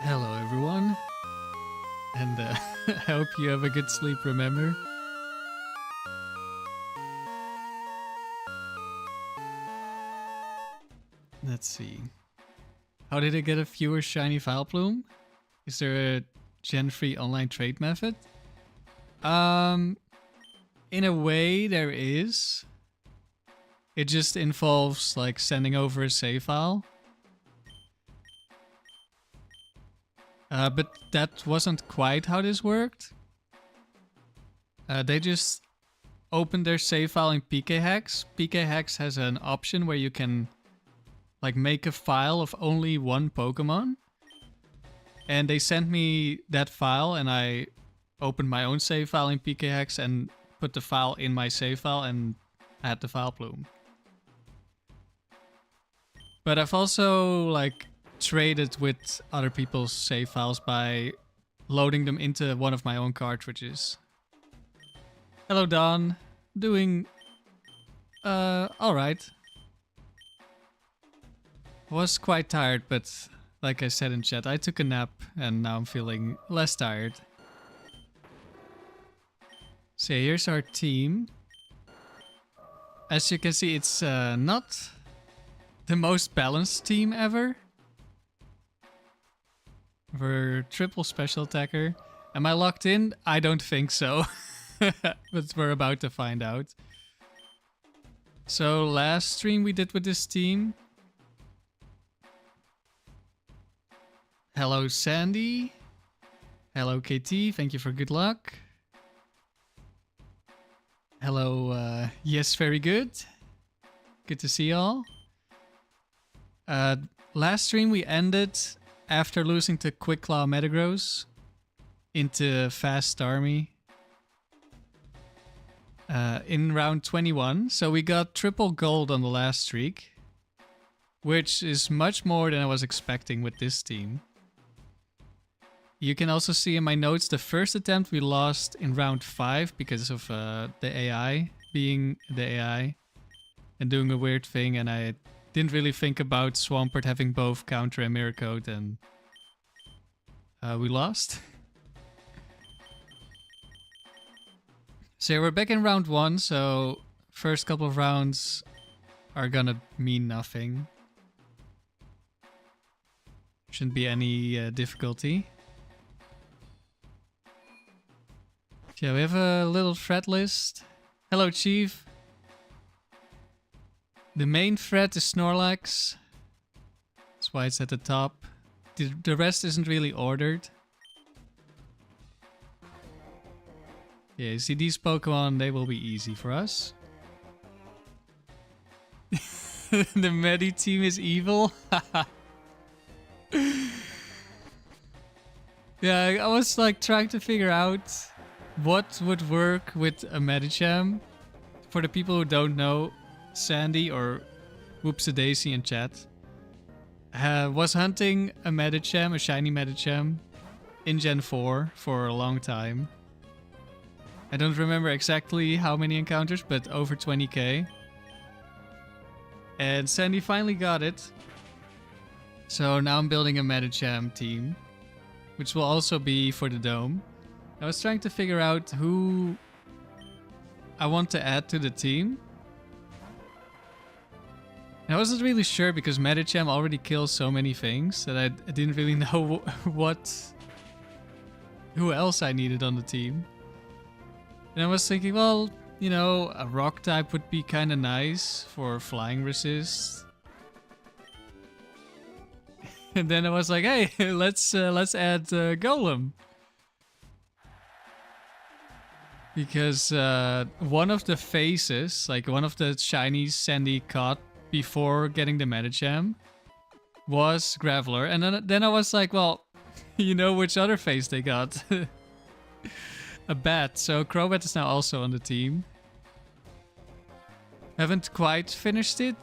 Hello everyone, and I hope you have a good sleep, remember? Let's see. How did I get a fewer shiny Vileplume? Is there a gen-free online trade method? In a way there is. It just involves like sending over a save file. But that wasn't quite how this worked. They just opened their save file in PKHex. PKHex has an option where you can like make a file of only one Pokemon. And they sent me that file and I opened my own save file in PKHex and put the file in my save file and I had the Vileplume. But I've also like traded with other people's save files by loading them into one of my own cartridges. Hello Don, doing alright. Was quite tired, but like I said in chat, I took a nap and now I'm feeling less tired. So here's our team. As you can see, it's not the most balanced team ever. We're triple special attacker. Am I locked in? I don't think so. But we're about to find out. So last stream we did with this team. Hello Sandy. Hello KT, thank you for good luck. Hello, yes, very good. Good to see y'all. Last stream we ended after losing to Quick Claw Metagross into Fast Army in round 21. So we got triple gold on the last streak, which is much more than I was expecting with this team. You can also see in my notes the first attempt we lost in round 5 because of the AI being the AI and doing a weird thing, and I didn't really think about Swampert having both counter and mirror coat, and we lost. So we're back in round 1, so first couple of rounds are gonna mean nothing. Shouldn't be any difficulty. Yeah, we have a little threat list. Hello, Chief. The main threat is Snorlax. That's why it's at the top. The rest isn't really ordered. Yeah, you see these Pokemon, they will be easy for us. The Medi team is evil. Yeah, I was like trying to figure out what would work with a Medicham. For the people who don't know, Sandy or Whoopsie-Daisy in chat was hunting a Medicham, a shiny Medicham, in Gen 4 for a long time. I don't remember exactly how many encounters, but over 20k. And Sandy finally got it. So now I'm building a Medicham team, which will also be for the Dome. I was trying to figure out who I want to add to the team. I wasn't really sure because Medicham already kills so many things that I didn't really know who else I needed on the team. And I was thinking, well, you know, a rock type would be kind of nice for flying resist. And then I was like, hey, let's add Golem. Because one of the faces, like one of the shinies Sandy caught before getting the Medicham, was Graveler. And then I was like, well, you know which other face they got. A bat. So Crobat is now also on the team. Haven't quite finished it.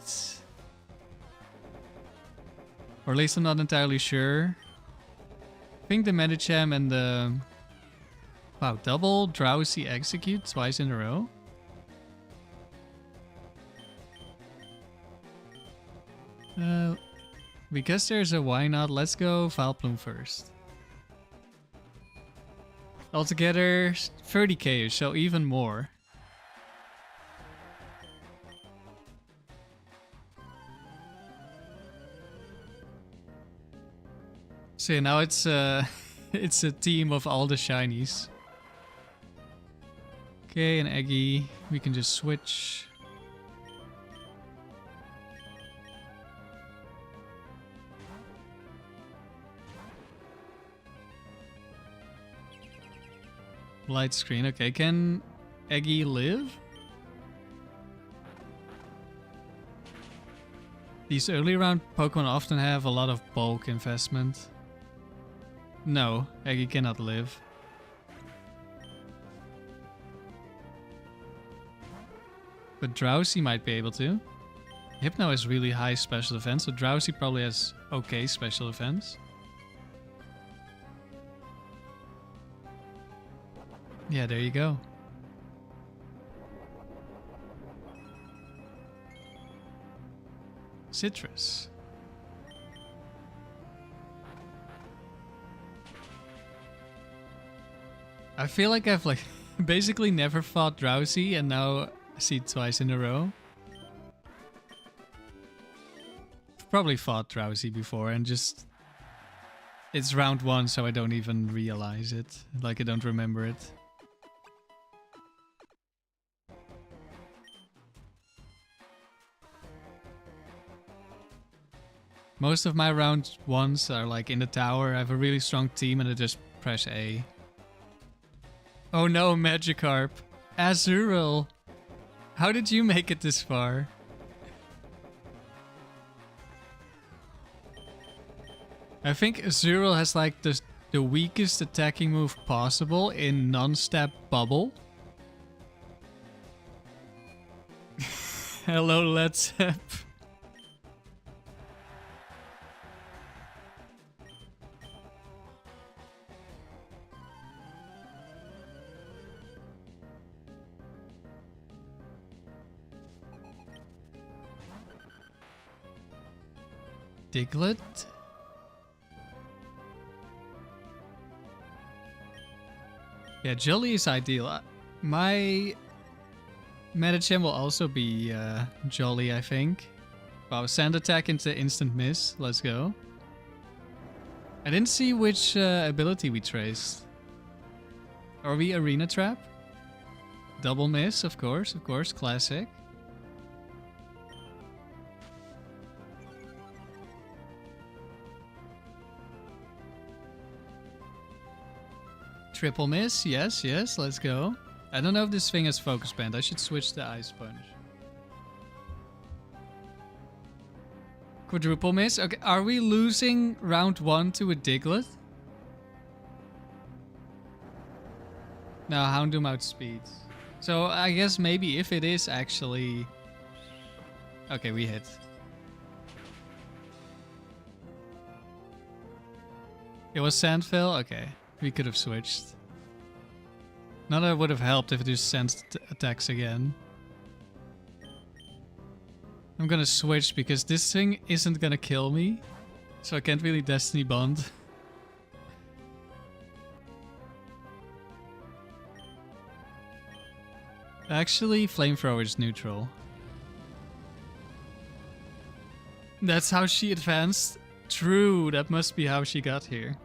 Or at least I'm not entirely sure. I think the Medicham and the... Wow, double Drowsy Execute twice in a row. Because there's a why not, let's go Vileplume first. Altogether 30k, so even more. So now it's it's a team of all the shinies. Okay, an Eggy. We can just switch. Light screen. Okay, can Eggy live? These early round Pokemon often have a lot of bulk investment. No, Eggy cannot live. But Drowsy might be able to. Hypno has really high special defense, so Drowsy probably has okay special defense. Yeah, there you go. Citrus. I feel like I've basically never fought Drowsy and now I see it twice in a row. I've probably fought Drowsy before and just... It's round 1, so I don't even realize it. Like I don't remember it. Most of my round 1s are like in the tower. I have a really strong team and I just press A. Oh no, Magikarp. Azurill. How did you make it this far? I think Azurill has like the weakest attacking move possible in non-step bubble. Hello, Let's Hep. Diglett? Yeah, Jolly is ideal. My Medicham will also be Jolly, I think. Wow, sand attack into instant miss. Let's go. I didn't see which ability we traced. Are we Arena Trap? Double miss, of course, classic. Triple miss, yes, let's go. I don't know if this thing has focus band. I should switch to Ice Punch. Quadruple miss. Okay, are we losing round 1 to a Diglett? No, Houndoom outspeeds. So I guess maybe if it is actually... Okay, we hit. It was Sandville? Okay. We could have switched. Not that it would have helped if it just sent attacks again. I'm gonna switch because this thing isn't gonna kill me. So I can't really Destiny Bond. Actually, Flamethrower is neutral. That's how she advanced? True, that must be how she got here.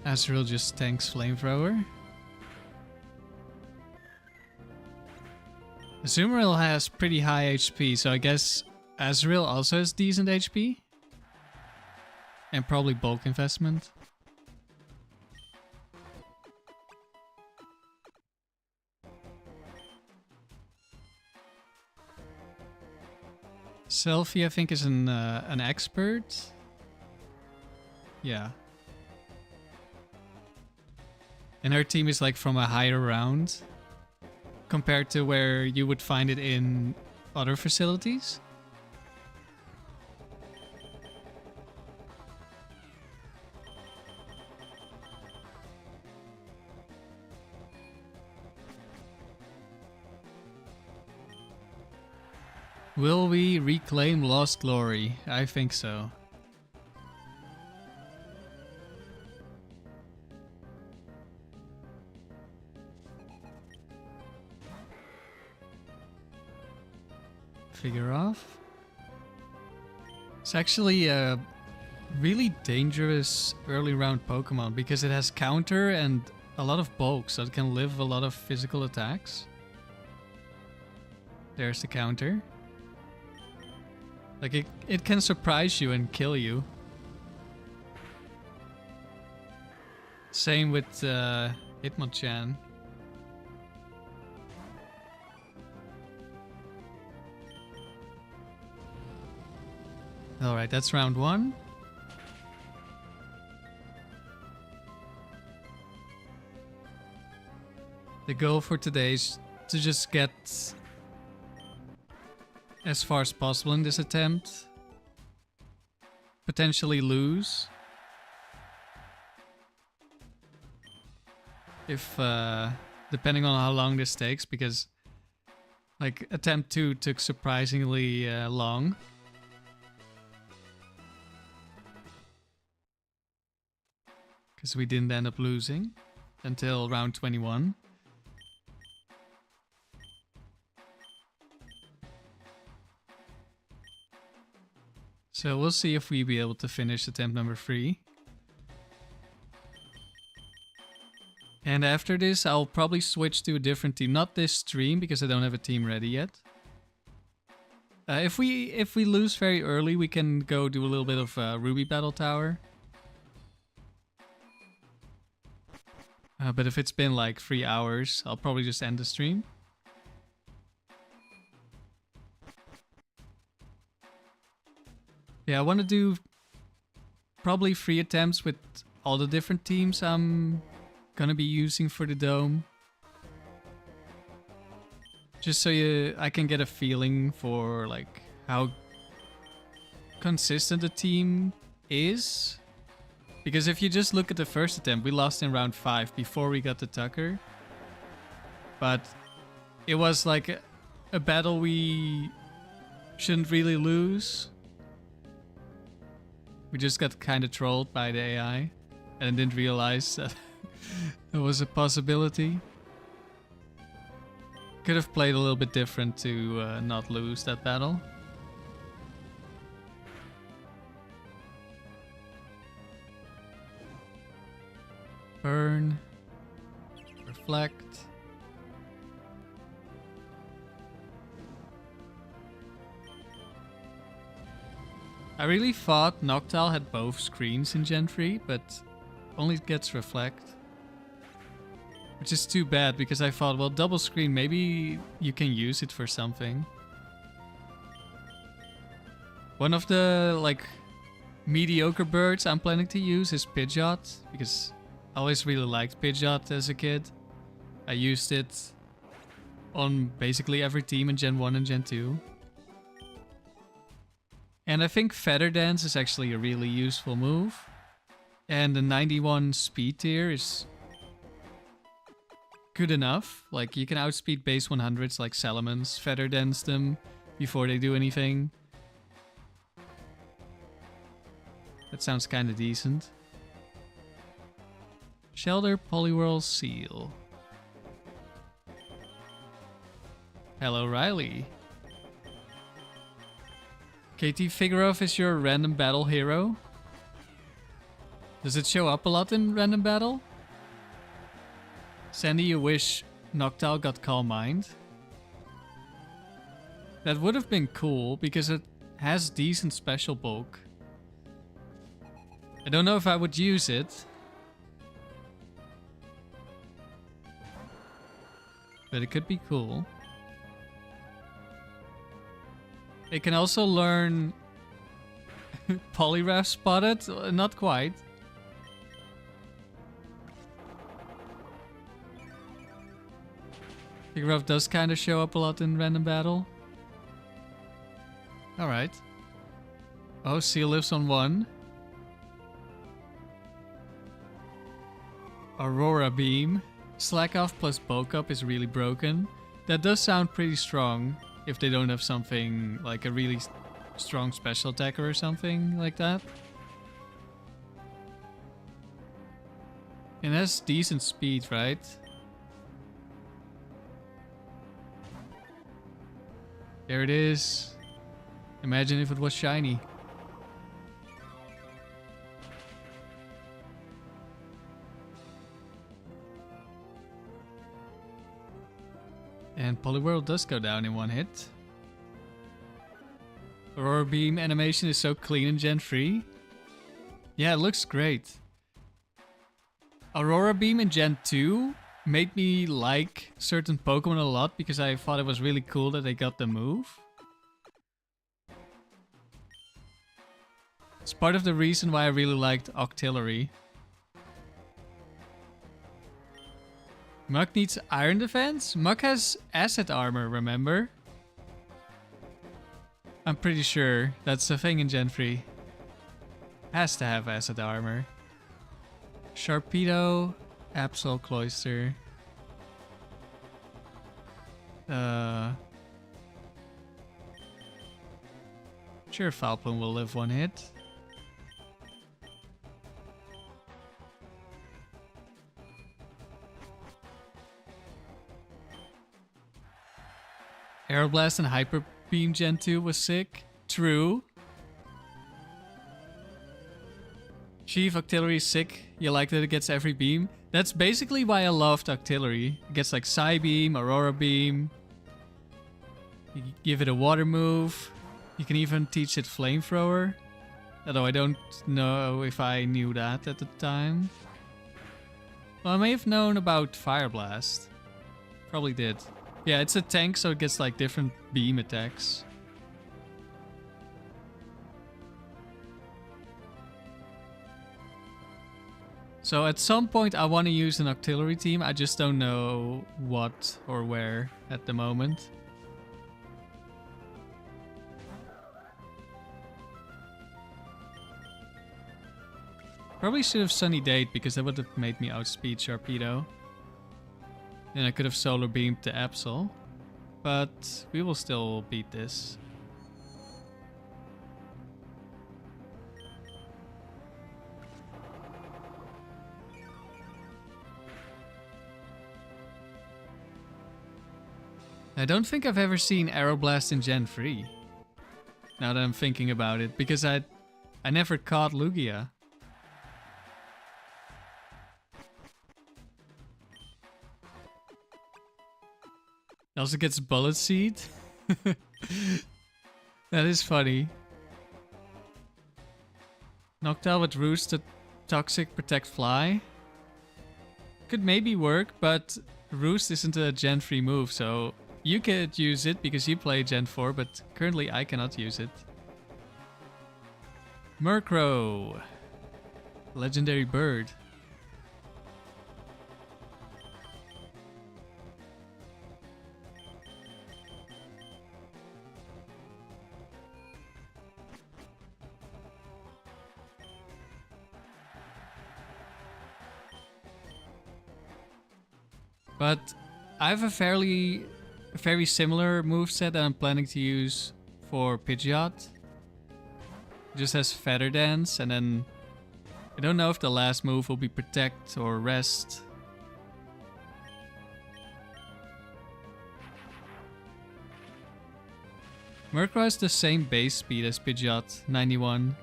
Azurill just tanks Flamethrower. Azumarill has pretty high HP, so I guess Azurill also has decent HP. And probably bulk investment. Selfie, I think, is an expert. Yeah. And her team is like from a higher round compared to where you would find it in other facilities. Will we reclaim lost glory? I think so. Figure off. It's actually a really dangerous early round Pokemon because it has counter and a lot of bulk, so it can live a lot of physical attacks. There's the counter. Like it can surprise you and kill you. Same with Hitmonchan. Alright, that's round 1. The goal for today is to just get as far as possible in this attempt. Potentially lose. If, depending on how long this takes, because like attempt 2 took surprisingly long. Because we didn't end up losing until round 21. So we'll see if we'll be able to finish attempt number 3. And after this, I'll probably switch to a different team. Not this stream, because I don't have a team ready yet. If we lose very early, we can go do a little bit of Ruby Battle Tower. But if it's been like 3 hours, I'll probably just end the stream. Yeah, I want to do probably 3 attempts with all the different teams I'm gonna be using for the dome. Just so I can get a feeling for like how consistent the team is. Because if you just look at the first attempt, we lost in round 5 before we got the Tucker. But it was like a battle we shouldn't really lose. We just got kind of trolled by the AI and didn't realize that there was a possibility. Could have played a little bit different to not lose that battle. Burn. Reflect. I really thought Noctowl had both screens in Gen 3, but only gets Reflect. Which is too bad, because I thought, well, double screen, maybe you can use it for something. One of the, like, mediocre birds I'm planning to use is Pidgeot, because I always really liked Pidgeot as a kid. I used it on basically every team in Gen 1 and Gen 2. And I think Feather Dance is actually a really useful move. And the 91 speed tier is good enough. Like, you can outspeed base 100s like Salamence, Feather Dance them before they do anything. That sounds kind of decent. Shelter, Poliwhirl, Seal. Hello, Riley. KT Figuroff is your random battle hero. Does it show up a lot in random battle? Sandy, you wish Noctowl got Calm Mind. That would have been cool because it has decent special bulk. I don't know if I would use it. But it could be cool. It can also learn Poliwrath Spotted? Not quite. Figuroff does kind of show up a lot in random battle. Alright. Oh, Seal lives on 1. Aurora Beam. Slack off plus bulk up is really broken. That does sound pretty strong. if they don't have something like a really strong special attacker or something like that. And has decent speed, right? There it is. Imagine if it was shiny. And Poliwhirl does go down in one hit. Aurora Beam animation is so clean in Gen 3. Yeah, it looks great. Aurora Beam in Gen 2 made me like certain Pokemon a lot because I thought it was really cool that they got the move. It's part of the reason why I really liked Octillery. Muk needs Iron Defense? Muk has Acid Armor, remember? I'm pretty sure that's a thing in Gen 3. Has to have Acid Armor. Sharpedo, Absol Cloyster. Sure, Vileplume will live one hit. Aeroblast and Hyper Beam Gen 2 was sick. True. Chief Octillery is sick. You like that it gets every beam? That's basically why I loved Octillery. It gets like Psy Beam, Aurora Beam. You give it a water move. You can even teach it Flamethrower. Although I don't know if I knew that at the time. Well, I may have known about Fire Blast. Probably did. Yeah, it's a tank, so it gets like different beam attacks. So at some point I want to use an Octillery team, I just don't know what or where at the moment. Probably should have Sunny Date because that would have made me outspeed Sharpedo. Then I could have Solar Beamed the Absol. But we will still beat this. I don't think I've ever seen Aeroblast in Gen 3. Now that I'm thinking about it, because I never caught Lugia. It also gets Bullet Seed. That is funny. Noctowl with Roost to Toxic Protect Fly. Could maybe work, but Roost isn't a Gen 3 move, so you could use it because you play Gen 4, but currently I cannot use it. Murkrow. Legendary bird. But I have a very similar moveset that I'm planning to use for Pidgeot. It just has Feather Dance, and then I don't know if the last move will be Protect or Rest. Murkrow has the same base speed as Pidgeot, 91.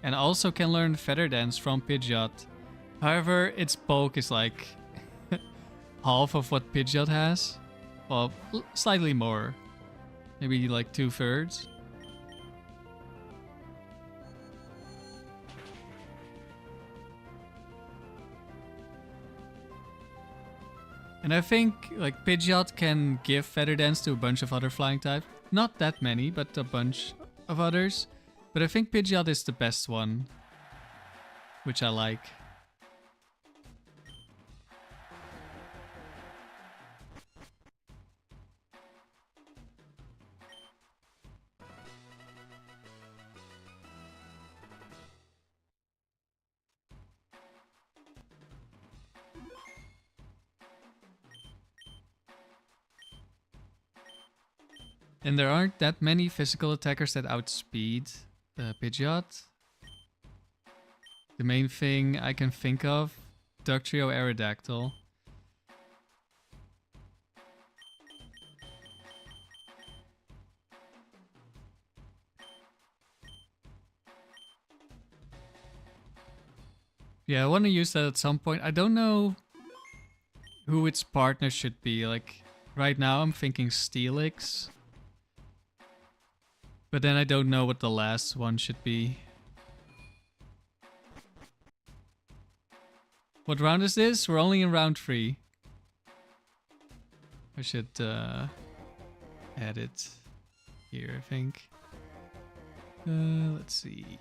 And also can learn Feather Dance from Pidgeot. However, its bulk is like half of what Pidgeot has. Well, slightly more. Maybe like 2/3. And I think like Pidgeot can give Feather Dance to a bunch of other flying types. Not that many, but a bunch of others. But I think Pidgeot is the best one, which I like. And there aren't that many physical attackers that outspeed the Pidgeot. The main thing I can think of, Dugtrio Aerodactyl. Yeah, I want to use that at some point. I don't know who its partner should be. Like, right now I'm thinking Steelix. But then I don't know what the last one should be. What round is this? We're only in round 3. I should add it here, I think. Let's see.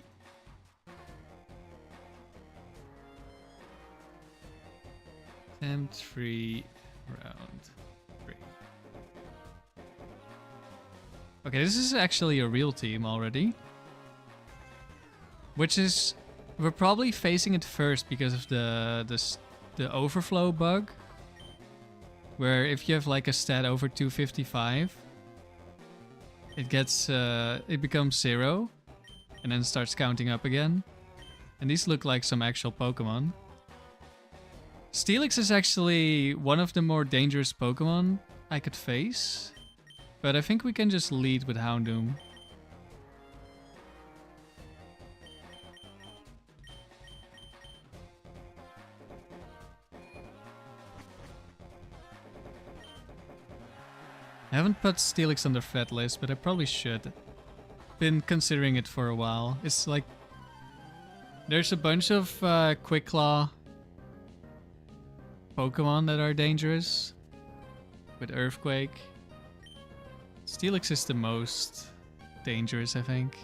And 3, round 3. Okay, this is actually a real team already. Which is... We're probably facing it first because of the overflow bug. Where if you have like a stat over 255, it gets it becomes 0 and then starts counting up again. And these look like some actual Pokemon. Steelix is actually one of the more dangerous Pokemon I could face. But I think we can just lead with Houndoom. I haven't put Steelix on the threat list, but I probably should. Been considering it for a while. It's like... There's a bunch of Quick Claw Pokemon that are dangerous. With Earthquake. Steelix is the most dangerous, I think.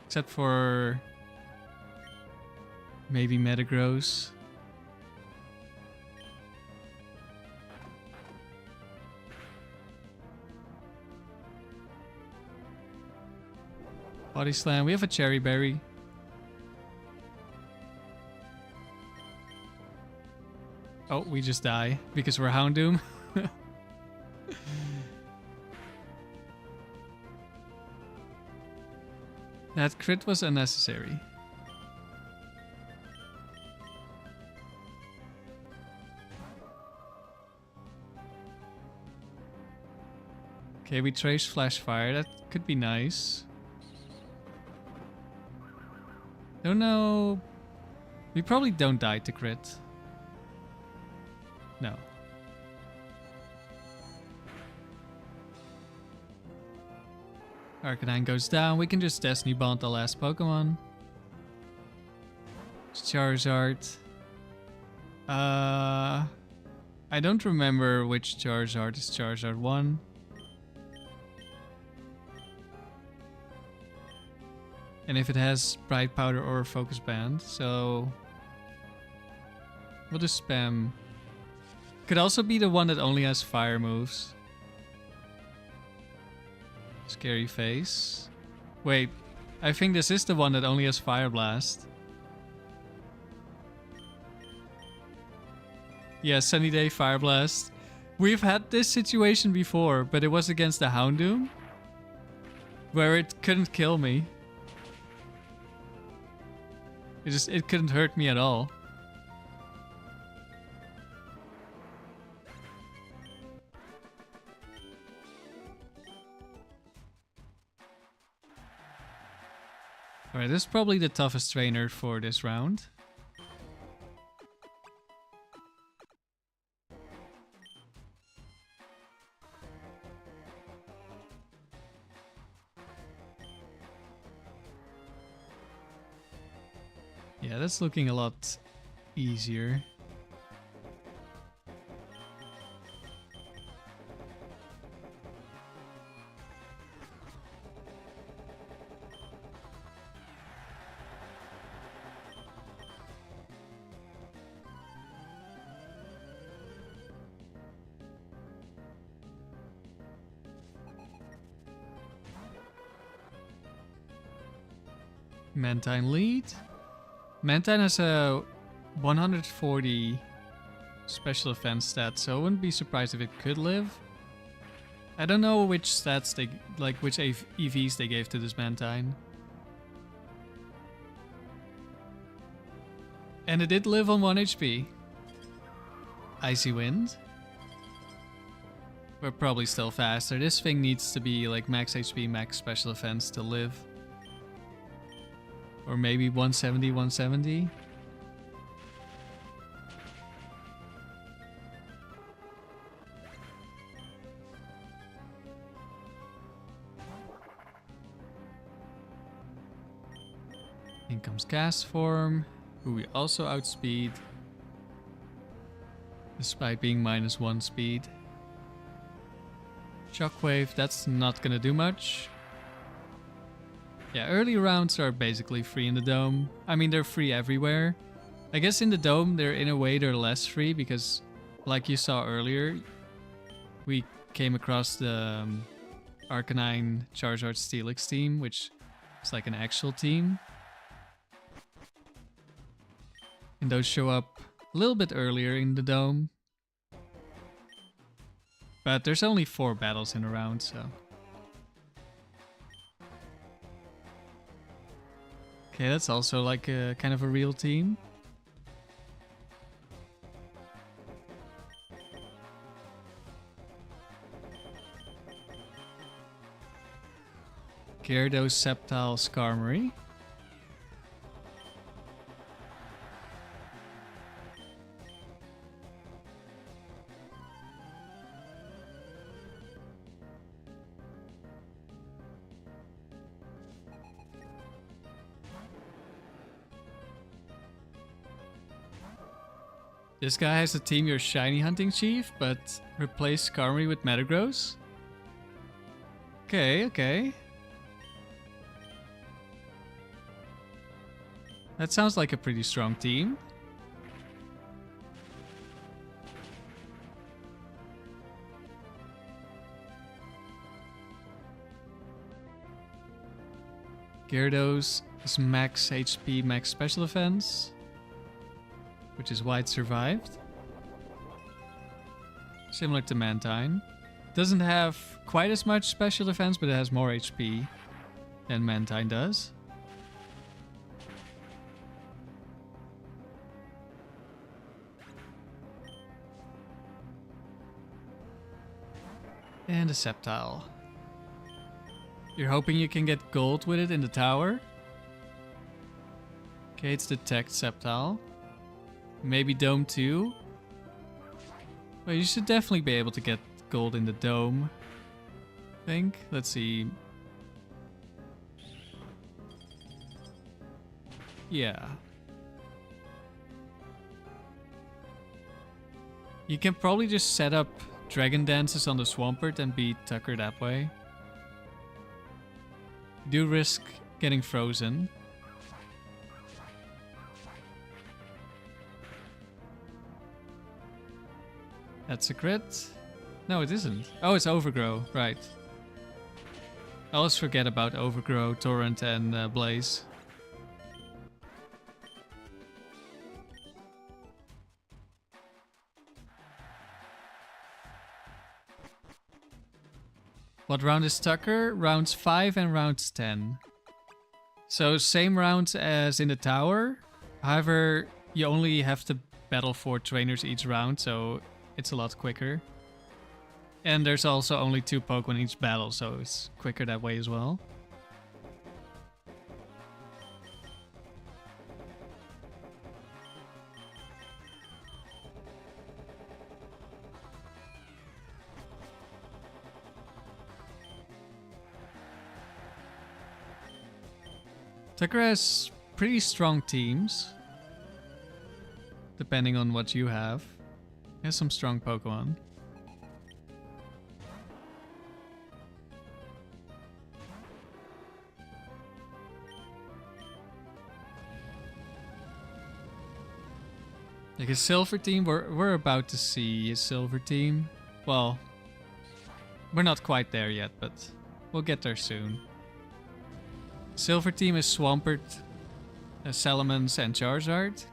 Except for... maybe Metagross. Body Slam. We have a Cherry Berry. Oh, we just die because we're Houndoom. That crit was unnecessary. Okay, we trace Flash Fire. That could be nice. Don't know. We probably don't die to crit. No. Arcanine goes down. We can just Destiny Bond the last Pokemon. It's Charizard. I don't remember which Charizard is Charizard 1. And if it has Bright Powder or Focus Band, so we'll just spam. Could also be the one that only has fire moves. Scary Face. Wait, I think this is the one that only has Fire Blast. Yeah, Sunny Day, Fire Blast. We've had this situation before, but it was against the Houndoom, where it couldn't kill me. It couldn't hurt me at all. Alright, this is probably the toughest trainer for this round. Yeah, that's looking a lot easier. Mantine lead. Mantine has a 140 special defense stat, so I wouldn't be surprised if it could live. I don't know which stats they, like which EVs they gave to this Mantine. And it did live on 1 HP. Icy Wind. We're probably still faster. This thing needs to be like max HP, max special defense to live. Or maybe 170, 170. In comes Gas Form, who we also outspeed. Despite being -1 speed. Shockwave, that's not gonna do much. Yeah, early rounds are basically free in the dome. I mean, they're free everywhere. I guess in the dome, in a way, they're less free because, like you saw earlier, we came across the Arcanine Charizard Steelix team, which is like an actual team. And those show up a little bit earlier in the dome. But there's only 4 battles in a round, so... Okay, that's also like a kind of a real team. Gyarados, Sceptile, Skarmory. This guy has to team your Shiny Hunting Chief, but replace Skarmory with Metagross? Okay, okay. That sounds like a pretty strong team. Gyarados is max HP, max special defense. Which is why it survived. Similar to Mantine. Doesn't have quite as much special defense, but it has more HP than Mantine does. And a Sceptile. You're hoping you can get gold with it in the tower? Okay, it's Detect Sceptile. Maybe Dome 2? Well, you should definitely be able to get gold in the Dome. I think. Let's see. Yeah. You can probably just set up Dragon Dances on the Swampert and beat Tucker that way. You do risk getting frozen. That's a crit. No, it isn't. Oh, it's Overgrow. Right. I always forget about Overgrow, Torrent, and Blaze. What round is Tucker? Rounds 5 and rounds 10. So same rounds as in the tower. However, you only have to battle 4 trainers each round, so it's a lot quicker. And there's also only 2 Pokemon each battle, so it's quicker that way as well. Tucker has pretty strong teams, depending on what you have. He has some strong Pokemon. Like a silver team, we're about to see a silver team. Well, we're not quite there yet, but we'll get there soon. Silver team is Swampert, Salamence, and Charizard.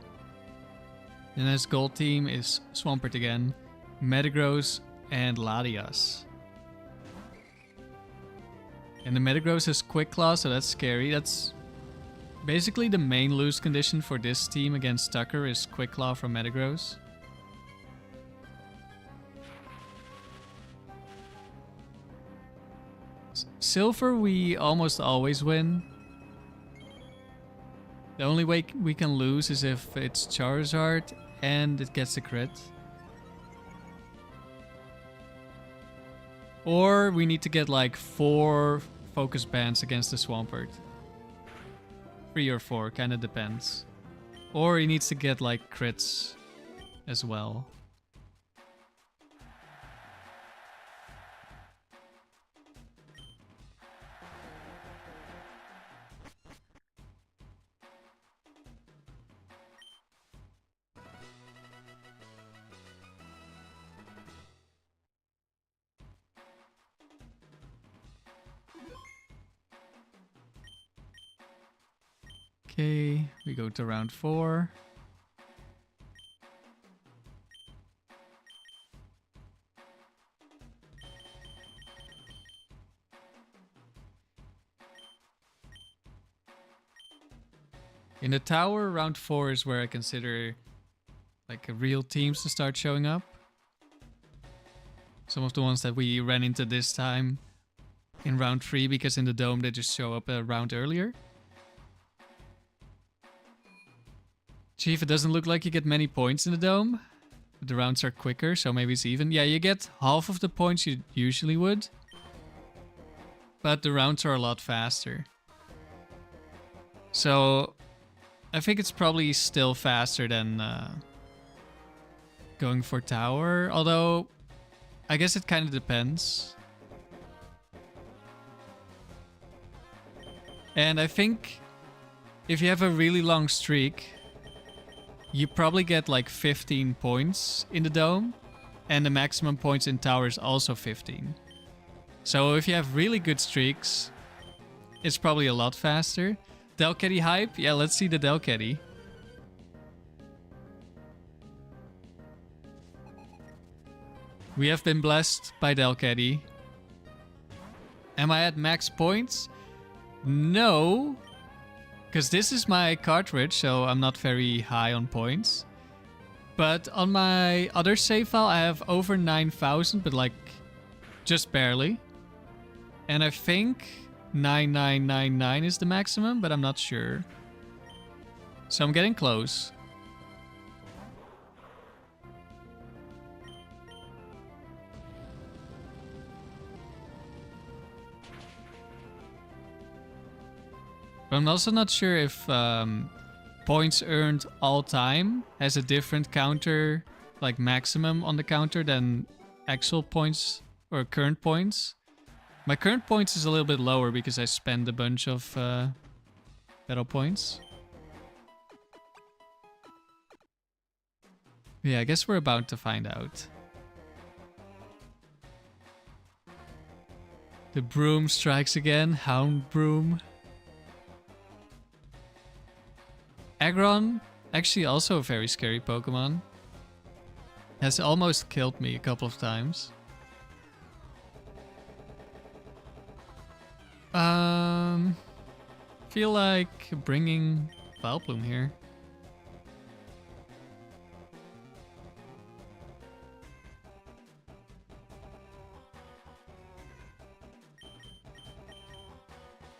And his gold team is Swampert again, Metagross, and Latias. And the Metagross has Quick Claw, so that's scary. That's basically the main lose condition for this team against Tucker is Quick Claw from Metagross. Silver we almost always win. The only way we can lose is if it's Charizard and it gets a crit. Or we need to get like 4 focus bands against the Swampert. 3 or 4, kinda depends. Or he needs to get like crits as well. Okay, we go to round 4. In the tower, round 4 is where I consider like real teams to start showing up. Some of the ones that we ran into this time in round 3, because in the dome they just show up a round earlier. Chief, it doesn't look like you get many points in the dome. The rounds are quicker, so maybe it's even. Yeah, you get half of the points you usually would. But the rounds are a lot faster. So I think it's probably still faster than going for tower. Although, I guess it kind of depends. And I think if you have a really long streak, you probably get like 15 points in the dome. And the maximum points in tower is also 15. So if you have really good streaks, it's probably a lot faster. Delcatty hype? Yeah, let's see the Delcatty. We have been blessed by Delcatty. Am I at max points? No. Because this is my cartridge, so I'm not very high on points. But on my other save file, I have over 9,000, but like just barely. And I think 9999 is the maximum, but I'm not sure. So I'm getting close. But I'm also not sure if points earned all time has a different counter, like maximum on the counter, than actual points or current points. My current points is a little bit lower because I spend a bunch of battle points. Yeah, I guess we're about to find out. The broom strikes again, Houndoom. Aggron, actually also a very scary Pokemon. Has almost killed me a couple of times. Feel like bringing Vileplume here.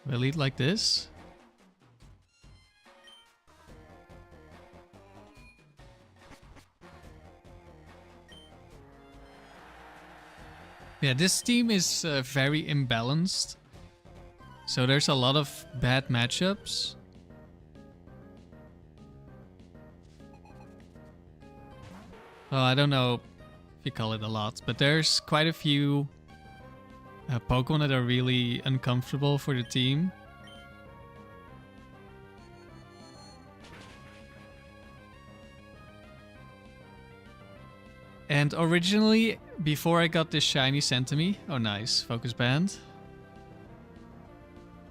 Will I lead like this? Yeah, this team is very imbalanced. So there's a lot of bad matchups. Well, I don't know if you call it a lot, but there's quite a few Pokemon that are really uncomfortable for the team. And originally, before I got this shiny sent to me... Oh, nice. Focus Band.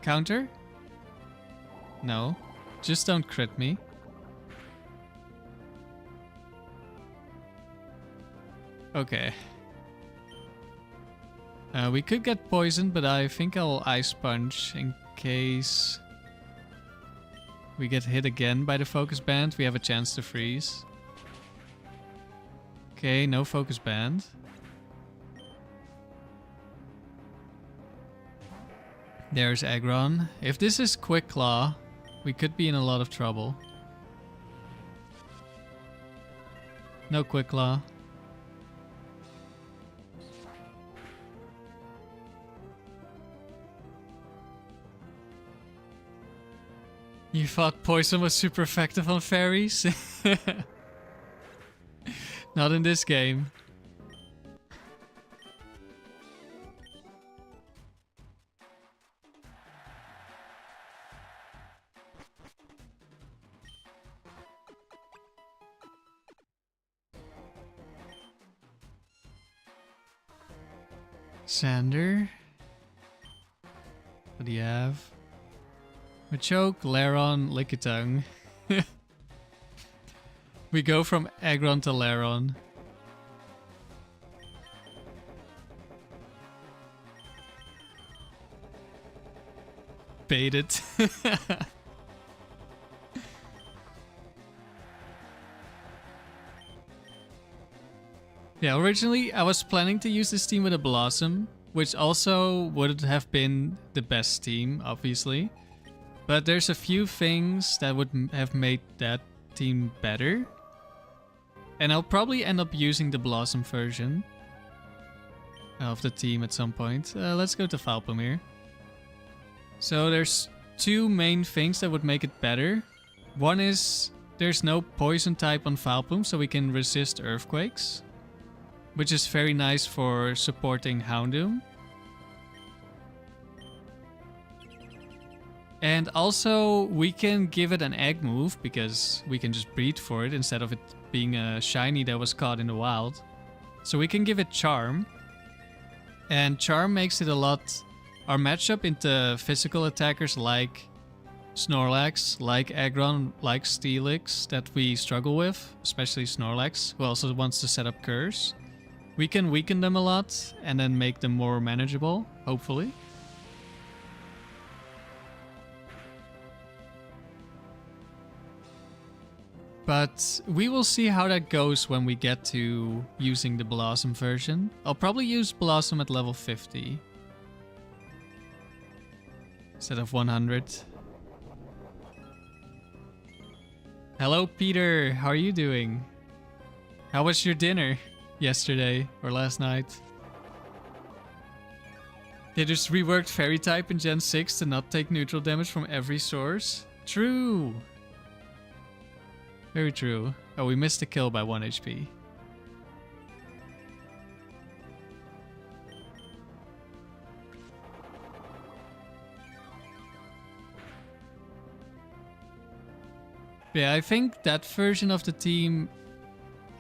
Counter? No. Just don't crit me. Okay. We could get poisoned, but I think I'll Ice Punch in case we get hit again by the Focus Band. We have a chance to freeze. Okay, no Focus Band. There's Aggron. If this is Quick Claw, we could be in a lot of trouble. No Quick Claw. You thought Poison was super effective on fairies? Not in this game. Sander. What do you have? Machoke, Laron, Lickitung. We go from Aggron to Laron. Baited. Yeah, originally I was planning to use this team with a Bellossom, which also would have been the best team, obviously. But there's a few things that would have made that team better. And I'll probably end up using the Bellossom version of the team at some point. Let's go to Vileplume here. So there's two main things that would make it better. One is there's no poison type on Vileplume, so we can resist earthquakes, which is very nice for supporting Houndoom. And also, we can give it an egg move, because we can just breed for it instead of it being a shiny that was caught in the wild. So we can give it Charm. And Charm makes it a lot... Our matchup into physical attackers like Snorlax, like Aggron, like Steelix that we struggle with, especially Snorlax, who also wants to set up Curse. We can weaken them a lot and then make them more manageable, hopefully. But we will see how that goes when we get to using the Bellossom version. I'll probably use Bellossom at level 50. Instead of 100. Hello Peter, how are you doing? How was your dinner yesterday or last night? They just reworked Fairy type in Gen 6 to not take neutral damage from every source. True. Very true. Oh, we missed a kill by 1 HP. Yeah, I think that version of the team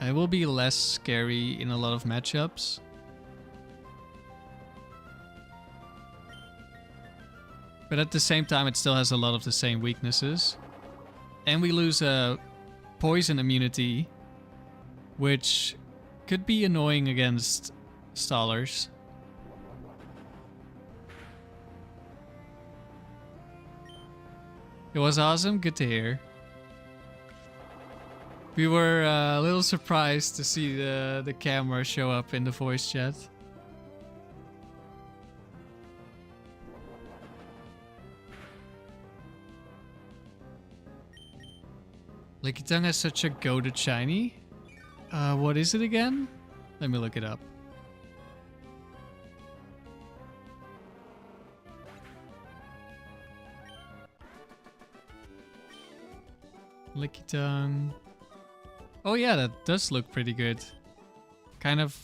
will be less scary in a lot of matchups. But at the same time, it still has a lot of the same weaknesses. And we lose a poison immunity, which could be annoying against stallers. It was awesome, good to hear. We were a little surprised to see the camera show up in the voice chat. Lickitung has such a goated shiny. What is it again? Let me look it up. Lickitung. Oh yeah, that does look pretty good. Kind of...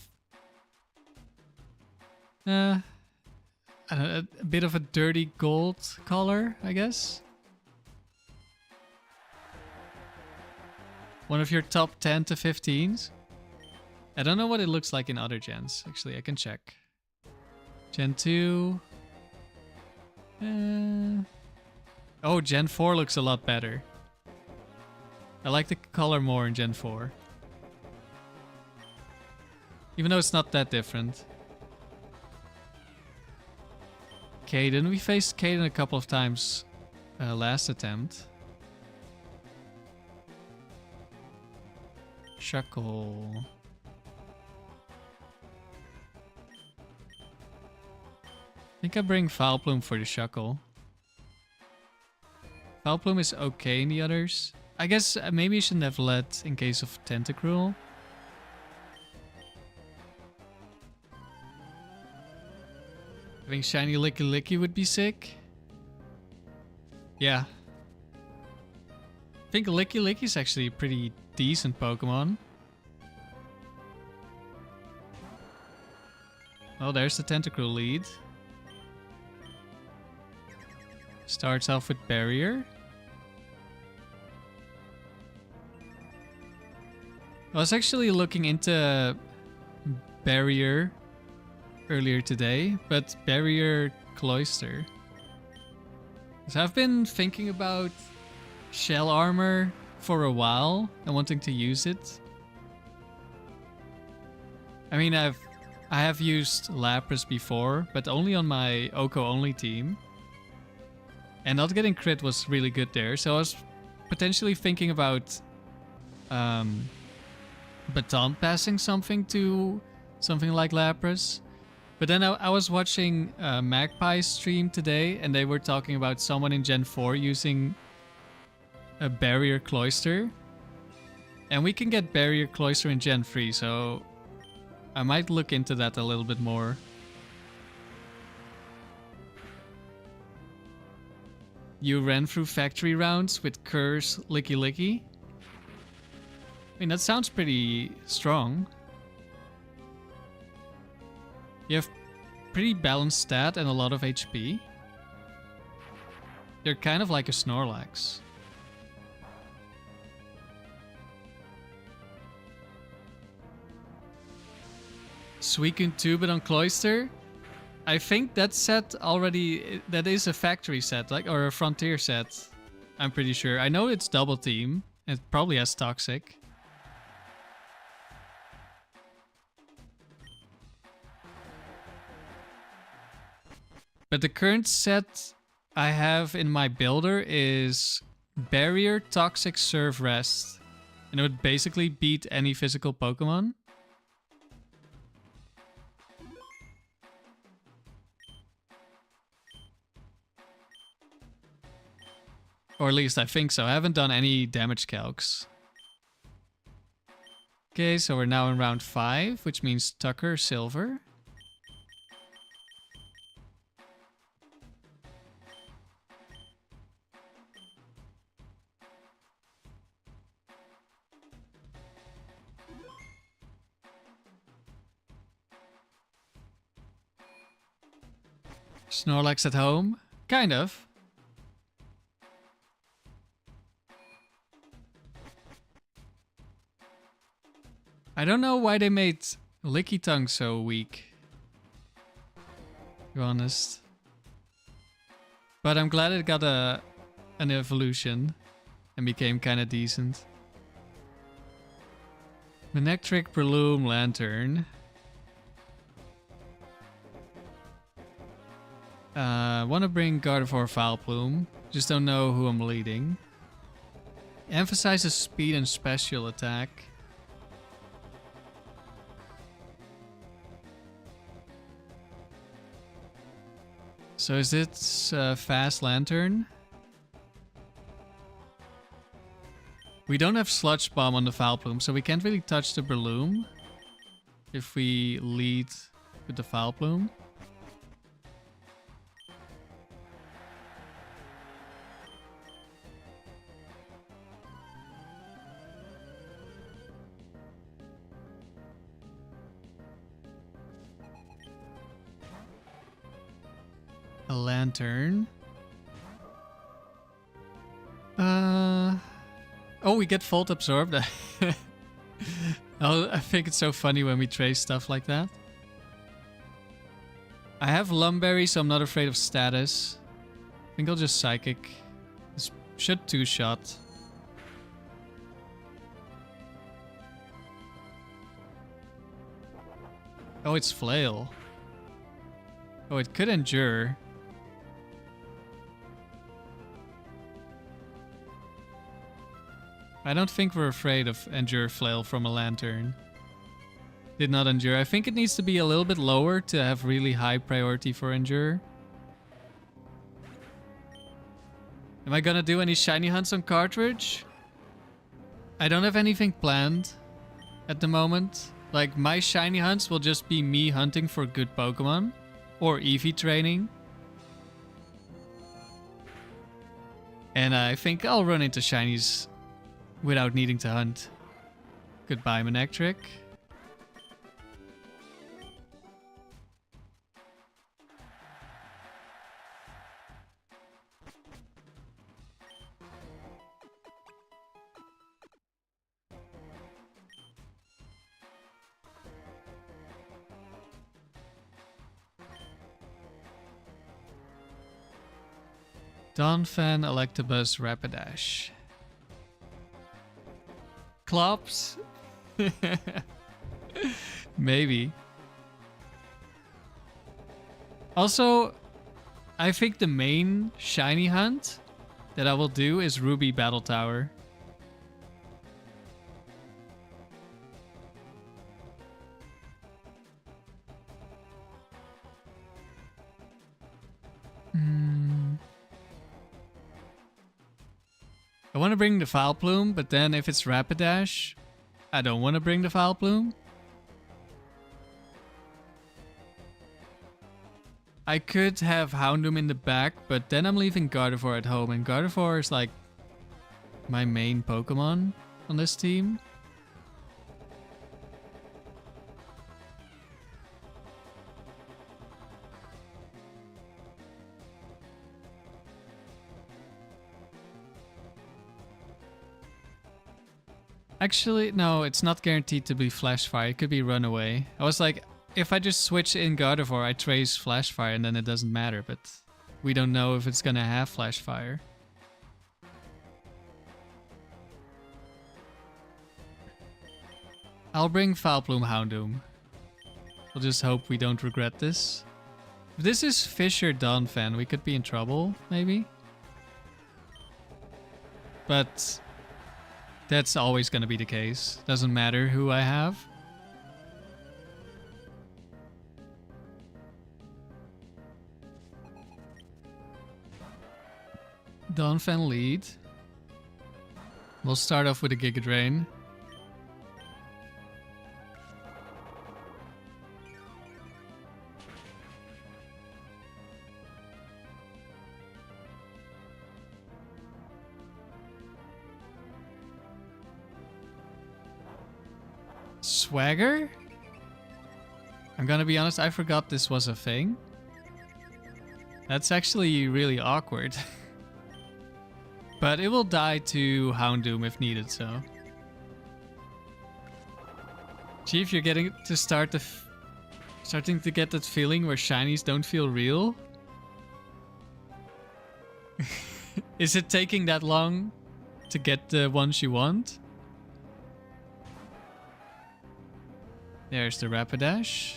I don't know, a bit of a dirty gold color, I guess. One of your top 10 to 15s. I don't know what it looks like in other gens. Actually, I can check. Gen 2. Oh, Gen 4 looks a lot better. I like the color more in Gen 4. Even though it's not that different. Caden. We faced Caden a couple of times last attempt. Shuckle. I think I bring Vileplume for the Shuckle. Vileplume is okay in the others. I guess maybe I shouldn't have led in case of Tentacruel. Having shiny Licky Licky would be sick. Yeah. I think Licky Licky is actually a pretty decent Pokemon. Well, there's the Tentacruel lead. Starts off with Barrier. I was actually looking into Barrier earlier today, but Barrier Cloyster. So I've been thinking about Shell Armor for a while and wanting to use it. I mean, I have used Lapras before, but only on my Oko only team. And not getting crit was really good there, so I was potentially thinking about baton passing something to something like Lapras. But then I was watching Magpie's stream today, and they were talking about someone in Gen 4 using a Barrier Cloyster. And we can get Barrier Cloyster in Gen 3, so I might look into that a little bit more. You ran through factory rounds with Curse Licky Licky. I mean, that sounds pretty strong. You have pretty balanced stat and a lot of HP. You're kind of like a Snorlax. Suicune 2 but on Cloyster. I think that set already, that is a factory set, like, or a frontier set. I'm pretty sure. I know it's double team. It probably has Toxic. But the current set I have in my builder is Barrier, Toxic, Surf, Rest. And it would basically beat any physical Pokemon. Or at least I think so. I haven't done any damage calcs. Okay, so we're now in round 5, which means Tucker, Silver. Snorlax at home? Kind of. I don't know why they made Licky Tongue so weak, to be honest. But I'm glad it got an evolution and became kind of decent. Manectric, Breloom, Lantern. Want to bring Gardevoir Vileplume. Just don't know who I'm leading. Emphasizes speed and special attack. So is it Fast Lantern? We don't have Sludge Bomb on the Vileplume, so we can't really touch the Breloom if we lead with the Vileplume. A Lantern. Oh, we get Volt Absorbed. I think it's so funny when we trace stuff like that. I have Lum Berry, so I'm not afraid of status. I think I'll just Psychic. This should two-shot. Oh, it's Flail. Oh, it could Endure. I don't think we're afraid of Endure Flail from a Lantern. Did not Endure. I think it needs to be a little bit lower to have really high priority for Endure. Am I gonna do any shiny hunts on Cartridge? I don't have anything planned at the moment. Like, my shiny hunts will just be me hunting for good Pokemon. Or Eevee training. And I think I'll run into shinies without needing to hunt. Goodbye, Manectric. Donphan, Electabuzz, Rapidash. Klops? Maybe. Also, I think the main shiny hunt that I will do is Ruby Battle Tower. I want to bring the Vileplume, but then if it's Rapidash, I don't want to bring the Vileplume. I could have Houndoom in the back, but then I'm leaving Gardevoir at home, and Gardevoir is like my main Pokemon on this team. Actually, no, it's not guaranteed to be Flash Fire. It could be Runaway. I was like, if I just switch in Gardevoir, I trace Flash Fire and then it doesn't matter, but we don't know if it's gonna have Flash Fire. I'll bring Vileplume Houndoom. We'll just hope we don't regret this. If this is Fisher Donphan, we could be in trouble, maybe. But that's always going to be the case. Doesn't matter who I have. Donphan lead. We'll start off with a Giga Drain. Swagger? I'm gonna be honest, I forgot this was a thing. That's actually really awkward. But it will die to Houndoom if needed, so. Chief, you're getting to starting to get that feeling where shinies don't feel real? Is it taking that long to get the ones you want? There's the Rapidash.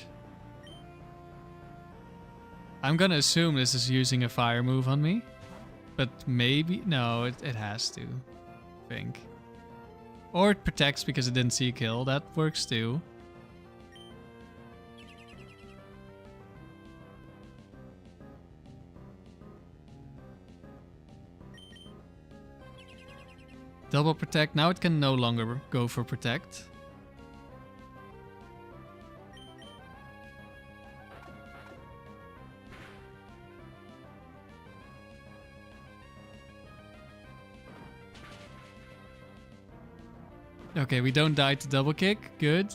I'm gonna assume this is using a fire move on me. But maybe... No, it has to. I think. Or it protects because it didn't see a kill. That works too. Double protect. Now it can no longer go for protect. Okay, we don't die to double kick. Good.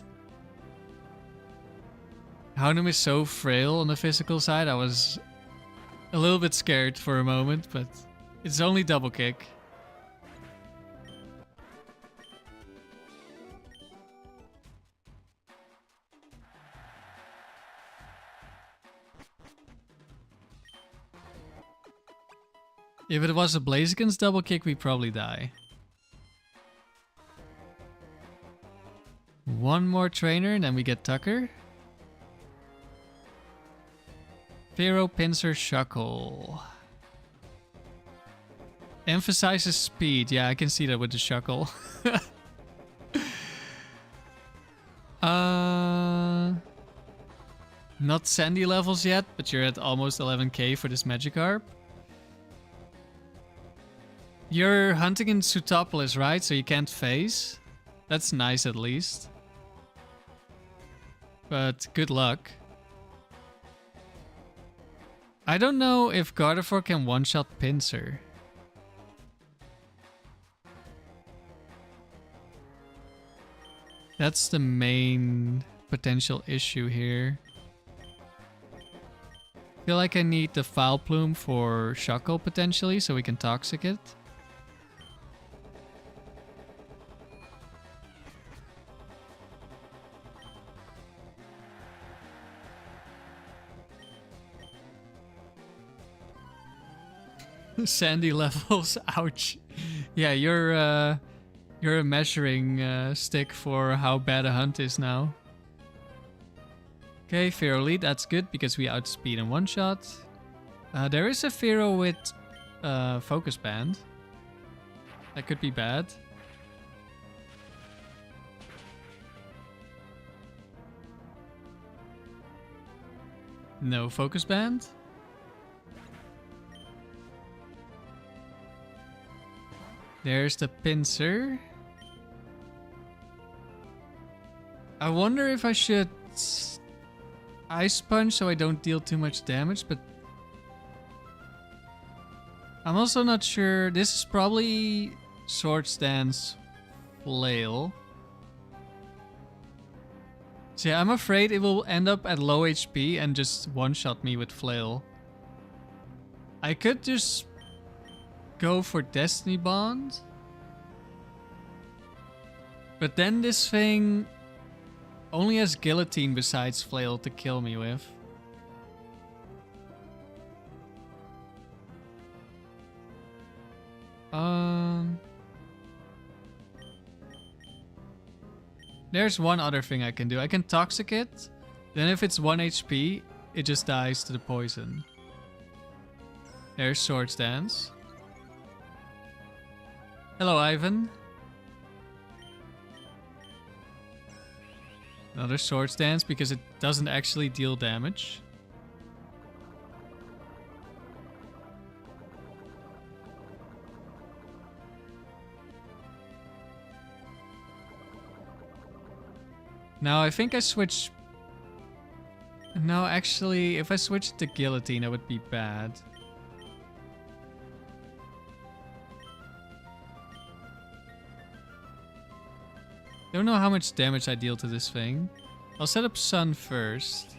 Houndoom is so frail on the physical side. I was a little bit scared for a moment, but it's only double kick. If it was a Blaziken's double kick, we'd probably die. One more trainer and then we get Tucker. Pharaoh, Pinsir, Shuckle. Emphasizes speed. Yeah, I can see that with the Shuckle. Not Sandy levels yet, but you're at almost 11k for this Magikarp. You're hunting in Sutopolis, right? So you can't phase. That's nice at least. But good luck. I don't know if Gardevoir can one-shot Pinsir. That's the main potential issue here. I feel like I need the Vileplume for Shuckle potentially, so we can Toxic it. Sandy levels, ouch. Yeah, you're a measuring stick for how bad a hunt is now. Okay, Fearow lead, that's good because we outspeed in one shot. There is a Fearow with Focus Band. That could be bad. No Focus Band? There's the Pinsir. I wonder if I should Ice Punch so I don't deal too much damage, but I'm also not sure. This is probably Swords Dance Flail. So yeah, I'm afraid it will end up at low HP and just one-shot me with Flail. I could just go for Destiny Bond. But then this thing only has Guillotine besides Flail to kill me with. There's one other thing I can do. I can Toxic it. Then if it's 1 HP, it just dies to the poison. There's Swords Dance. Hello, Ivan. Another Swords Dance because it doesn't actually deal damage. Now I think I switch... No, actually, if I switch to Guillotine, that would be bad. Don't know how much damage I deal to this thing. I'll set up Sun first.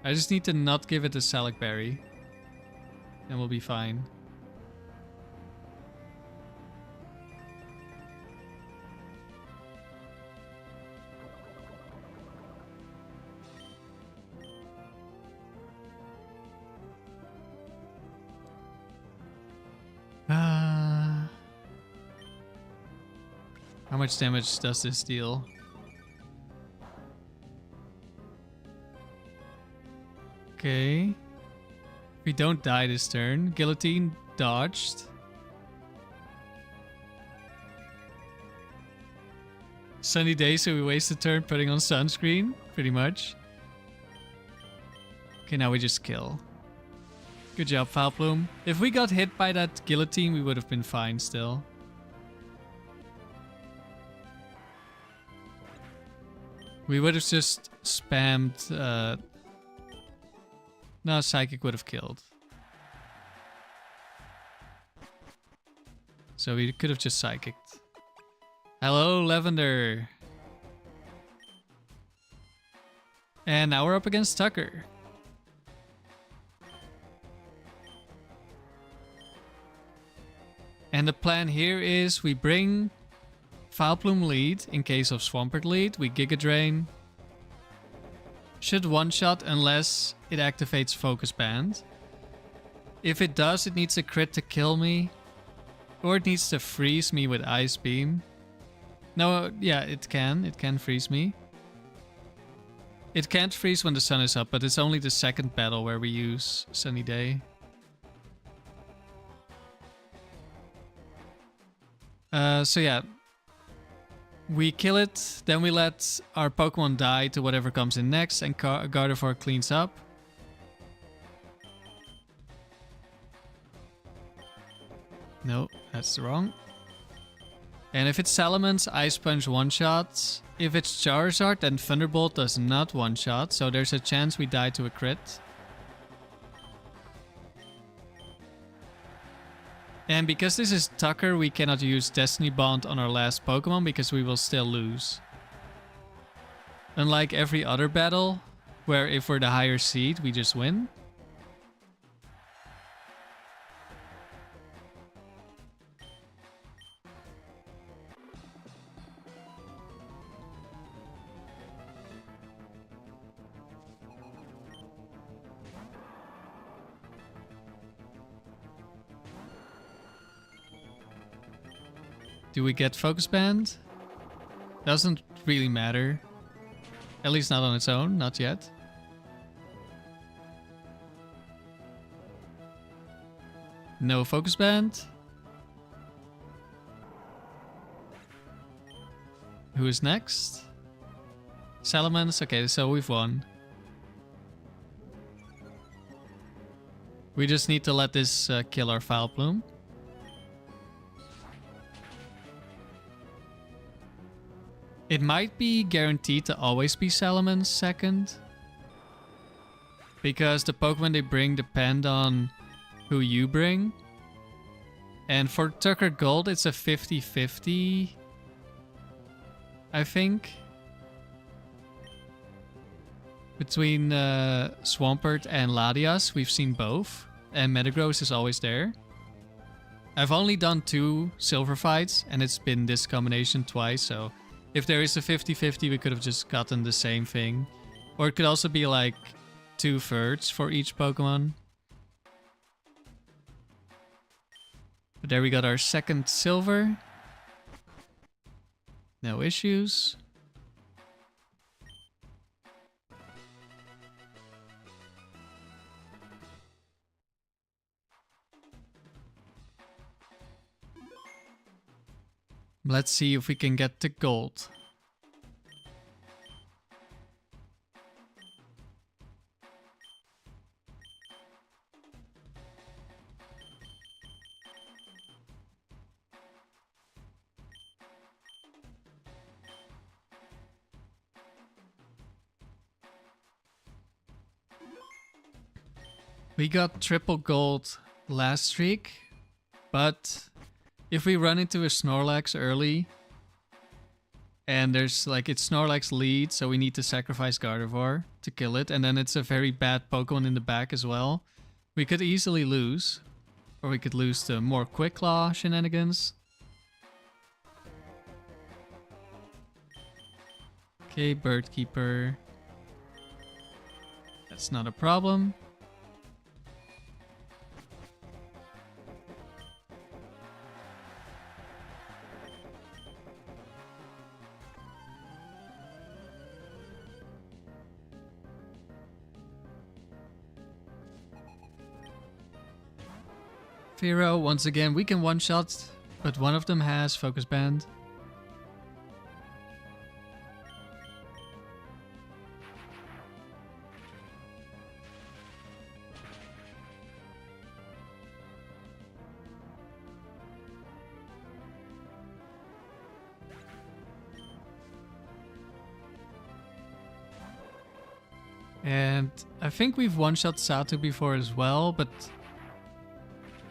I just need to not give it a Salic Berry. And we'll be fine. How much damage does this deal? Okay. We don't die this turn. Guillotine dodged. Sunny day, so we waste a turn putting on sunscreen, pretty much. Okay, now we just kill. Good job, Vileplume. If we got hit by that Guillotine, we would have been fine still. We would have just spammed... No, Psychic would have killed. So we could have just Psychicked. Hello, Lavender. And now we're up against Tucker. And the plan here is we bring Vileplume lead in case of Swampert lead. We Giga Drain. Should one-shot unless it activates Focus Band. If it does, it needs a crit to kill me. Or it needs to freeze me with Ice Beam. No, yeah, it can. It can freeze me. It can't freeze when the sun is up, but it's only the second battle where we use Sunny Day. So yeah. We kill it, then we let our Pokemon die to whatever comes in next, and Gardevoir cleans up. No, that's wrong. And if it's Salamence, Ice Punch one-shots. If it's Charizard, then Thunderbolt does not one-shot, so there's a chance we die to a crit. And because this is Tucker, we cannot use Destiny Bond on our last Pokemon because we will still lose. Unlike every other battle, where if we're the higher seed, we just win. Do we get Focus Band? Doesn't really matter. At least not on its own, not yet. No Focus Band. Who is next? Salamence. Okay, so we've won. We just need to let this kill our Vileplume. It might be guaranteed to always be Salamence second. Because the Pokemon they bring depend on who you bring. And for Tucker Gold, it's a 50-50. I think. Between Swampert and Latias, we've seen both. And Metagross is always there. I've only done 2 silver fights, and it's been this combination twice, so... If there is a 50-50, we could have just gotten the same thing. Or it could also be like 2/3 for each Pokemon. But there we got our second silver. No issues. Let's see if we can get to gold. We got triple gold last streak, but if we run into a Snorlax early, and there's like, it's Snorlax lead, so we need to sacrifice Gardevoir to kill it, and then it's a very bad Pokemon in the back as well, we could easily lose. Or we could lose to more Quick Claw shenanigans. Okay, Bird Keeper. That's not a problem. Firo, once again, we can one-shot, but one of them has Focus Band. And I think we've one-shot Satu before as well, but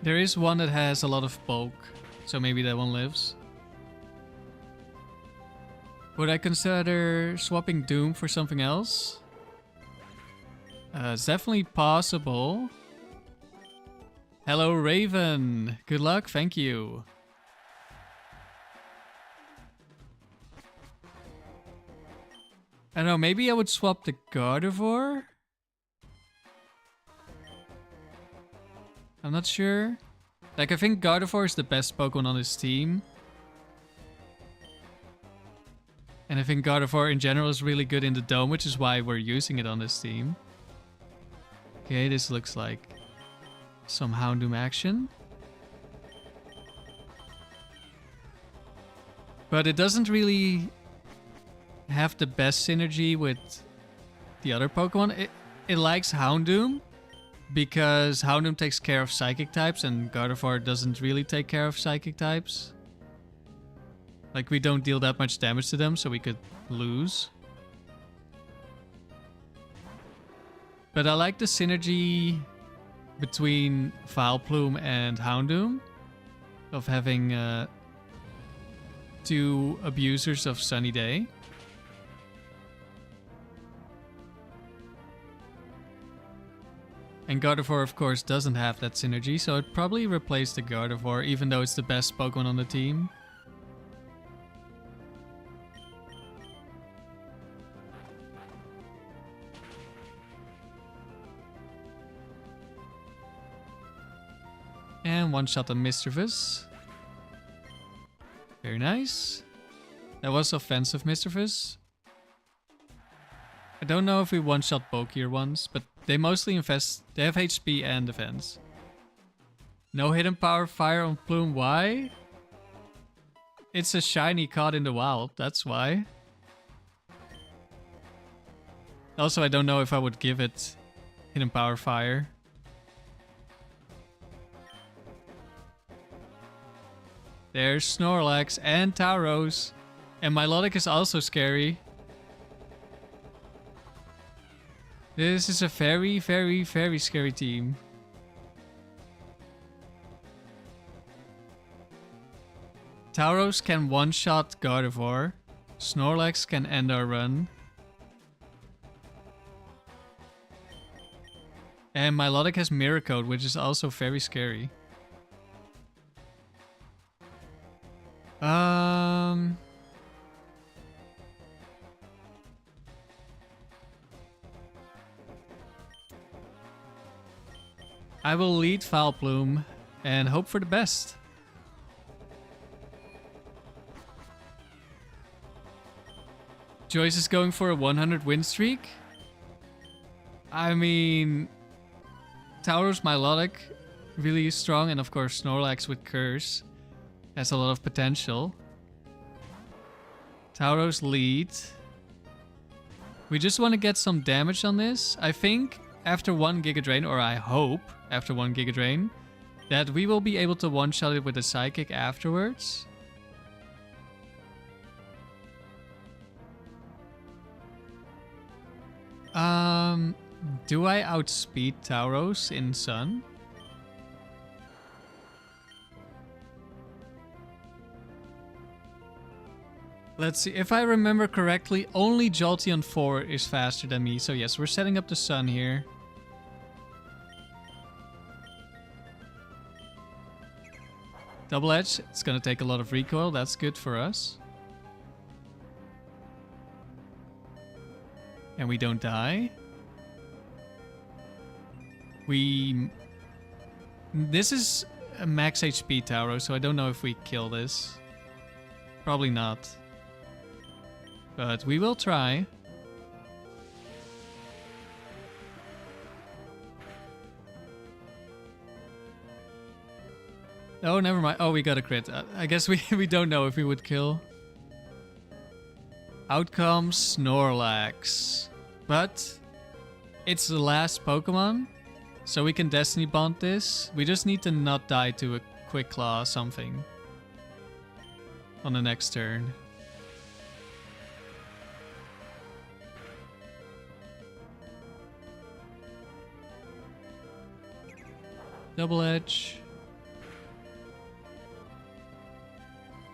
there is one that has a lot of bulk, so maybe that one lives. Would I consider swapping Doom for something else? It's definitely possible. Hello, Raven. Good luck, thank you. I don't know, maybe I would swap the Gardevoir? I'm not sure. Like, I think Gardevoir is the best Pokemon on this team. And I think Gardevoir in general is really good in the dome, which is why we're using it on this team. Okay, this looks like some Houndoom action. But it doesn't really have the best synergy with the other Pokemon. It likes Houndoom because Houndoom takes care of Psychic types and Gardevoir doesn't really take care of Psychic types. Like, we don't deal that much damage to them, so we could lose. But I like the synergy between Vileplume and Houndoom of having 2 abusers of Sunny Day. And Gardevoir, of course, doesn't have that synergy, so I'd probably replace the Gardevoir, even though it's the best Pokemon on the team. And one-shot a Mischievous. Very nice. That was offensive Mischievous. I don't know if we one-shot bulkier ones, but they mostly invest. They have HP and defense. No hidden power fire on Plume. Why? It's a shiny caught in the wild. That's why. Also, I don't know if I would give it hidden power fire. There's Snorlax and Tauros. And Milotic is also scary. This is a very, very, very scary team. Tauros can one-shot Gardevoir. Snorlax can end our run. And Milotic has Mirror Coat, which is also very scary. I will lead Vileplume and hope for the best. Joyce is going for a 100 win streak. I mean, Tauros Milotic, really strong, and of course Snorlax with Curse has a lot of potential. Tauros lead. We just want to get some damage on this. I think after 1 Giga Drain, or I hope after 1 Giga Drain, that we will be able to one-shot it with a Psychic afterwards. Do I outspeed Tauros in Sun? Let's see, if I remember correctly, only Jolteon 4 is faster than me. So yes, we're setting up the Sun here. Double Edge, it's gonna take a lot of recoil, that's good for us. And we don't die. This is a max HP Tauro, so I don't know if we kill this. Probably not. But we will try. Oh, never mind. Oh, we got a crit. I guess we don't know if we would kill. Out comes Snorlax. But it's the last Pokemon, so we can Destiny Bond this. We just need to not die to a Quick Claw or something on the next turn. Double Edge.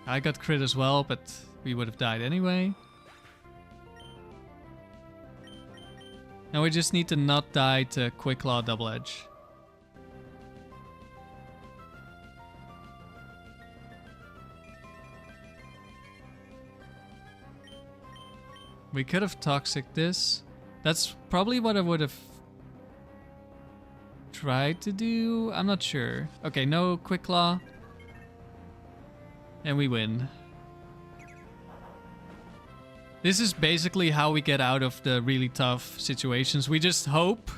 I got crit as well, but we would have died anyway. Now we just need to not die to Quick Claw Double Edge. We could have Toxic this. That's probably what I would have tried to do. I'm not sure. Okay, no Quick Claw. And we win. This is basically how we get out of the really tough situations. We just hope,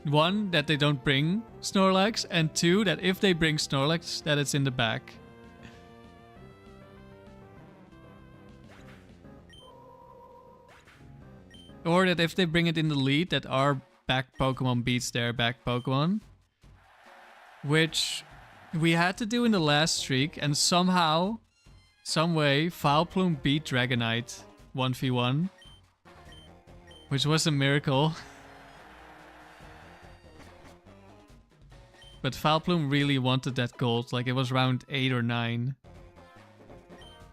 1, that they don't bring Snorlax, and 2, that if they bring Snorlax, that it's in the back. Or that if they bring it in the lead, that our back Pokemon beats their back Pokemon. Which we had to do in the last streak, and somehow, some way, Vileplume beat Dragonite 1v1. Which was a miracle. But Vileplume really wanted that gold, like it was round 8 or 9.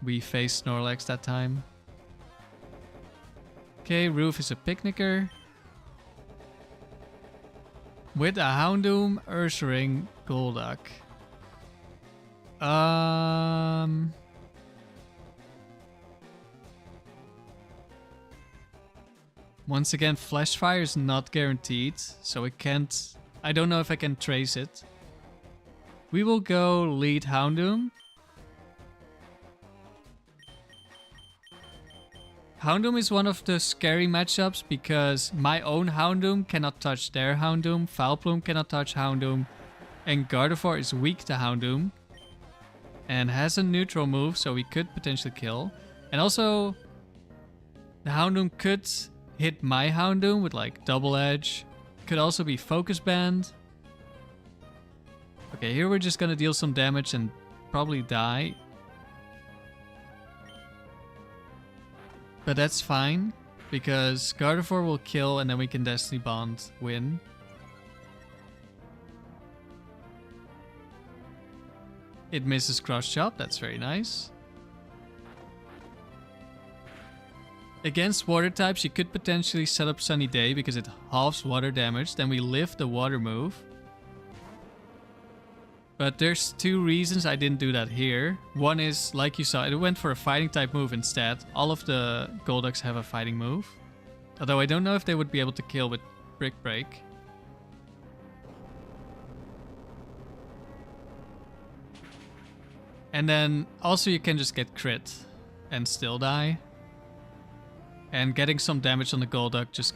We faced Snorlax that time. Okay, Roof is a picnicker. With a Houndoom, Ursaring, Golduck. Once again, Flash Fire is not guaranteed, so it can't... I don't know if I can trace it. We will go lead Houndoom. Houndoom is one of the scary matchups because my own Houndoom cannot touch their Houndoom, Vileplume cannot touch Houndoom, and Gardevoir is weak to Houndoom and has a neutral move, so we could potentially kill. And also, the Houndoom could hit my Houndoom with like double edge. Could also be focus band. Okay, here we're just gonna deal some damage and probably die. But that's fine, because Gardevoir will kill and then we can Destiny Bond win. It misses Cross Chop, that's very nice. Against water types, you could potentially set up Sunny Day because it halves water damage. Then we lift the water move. But there's two reasons I didn't do that here. One is, like you saw, it went for a fighting type move instead. All of the Golducks have a fighting move. Although I don't know if they would be able to kill with Brick Break. And then also you can just get crit and still die. And getting some damage on the Golduck just...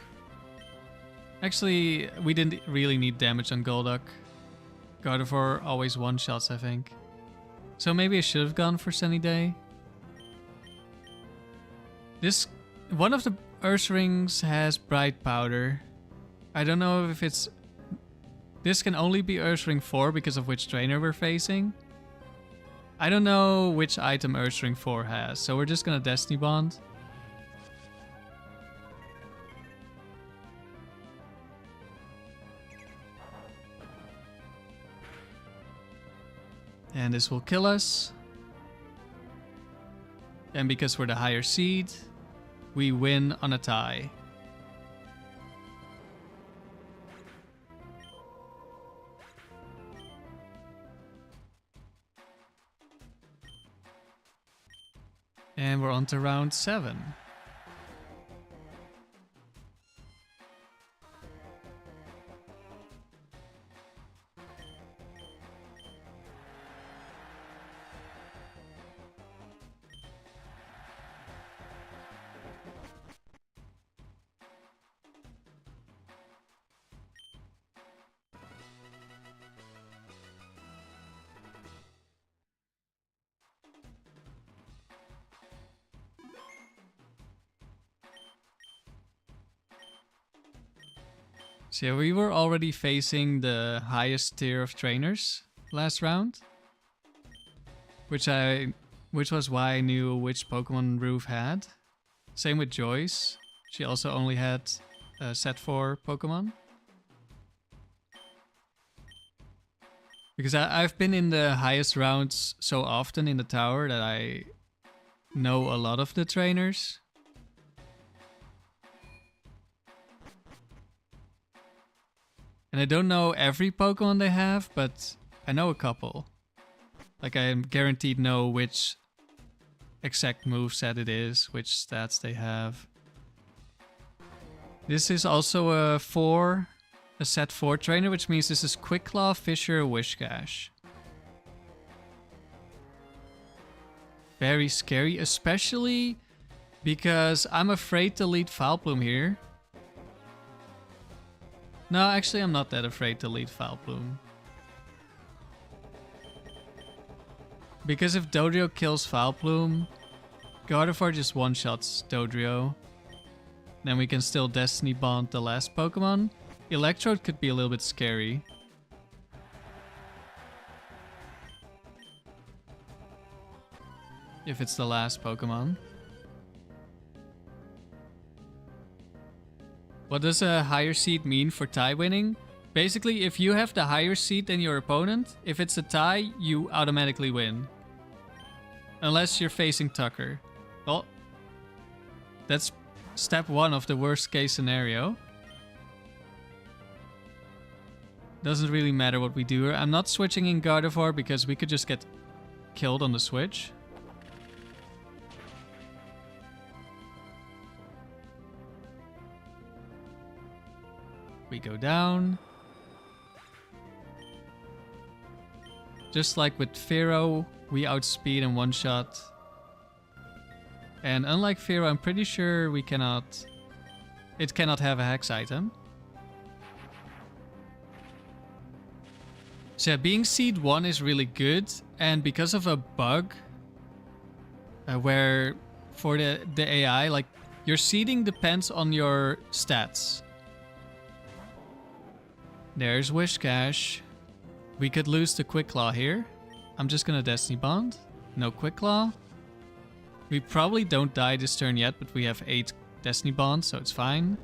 Actually, we didn't really need damage on Golduck. Gardevoir always one-shots, I think. So maybe I should have gone for Sunny Day. This... One of the Ursarings has Bright Powder. I don't know if it's... This can only be Ursaring 4 because of which trainer we're facing. I don't know which item Ursaring 4 has, so we're just gonna Destiny Bond. And this will kill us. And because we're the higher seed, we win on a tie. And we're on to round 7. So yeah, we were already facing the highest tier of trainers last round. Which was why I knew which Pokemon Roof had. Same with Joyce. She also only had set 4 Pokemon. Because I've been in the highest rounds so often in the tower that I know a lot of the trainers. And I don't know every Pokemon they have, but I know a couple. Like I guaranteed know which exact moveset it is, which stats they have. This is also a set 4 trainer, which means this is Quick Claw, Fissure, Whiscash. Very scary, especially because I'm afraid to lead Vileplume here. No, actually I'm not that afraid to lead Vileplume. Because if Dodrio kills Vileplume, Gardevoir just one-shots Dodrio. Then we can still Destiny Bond the last Pokemon. Electrode could be a little bit scary. If it's the last Pokemon. What does a higher seed mean for tie winning? Basically, if you have the higher seed than your opponent, if it's a tie, you automatically win. Unless you're facing Tucker. Well, that's step 1 of the worst case scenario. Doesn't really matter what we do. I'm not switching in Gardevoir because we could just get killed on the switch. We go down. Just like with Pharaoh, we outspeed and one-shot. And unlike Pharaoh, I'm pretty sure we cannot... It cannot have a Hex item. So yeah, being Seed 1 is really good. And because of a bug... where for the AI, like, your seeding depends on your stats. There's Wishcash. We could lose the Quick Claw here. I'm just gonna Destiny Bond. No Quick Claw. We probably don't die this turn yet, but we have 8 Destiny Bonds, so it's fine.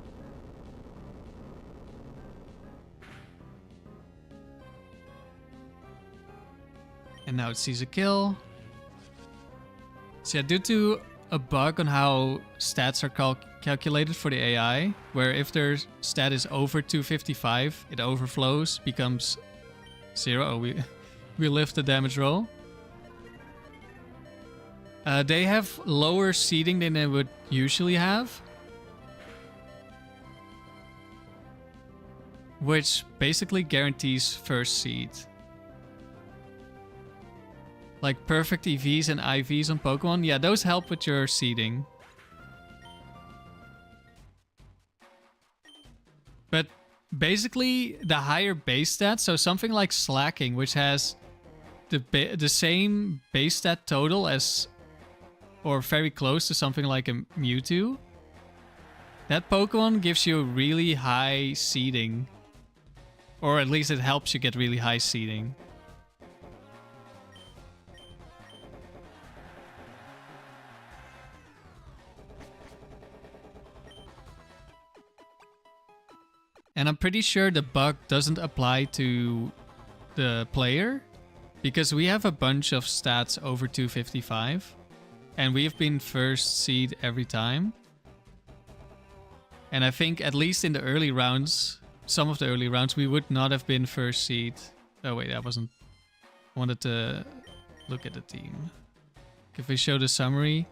And now it sees a kill. So yeah, due to a bug on how stats are calculated for the AI, where if their stat is over 255, it overflows, becomes 0. Oh, we lift the damage roll. They have lower seeding than they would usually have. Which basically guarantees first seed. Like perfect EVs and IVs on Pokemon. Yeah, those help with your seeding. But basically, the higher base stat, so something like Slacking, which has the same base stat total as, or very close to something like a Mewtwo. That Pokemon gives you really high seeding. Or at least it helps you get really high seeding. And I'm pretty sure the bug doesn't apply to the player, because we have a bunch of stats over 255. And we've been first seed every time. And I think at least in the early rounds, some of the early rounds, we would not have been first seed. Oh wait, I wasn't... wanted to look at the team. If we show the summary...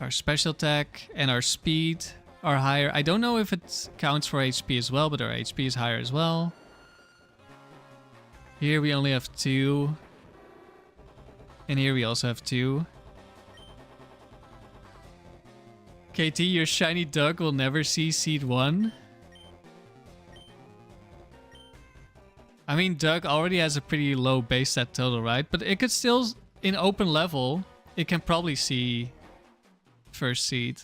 Our special attack and our speed are higher. I don't know if it counts for HP as well, but our HP is higher as well. Here we only have 2. And here we also have 2. KT, your shiny Doug will never see Seed 1. I mean, Doug already has a pretty low base stat total, right? But it could still, in open level, it can probably see first seed.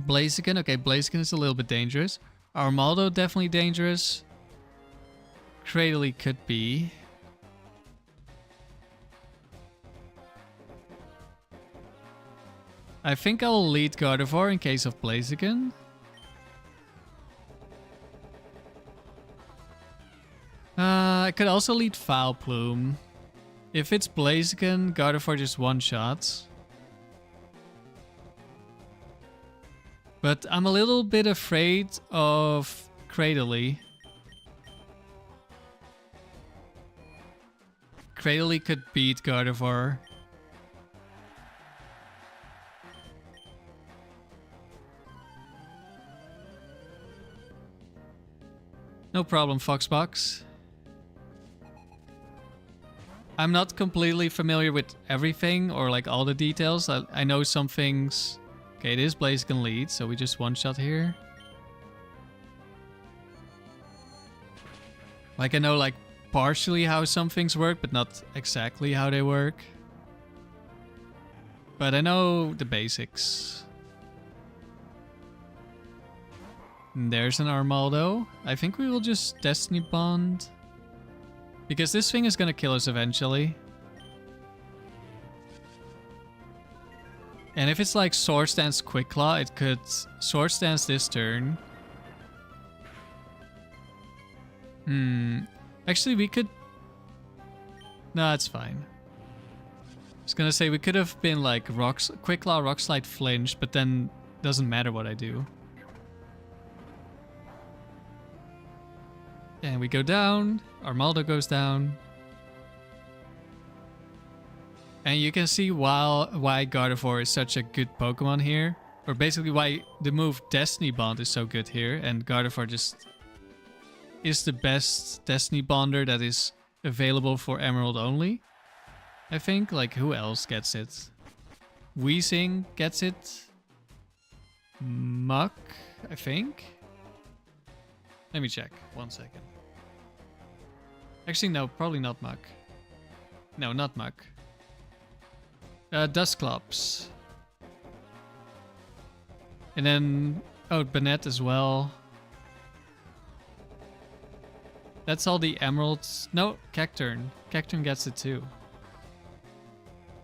Blaziken. Okay, Blaziken is a little bit dangerous. Armaldo definitely dangerous. Cradley could be. I think I'll lead Gardevoir in case of Blaziken. I could also lead Vileplume. If it's Blaziken, Gardevoir just one-shots. But I'm a little bit afraid of Cradley. Cradley could beat Gardevoir. No problem, Foxbox. I'm not completely familiar with everything or like all the details. I know some things. Okay, it is Blaziken lead, so we just one-shot here. Like I know like partially how some things work, but not exactly how they work. But I know the basics. And there's an Armaldo. I think we will just Destiny Bond. Because this thing is gonna kill us eventually. And if it's like Swords Dance Quick Claw, it could Swords Dance this turn. Actually, we could... No, it's fine. I was gonna say we could have been like Quick Claw, Rock Slide, Flinch, but then doesn't matter what I do. And we go down. Armaldo goes down. And you can see why Gardevoir is such a good Pokemon here. Or basically why the move Destiny Bond is so good here. And Gardevoir just is the best Destiny Bonder that is available for Emerald only. I think. Like, who else gets it? Weezing gets it. Muck, I think. Let me check. 1 second. Actually, no. Probably not Muck. No, not Muck. Dusclops. And then... Oh, Banette as well. That's all the emeralds. No, Cacturne. Cacturne gets it too.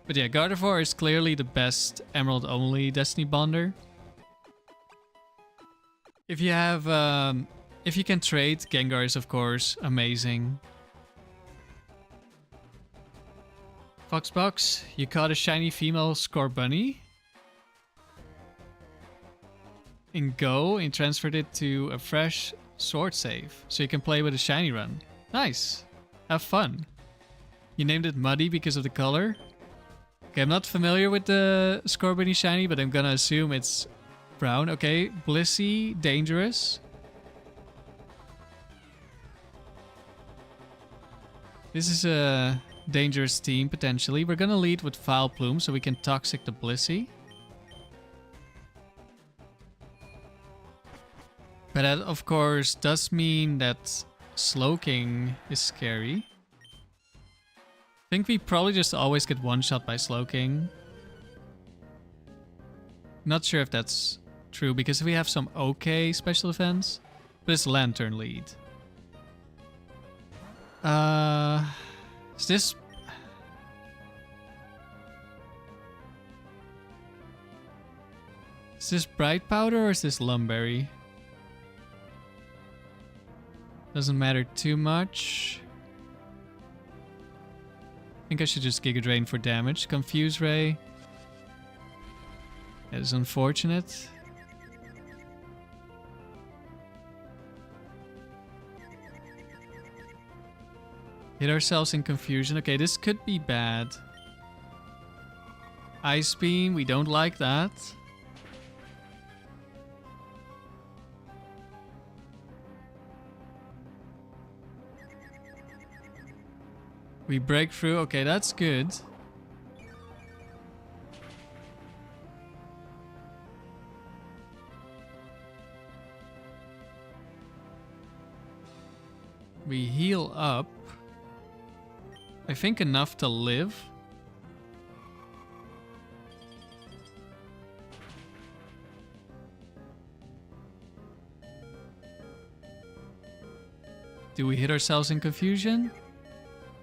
But yeah, Gardevoir is clearly the best emerald only Destiny Bonder. If you have... if you can trade, Gengar is of course amazing. Foxbox, you caught a shiny female Scorbunny. In Go, and transferred it to a fresh sword save. So you can play with a shiny run. Nice. Have fun. You named it Muddy because of the color. Okay, I'm not familiar with the Scorbunny shiny, but I'm gonna assume it's brown. Okay, Blissey, dangerous. This is a dangerous team, potentially. We're gonna lead with Vileplume so we can Toxic the Blissey. But that, of course, does mean that Slowking is scary. I think we probably just always get one-shot by Slowking. Not sure if that's true, because if we have some okay special defense, but it's Lantern lead. Is this... Is this Bright Powder or is this Lum Berry? Doesn't matter too much. I think I should just Giga Drain for damage. Confuse Ray. That is unfortunate. Hit ourselves in confusion. Okay, this could be bad. Ice Beam, we don't like that. We break through. Okay, that's good. We heal up. I think enough to live. Do we hit ourselves in confusion?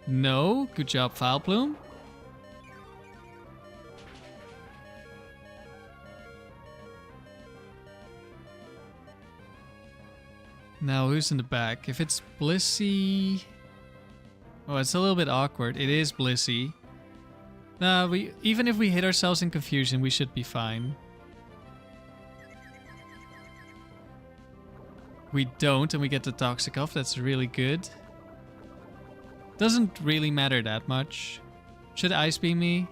No. Good job, Vileplume. Now, who's in the back? If it's Blissey... Oh, it's a little bit awkward. It is Blissey. Nah, even if we hit ourselves in confusion, we should be fine. We don't, and we get the Toxic off. That's really good. Doesn't really matter that much. Should Ice Beam me?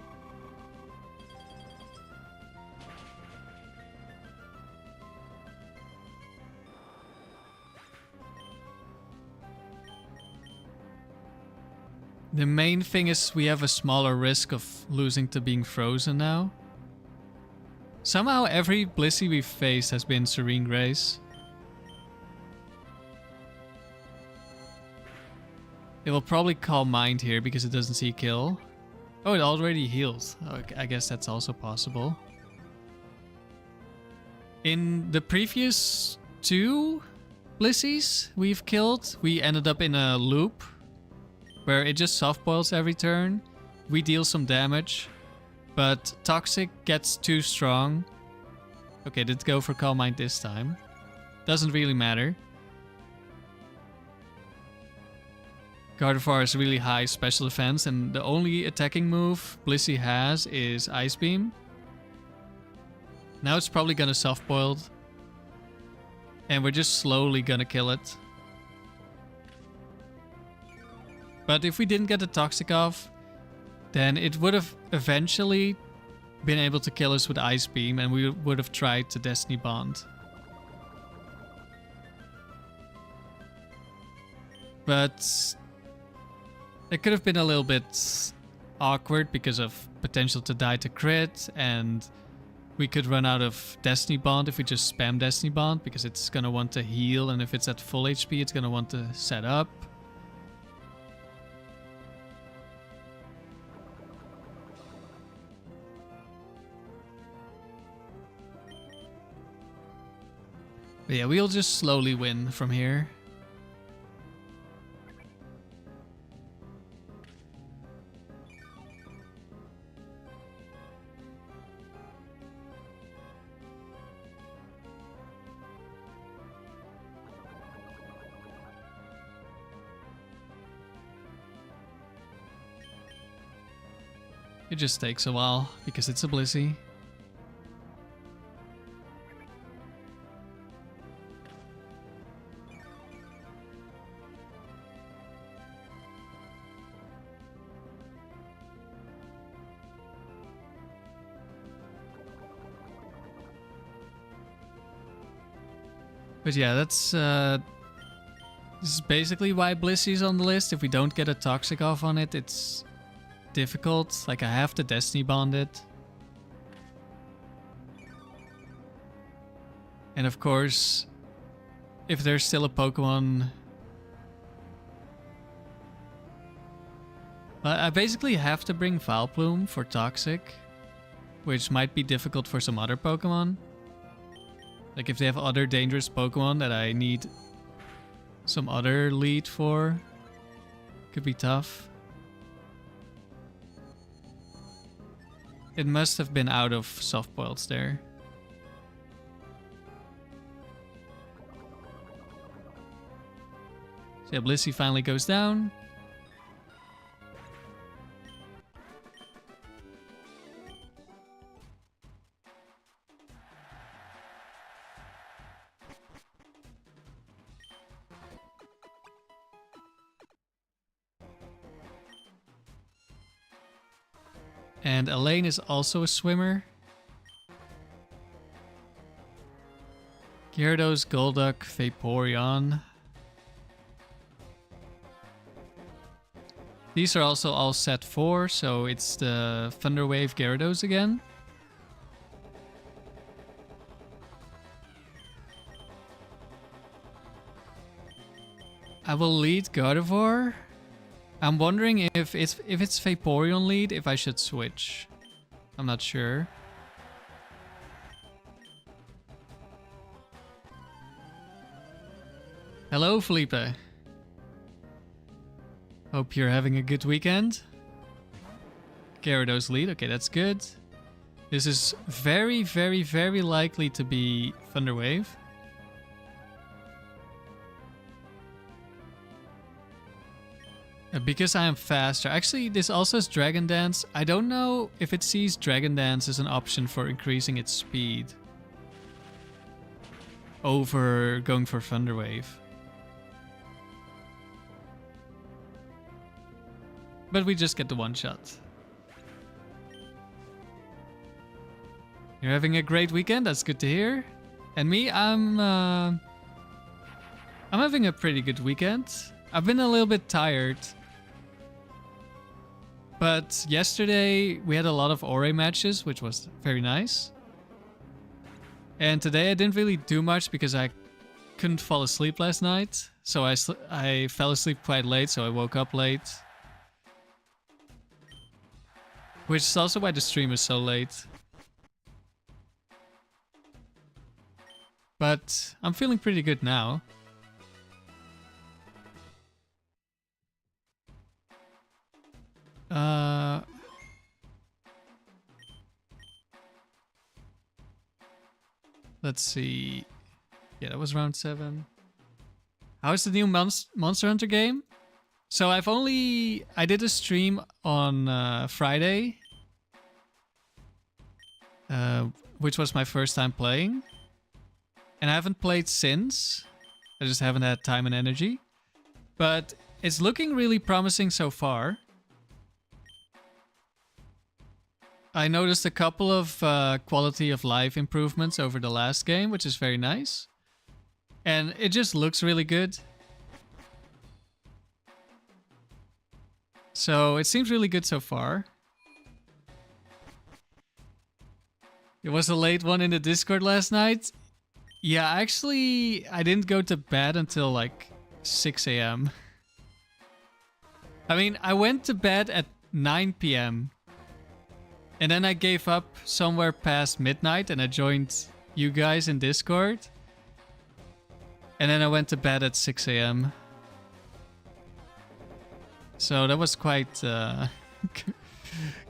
The main thing is we have a smaller risk of losing to being frozen now. Somehow every Blissey we've faced has been Serene Grace. It will probably call Mind here because it doesn't see kill. Oh, it already healed. Oh, I guess that's also possible. In the previous 2 Blissies we've killed, we ended up in a loop where it just soft boils every turn. We deal some damage, but Toxic gets too strong. Okay, did go for Calm Mind this time. Doesn't really matter. Gardevoir has really high special defense, and the only attacking move Blissey has is Ice Beam. Now it's probably gonna soft boiled, and we're just slowly gonna kill it. But if we didn't get the Toxic off, then it would have eventually been able to kill us with Ice Beam, and we would have tried to Destiny Bond. But it could have been a little bit awkward because of potential to die to crit, and we could run out of Destiny Bond if we just spam Destiny Bond, because it's gonna want to heal, and if it's at full HP, it's gonna want to set up. But yeah, we'll just slowly win from here. It just takes a while because it's a Blissey. But yeah, that's this is basically why Blissey's on the list. If we don't get a Toxic off on it, it's difficult. Like, I have to Destiny Bond it. And of course, if there's still a Pokemon... I basically have to bring Vileplume for Toxic, which might be difficult for some other Pokemon. Like, if they have other dangerous Pokemon that I need some other lead for, could be tough. It must have been out of soft boils there. So yeah, Blissey finally goes down. And Elaine is also a swimmer. Gyarados, Golduck, Vaporeon. These are also all set 4, so it's the Thunder Wave Gyarados again. I will lead Gardevoir. I'm wondering if it's Vaporeon lead, if I should switch. I'm not sure. Hello, Felipe. Hope you're having a good weekend. Gyarados lead. Okay, that's good. This is very, very, very likely to be Thunder Wave. Because I am faster. Actually, this also has Dragon Dance. I don't know if it sees Dragon Dance as an option for increasing its speed over going for Thunder Wave. But we just get the one shot. You're having a great weekend. That's good to hear. And me, I'm having a pretty good weekend. I've been a little bit tired. But yesterday we had a lot of Ore matches, which was very nice. And today I didn't really do much because I couldn't fall asleep last night. So I fell asleep quite late, so I woke up late. Which is also why the stream is so late. But I'm feeling pretty good now. Let's see. Yeah, that was round 7. How's the new Monster Hunter game? So I did a stream on Friday. Which was my first time playing. And I haven't played since. I just haven't had time and energy. But it's looking really promising so far. I noticed a couple of quality of life improvements over the last game, which is very nice. And it just looks really good. So it seems really good so far. It was a late one in the Discord last night. Yeah, actually, I didn't go to bed until like 6 a.m. I mean, I went to bed at 9 p.m. And then I gave up somewhere past midnight and I joined you guys in Discord. And then I went to bed at 6 a.m. So that was quite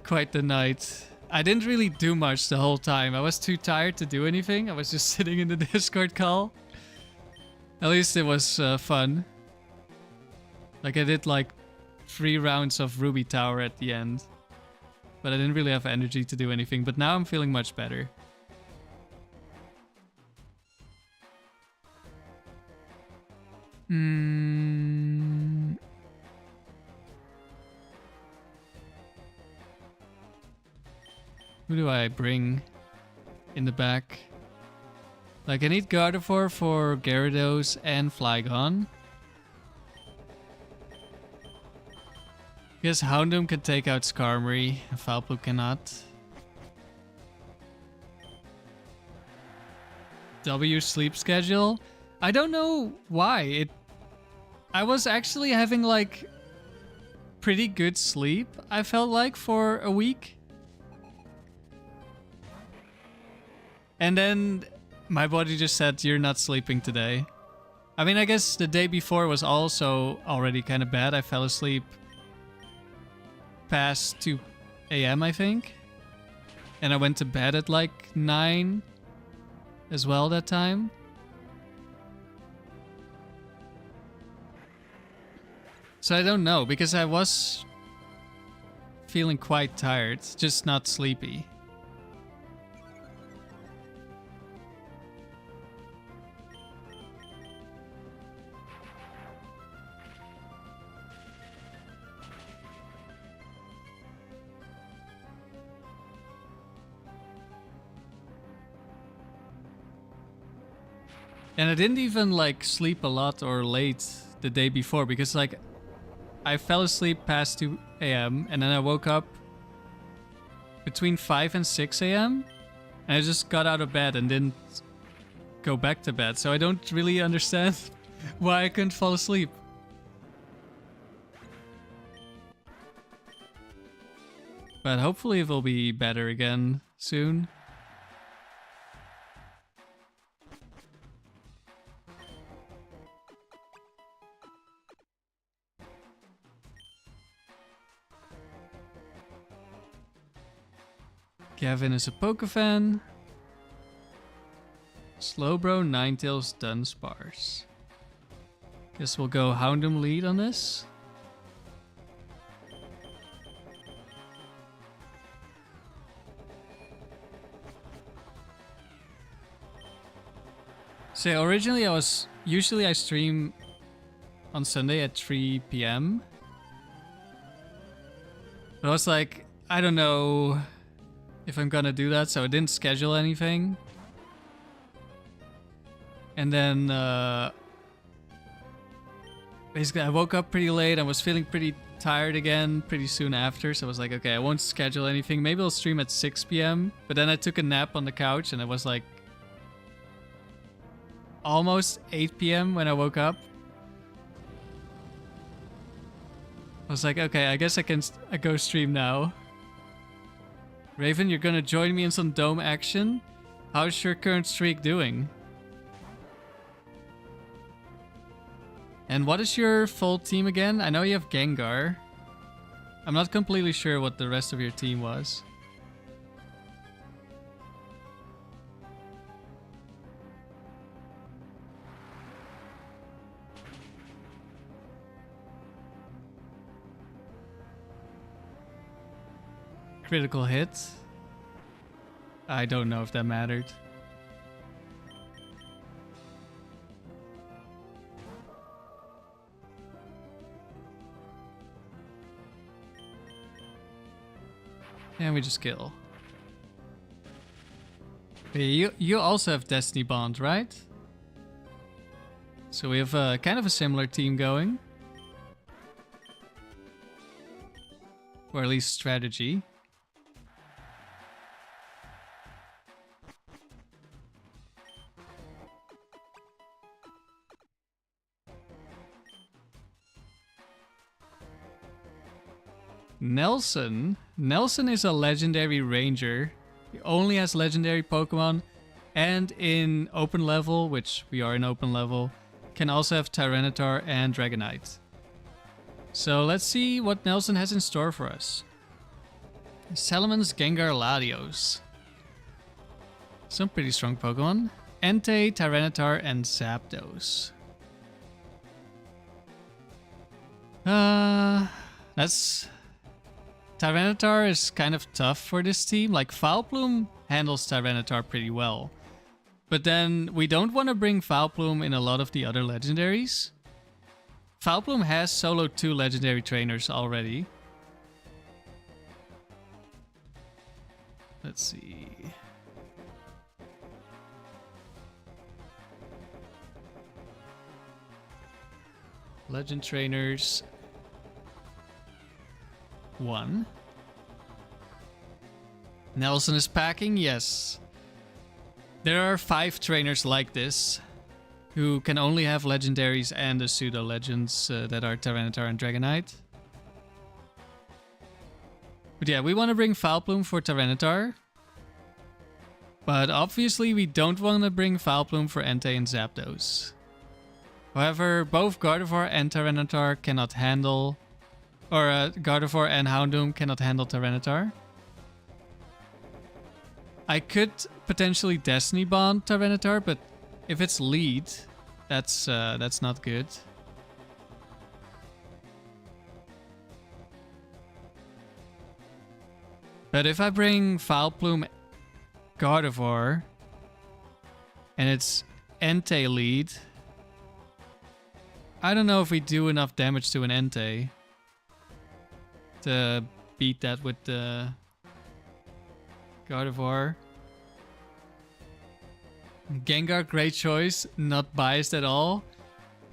quite the night. I didn't really do much the whole time. I was too tired to do anything. I was just sitting in the Discord call. At least it was fun. Like I did like 3 rounds of Ruby Tower at the end. But I didn't really have energy to do anything. But now I'm feeling much better. Who do I bring in the back? Like I need Gardevoir for Gyarados and Flygon. Guess Houndoom can take out Skarmory, and Vileplume cannot. W sleep schedule? I don't know why. I was actually having like pretty good sleep, I felt like, for a week. And then my body just said, you're not sleeping today. I mean, I guess the day before was also already kind of bad. I fell asleep past 2 a.m. I think. And I went to bed at like 9 as well that time. So I don't know, because I was feeling quite tired, just not sleepy. And I didn't even like sleep a lot or late the day before, because like I fell asleep past 2 a.m. and then I woke up between 5 and 6 a.m. and I just got out of bed and didn't go back to bed. So I don't really understand why I couldn't fall asleep. But hopefully it will be better again soon. Gavin is a Pokefan. Slowbro, Ninetales, Dunsparce. Guess we'll go Houndoom lead on this. So originally usually I stream on Sunday at 3 p.m. But I was like, I don't know if I'm gonna do that, so I didn't schedule anything. And then basically I woke up pretty late. I was feeling pretty tired again pretty soon after, so I was like, okay, I won't schedule anything. Maybe I'll stream at 6 p.m. But then I took a nap on the couch and it was like almost 8 p.m. when I woke up. I was like, okay, I guess I can go stream now. Raven, you're gonna join me in some dome action? How's your current streak doing? And what is your full team again? I know you have Gengar. I'm not completely sure what the rest of your team was. Critical hit. I don't know if that mattered. And we just kill. Hey, you also have Destiny Bond, right? So we have kind of a similar team going. Or at least strategy. Nelson. Nelson is a legendary ranger. He only has legendary Pokemon. And in open level, which we are in open level, can also have Tyranitar and Dragonite. So let's see what Nelson has in store for us. Salamence, Gengar, Latios. Some pretty strong Pokemon. Entei, Tyranitar, and Zapdos. That's... Tyranitar is kind of tough for this team. Like, Vileplume handles Tyranitar pretty well. But then we don't want to bring Vileplume in a lot of the other legendaries. Vileplume has solo 2 legendary trainers already. Let's see. Legend trainers. 1. Nelson is packing, yes. There are 5 trainers like this who can only have legendaries and the pseudo legends that are Tyranitar and Dragonite. But yeah, we want to bring Vileplume for Tyranitar. But obviously we don't want to bring Vileplume for Entei and Zapdos. However, both Gardevoir and Tyranitar cannot handle... Or Gardevoir and Houndoom cannot handle Tyranitar. I could potentially Destiny Bond Tyranitar, but if it's lead, that's not good. But if I bring Vileplume Gardevoir and it's Entei lead, I don't know if we do enough damage to an Entei to beat that with the Gardevoir. Gengar, great choice. Not biased at all.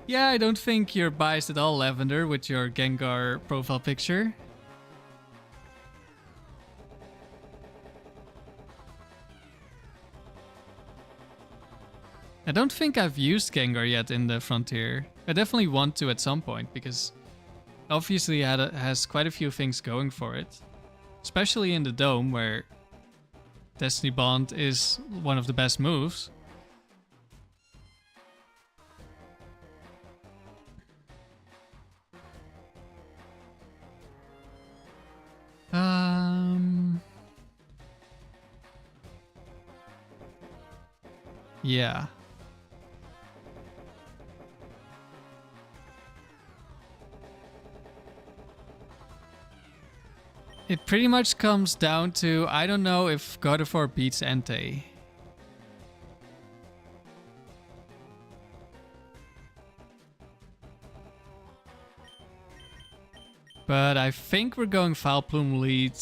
Yeah, I don't think you're biased at all, Lavender, with your Gengar profile picture. I don't think I've used Gengar yet in the Frontier. I definitely want to at some point, because obviously it has quite a few things going for it. Especially in the Dome, where Destiny Bond is one of the best moves. Yeah. It pretty much comes down to, I don't know if Gardevoir beats Entei. But I think we're going Vileplume lead.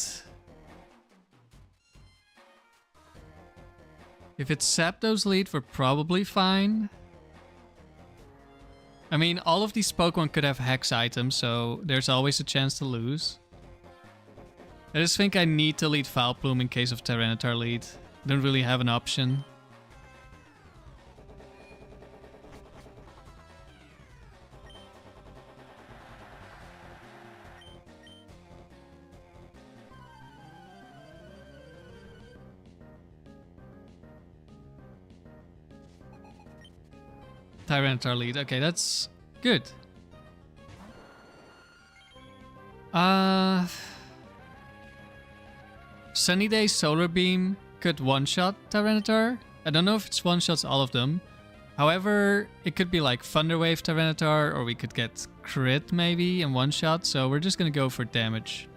If it's Zapdos lead, we're probably fine. I mean, all of these Pokemon could have Hex items, so there's always a chance to lose. I just think I need to lead Vileplume in case of Tyranitar lead. I don't really have an option. Tyranitar lead. Okay, that's good. Sunny Day Solar Beam could one-shot Tyranitar. I don't know if it's one-shots all of them. However, it could be like Thunder Wave Tyranitar, or we could get crit maybe in one-shot. So we're just gonna go for damage.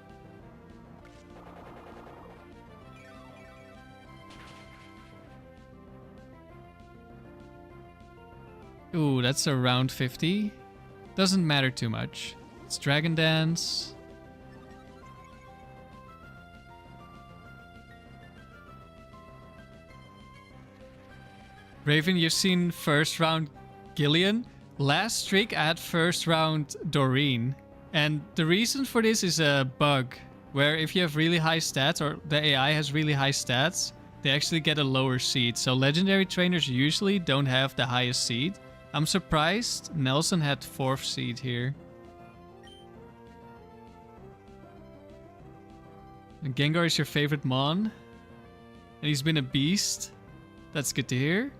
Ooh, that's around 50. Doesn't matter too much. It's Dragon Dance. Raven, you've seen first round Gillian. Last streak I had first round Doreen. And the reason for this is a bug. Where if you have really high stats, or the AI has really high stats, they actually get a lower seed. So legendary trainers usually don't have the highest seed. I'm surprised Nelson had 4th seed here. And Gengar is your favorite Mon. And he's been a beast. That's good to hear.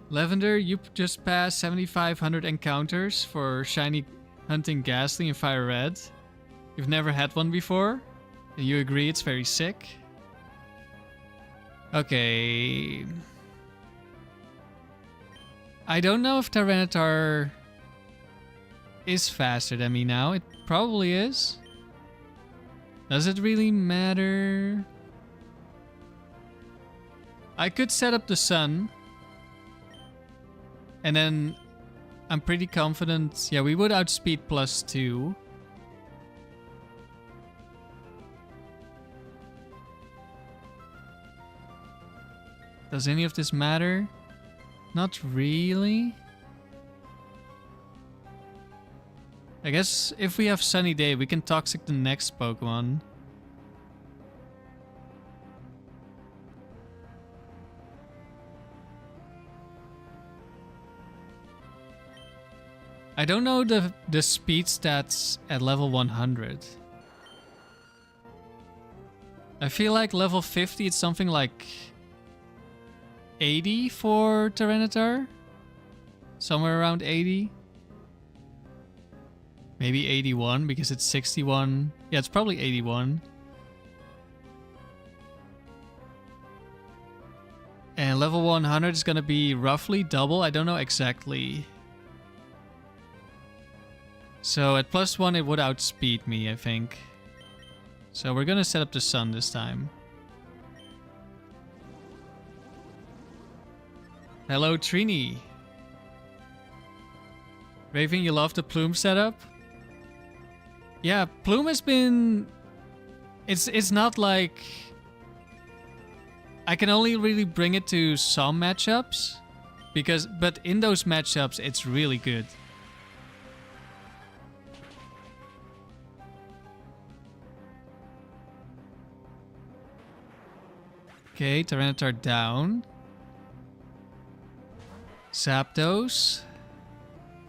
Lavender, you just passed 7,500 encounters for shiny hunting Ghastly and Fire Red. You've never had one before. And you agree it's very sick. Okay. I don't know if Tyranitar is faster than me now. It probably is. Does it really matter? I could set up the sun. And then I'm pretty confident. Yeah, we would outspeed +2. Does any of this matter? Not really. I guess if we have Sunny Day, we can Toxic the next Pokemon. I don't know the speed stats at level 100. I feel like level 50 it's something like 80 for Tyranitar. Somewhere around 80. Maybe 81 because it's 61. Yeah, it's probably 81. And level 100 is going to be roughly double. I don't know exactly. So at +1 it would outspeed me, I think. So we're going to set up the sun this time. Hello, Trini. Raven, you love the Plume setup? Yeah, Plume has been... It's not like... I can only really bring it to some matchups. But in those matchups, it's really good. Okay, Tyranitar down. Zapdos.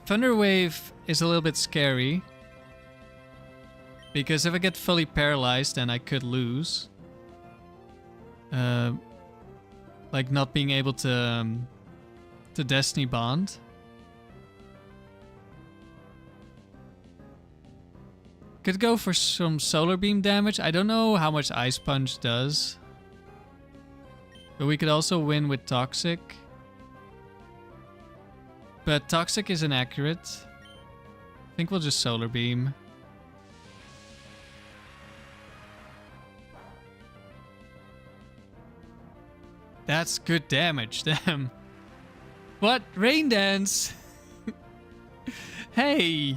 Thunder Wave is a little bit scary. Because if I get fully paralyzed, then I could lose. Like not being able to Destiny Bond. Could go for some Solar Beam damage. I don't know how much Ice Punch does. But we could also win with Toxic. But Toxic is inaccurate. I think we'll just Solar Beam. That's good damage, damn. What? Rain Dance? Hey!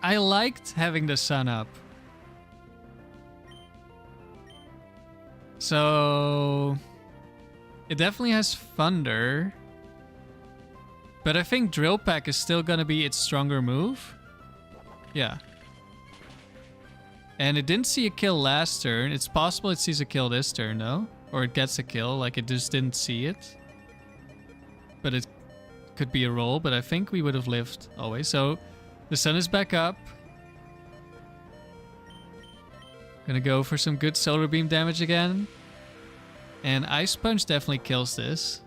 I liked having the sun up. So... it definitely has Thunder. But I think Drill Peck is still gonna be its stronger move. Yeah. And it didn't see a kill last turn. It's possible it sees a kill this turn, though. Or it gets a kill, like it just didn't see it. But it could be a roll, but I think we would have lived always. So, the sun is back up. Gonna go for some good Solar Beam damage again. And Ice Punch definitely kills this.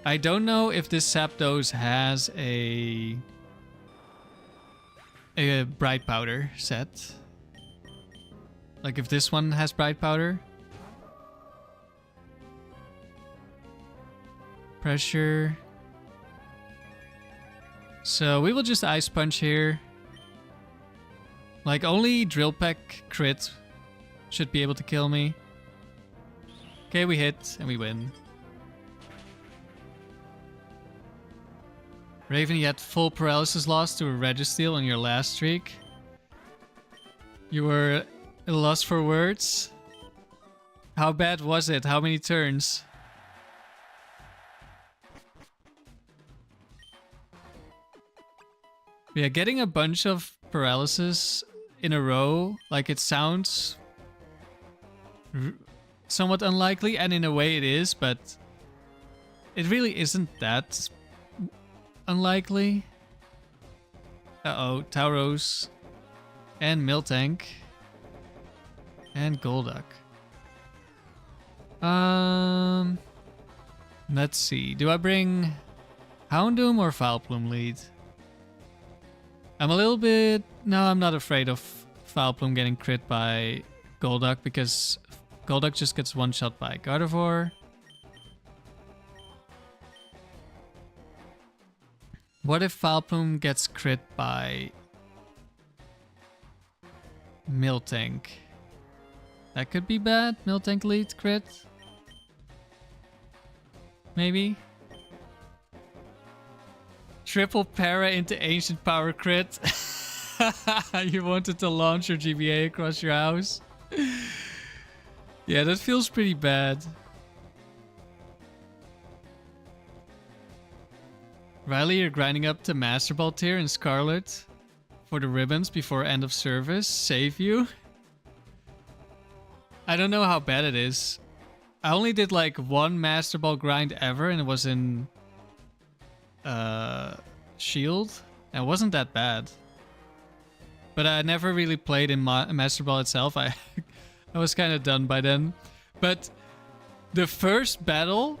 I don't know if this Zapdos has a bright powder set. Like if this one has bright powder. Pressure. So we will just Ice Punch here. Like only Drill Peck crit should be able to kill me. Okay, we hit and we win. Raven, you had full paralysis loss to a Registeel on your last streak. You were at a loss for words. How bad was it? How many turns? Yeah, getting a bunch of paralysis in a row, like it sounds somewhat unlikely, and in a way it is, but it really isn't that unlikely. Uh-oh, Tauros and Miltank and Golduck. Let's see. Do I bring Houndoom or Vileplume lead? I'm a little bit... No, I'm not afraid of Vileplume getting crit by Golduck because Golduck just gets one shot by Gardevoir. What if Vileplume gets crit by Miltank? That could be bad. Miltank lead crit. Maybe. Triple para into Ancient Power crit. You wanted to launch your GBA across your house. Yeah, that feels pretty bad. Riley, you're grinding up to Master Ball tier in Scarlet for the ribbons before end of service. Save you. I don't know how bad it is. I only did like one Master Ball grind ever, and it was in Shield. And it wasn't that bad. But I never really played in Master Ball itself. I was kind of done by then. But the first battle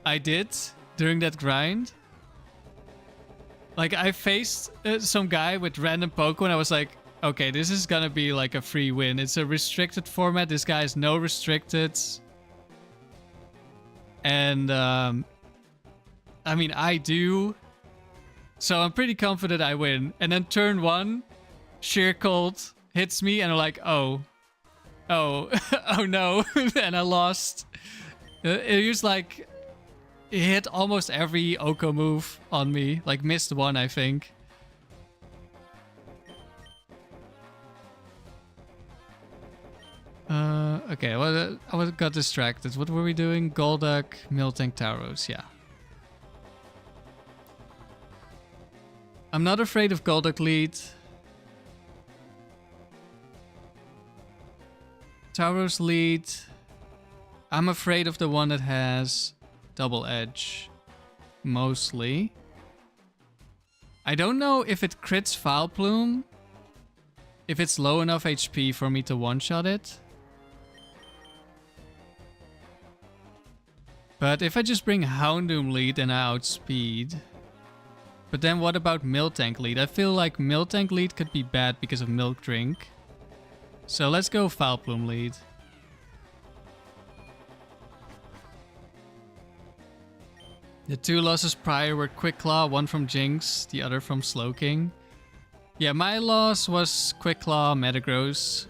I did during that grind, like I faced some guy with random Pokemon. I was like, okay, this is gonna be like a free win. It's a restricted format. This guy has no restricted. And I mean, I do. So I'm pretty confident I win. And then turn one, Sheer Cold hits me and I'm like, oh no. And I lost. It was like, it hit almost every Oko move on me. Like missed one, I think. Okay, well, I got distracted. What were we doing? Golduck, Miltank, Tauros, yeah. I'm not afraid of Golduck lead. Tauros lead. I'm afraid of the one that has double edge. Mostly. I don't know if it crits Vileplume. If it's low enough HP for me to one-shot it. But if I just bring Houndoom lead, then I outspeed. But then what about Miltank lead? I feel like Miltank lead could be bad because of Milk Drink. So let's go Vileplume lead. The two losses prior were Quick Claw, one from Jinx, the other from Slowking. Yeah, my loss was Quick Claw, Metagross.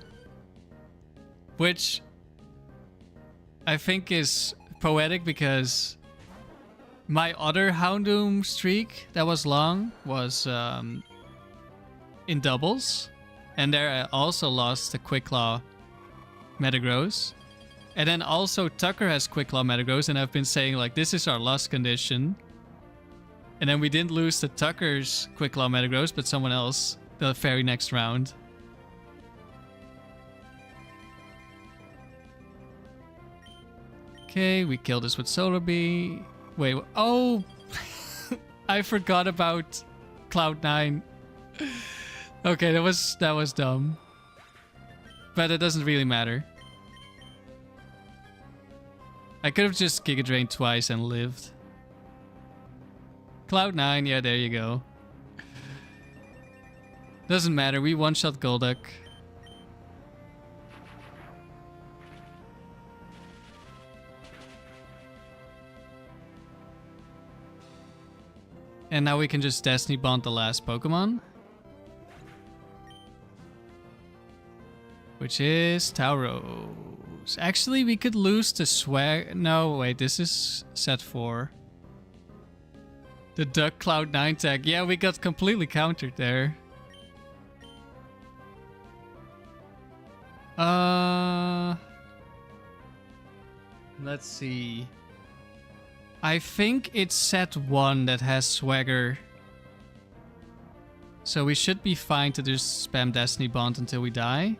Which I think is poetic because my other Houndoom streak that was long was in doubles. And there I also lost the Quick Claw Metagross. And then also Tucker has Quick Claw Metagross, and I've been saying like this is our loss condition. And then we didn't lose to Tucker's Quick Claw Metagross, but someone else the very next round. Okay, we killed this with Solar Bee. Wait, oh! I forgot about Cloud9. Okay, that was dumb. But it doesn't really matter. I could have just Giga Drained twice and lived. Cloud9, yeah, there you go. Doesn't matter, we one-shot Golduck. And now we can just Destiny Bond the last Pokemon. Which is Tauros. Actually, we could lose the swag. No, wait, this is set 4. The Duck Cloud9 tag. Yeah, we got completely countered there. Let's see. I think it's set 1 that has Swagger. So we should be fine to just spam Destiny Bond until we die.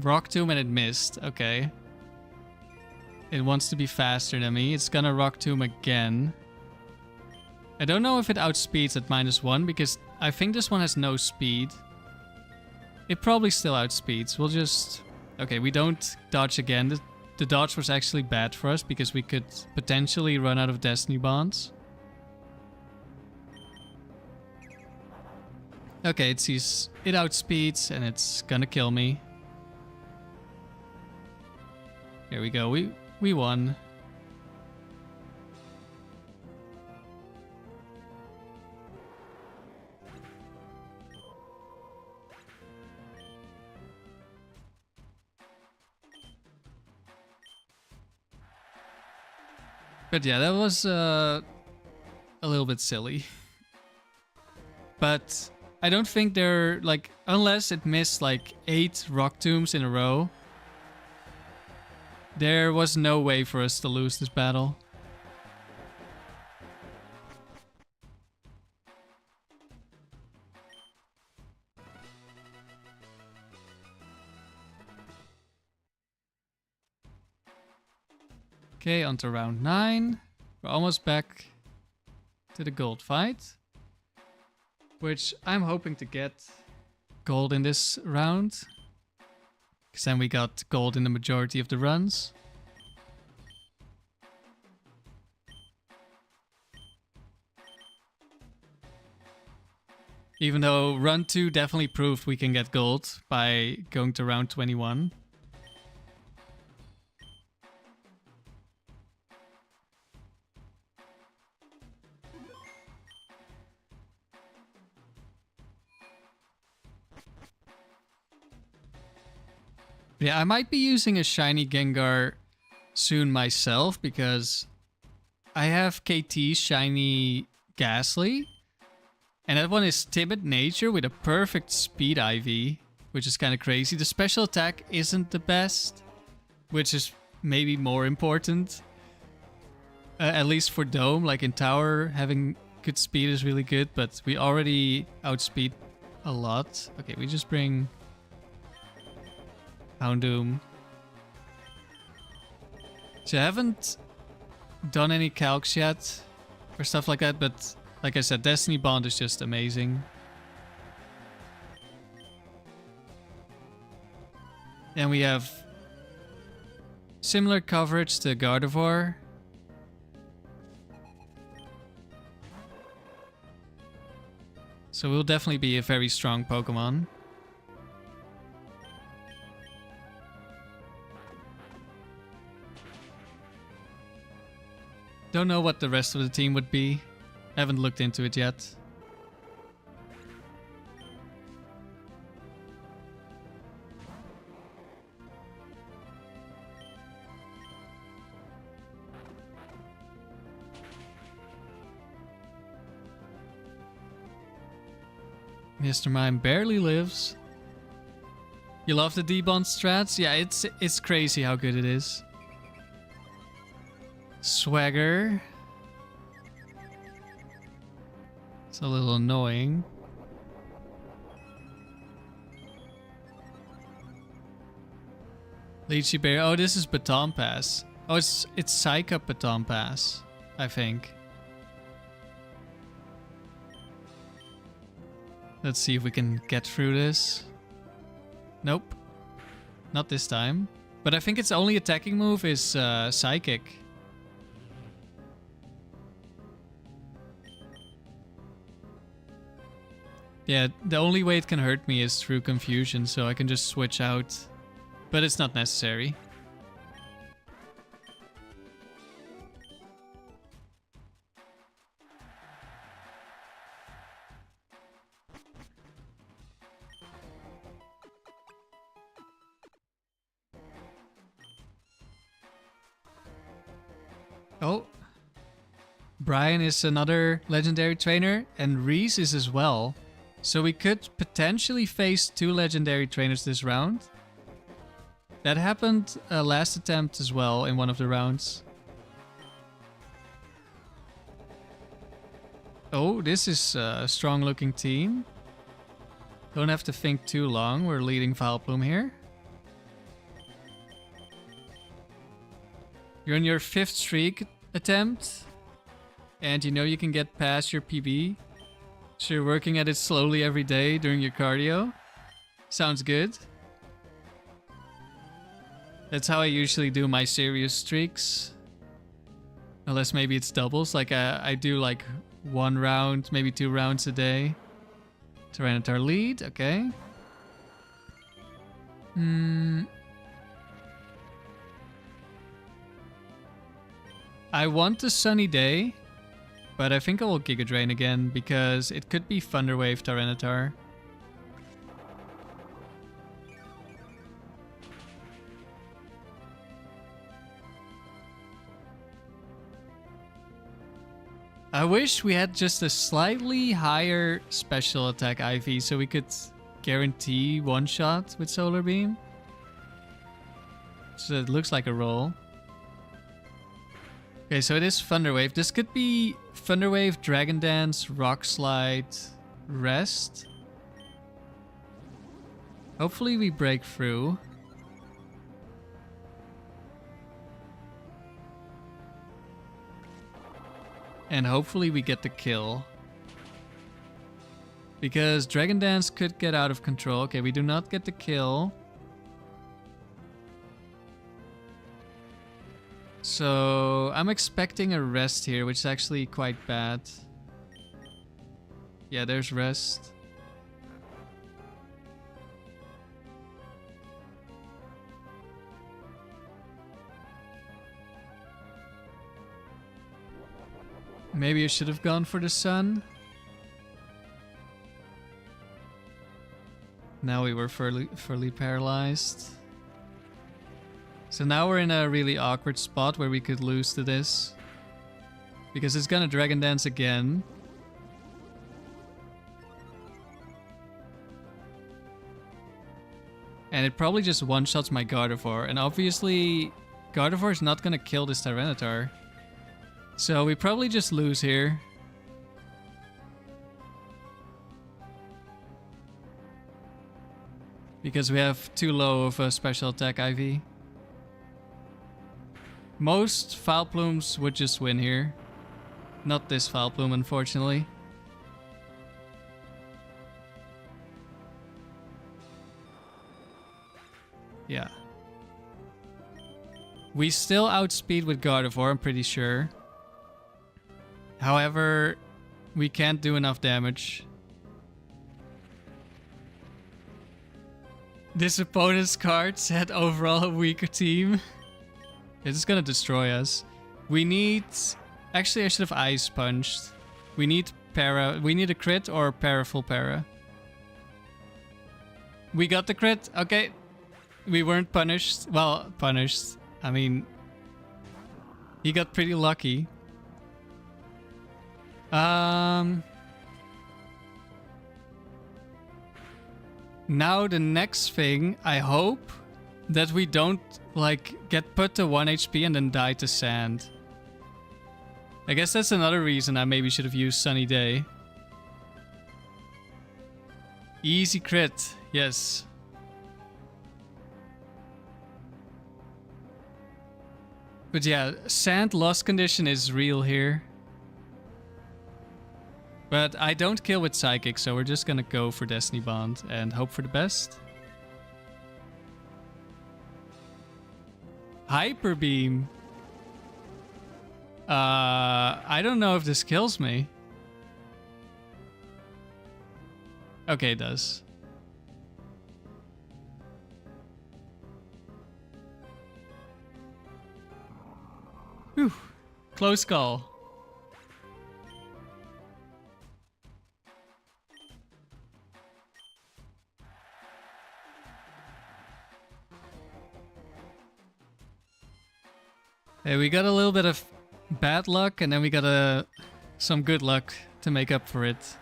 Rock Tomb and it missed. Okay. It wants to be faster than me. It's gonna Rock Tomb again. I don't know if it outspeeds at -1 because I think this one has no speed. It probably still outspeeds. We'll just... Okay, we don't dodge again. The dodge was actually bad for us because we could potentially run out of Destiny Bonds. Okay, it sees it outspeeds and it's gonna kill me. Here we go. We won. But yeah, that was a little bit silly. But I don't think they're like, unless it missed like 8 Rock Tombs in a row, there was no way for us to lose this battle. Okay, on to round 9. We're almost back to the gold fight, which I'm hoping to get gold in this round, because then we got gold in the majority of the runs. Even though run 2 definitely proved we can get gold by going to round 21. Yeah, I might be using a shiny Gengar soon myself because I have KT's shiny Ghastly. And that one is Timid Nature with a perfect speed IV, which is kind of crazy. The special attack isn't the best, which is maybe more important. At least for Dome, like in Tower, having good speed is really good, but we already outspeed a lot. Okay, we just bring Houndoom. So I haven't done any calcs yet or stuff like that, but like I said, Destiny Bond is just amazing. And we have similar coverage to Gardevoir. So we'll definitely be a very strong Pokemon. Don't know what the rest of the team would be. Haven't looked into it yet. Mr. Mime barely lives. You love the D-Bond strats? Yeah, it's crazy how good it is. Swagger. It's a little annoying. Lychee Berry. Oh, this is Baton Pass. Oh, it's Psych Up Baton Pass, I think. Let's see if we can get through this. Nope. Not this time. But I think its only attacking move is Psychic. Yeah, the only way it can hurt me is through confusion, so I can just switch out. But it's not necessary. Oh. Brian is another legendary trainer, and Reese is as well. So we could potentially face 2 legendary trainers this round. That happened last attempt as well in one of the rounds. Oh, this is a strong looking team. Don't have to think too long. We're leading Vileplume here. You're on your 5th streak attempt. And you know you can get past your PB. So you're working at it slowly every day during your cardio. Sounds good. That's how I usually do my serious streaks. Unless maybe it's doubles. Like I do like 1 round, maybe 2 rounds a day. Tyranitar lead, okay. I want a sunny day. But I think I will Giga Drain again, because it could be Thunder Wave Tyranitar. I wish we had just a slightly higher special attack IV so we could guarantee 1-shot with Solar Beam. So it looks like a roll. Okay, so it is Thunder Wave. This could be Thunder Wave, Dragon Dance, Rock Slide, Rest. Hopefully we break through. And hopefully we get the kill. Because Dragon Dance could get out of control. Okay, we do not get the kill. So I'm expecting a rest here, which is actually quite bad. Yeah, there's rest. Maybe I should have gone for the sun. Now we were fully paralyzed. So now we're in a really awkward spot where we could lose to this. Because it's gonna Dragon Dance again. And it probably just one-shots my Gardevoir. And obviously, Gardevoir is not gonna kill this Tyranitar. So we probably just lose here. Because we have too low of a special attack IV. Most Vileplumes would just win here. Not this Vileplume, unfortunately. Yeah. We still outspeed with Gardevoir, I'm pretty sure. However, we can't do enough damage. This opponent's cards had overall a weaker team. It's gonna destroy us. We need... Actually, I should have Ice Punched. We need Para. We need a crit or Para full Para. We got the crit. Okay. We weren't punished. Well, punished. I mean... He got pretty lucky. Now the next thing, I hope that we don't like get put to 1 HP and then die to sand. I guess that's another reason I maybe should have used Sunny Day. Easy crit, yes. But yeah, sand loss condition is real here. But I don't kill with Psychic, so we're just gonna go for Destiny Bond and hope for the best. Hyper Beam. I don't know if this kills me. Okay, it does. Whew. Close call. Hey, we got a little bit of bad luck, and then we got some good luck to make up for it.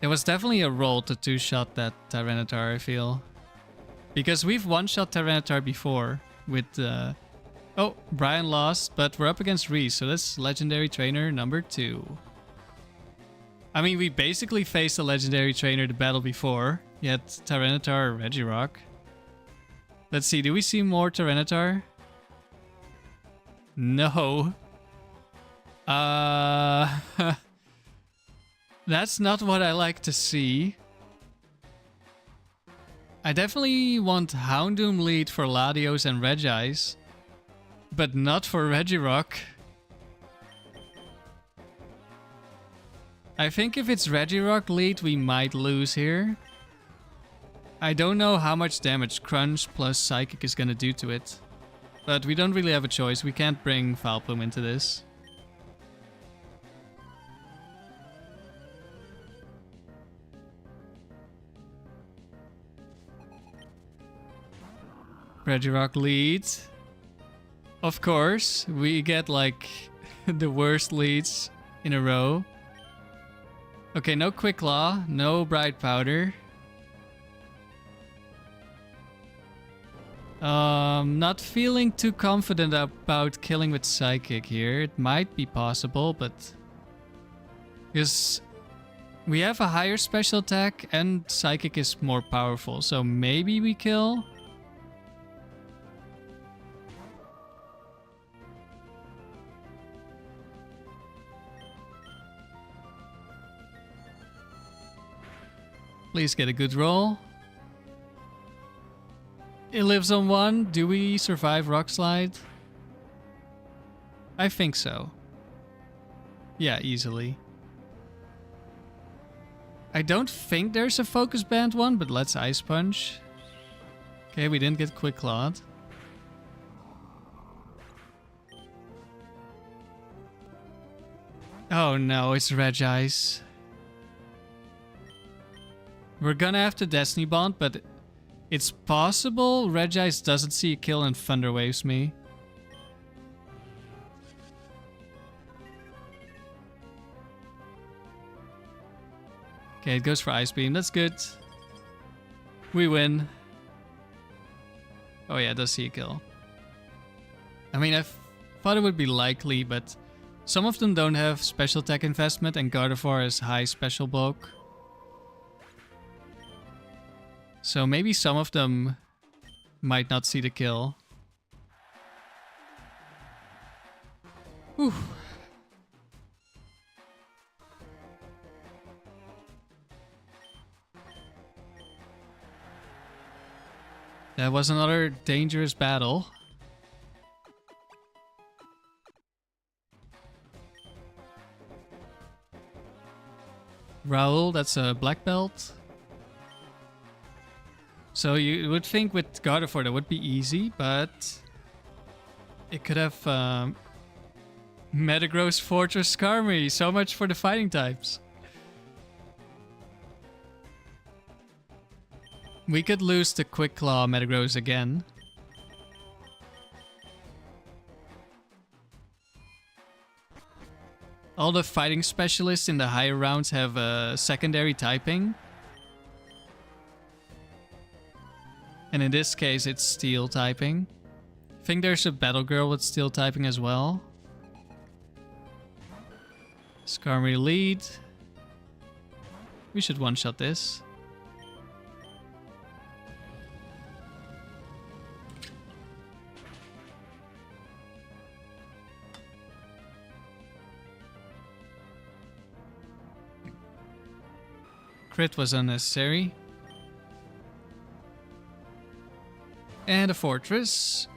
It was definitely a roll to two-shot that Tyranitar, I feel. Because we've one-shot Tyranitar before with... Oh, Brian lost, but we're up against Reese, so that's Legendary Trainer number 2. I mean, we basically faced a Legendary Trainer the battle before. Yet Tyranitar or Regirock. Let's see, do we see more Tyranitar? No. That's not what I like to see. I definitely want Houndoom lead for Latios and Regis, but not for Regirock. I think if it's Regirock lead, we might lose here. I don't know how much damage Crunch plus Psychic is gonna do to it. But we don't really have a choice. We can't bring Vileplume into this. Regirock leads. Of course, we get like the worst leads in a row. Okay, no Quick Claw, no Bright Powder. Not feeling too confident about killing with Psychic here. It might be possible, but... because we have a higher special attack and Psychic is more powerful, so maybe we kill? Please get a good roll. It lives on 1. Do we survive Rock Slide? I think so. Yeah, easily. I don't think there's a Focus Band one, but let's Ice Punch. Okay, we didn't get Quick Clawed. Oh no, it's Regis. We're gonna have to Destiny Bond, but it's possible Regis doesn't see a kill and Thunder Waves me. Okay, it goes for Ice Beam. That's good. We win. Oh yeah, it does see a kill. I mean, I thought it would be likely, but some of them don't have special attack investment and Gardevoir has high special bulk. So maybe some of them might not see the kill. Whew. That was another dangerous battle. Raul, that's a black belt. So you would think with Gardevoir that would be easy, but it could have Metagross, Fortress, Skarmory. So much for the fighting types. We could lose the Quick Claw Metagross again. All the fighting specialists in the higher rounds have a secondary typing. And in this case, it's Steel typing. I think there's a Battle Girl with Steel typing as well. Skarmory lead. We should one-shot this. Crit was unnecessary. And a fortress.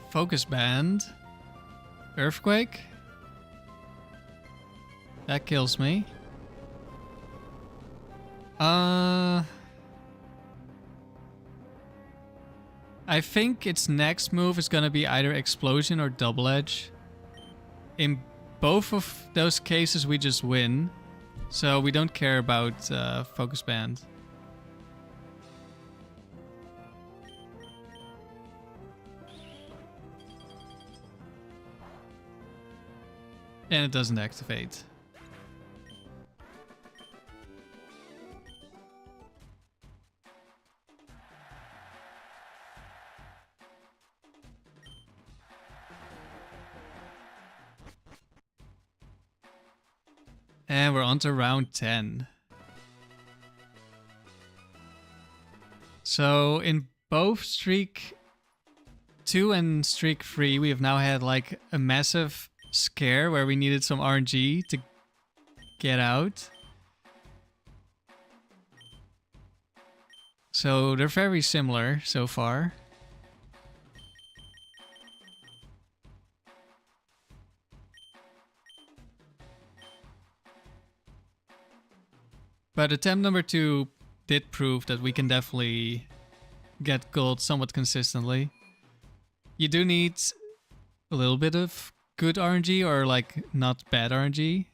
Focus Band. Earthquake. That kills me. I think its next move is gonna be either Explosion or Double Edge. In both of those cases we just win. So we don't care about Focus Band. And it doesn't activate. And we're on to round 10. So in both streak 2 and streak 3, we have now had like a massive scare where we needed some RNG to get out. So they're very similar so far. But attempt number 2 did prove that we can definitely get gold somewhat consistently. You do need a little bit of good RNG or like not bad RNG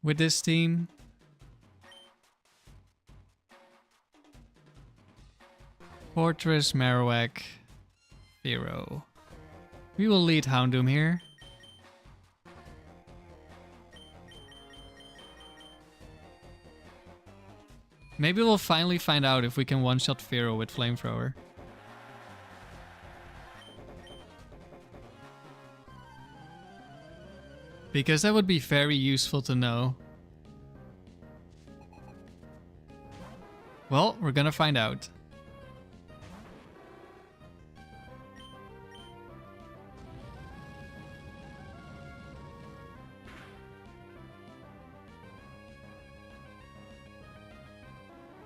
with this team. Fortress, Marowak, Fearow. We will lead Houndoom here. Maybe we'll finally find out if we can one-shot Fearow with Flamethrower. Because that would be very useful to know. Well, we're gonna find out.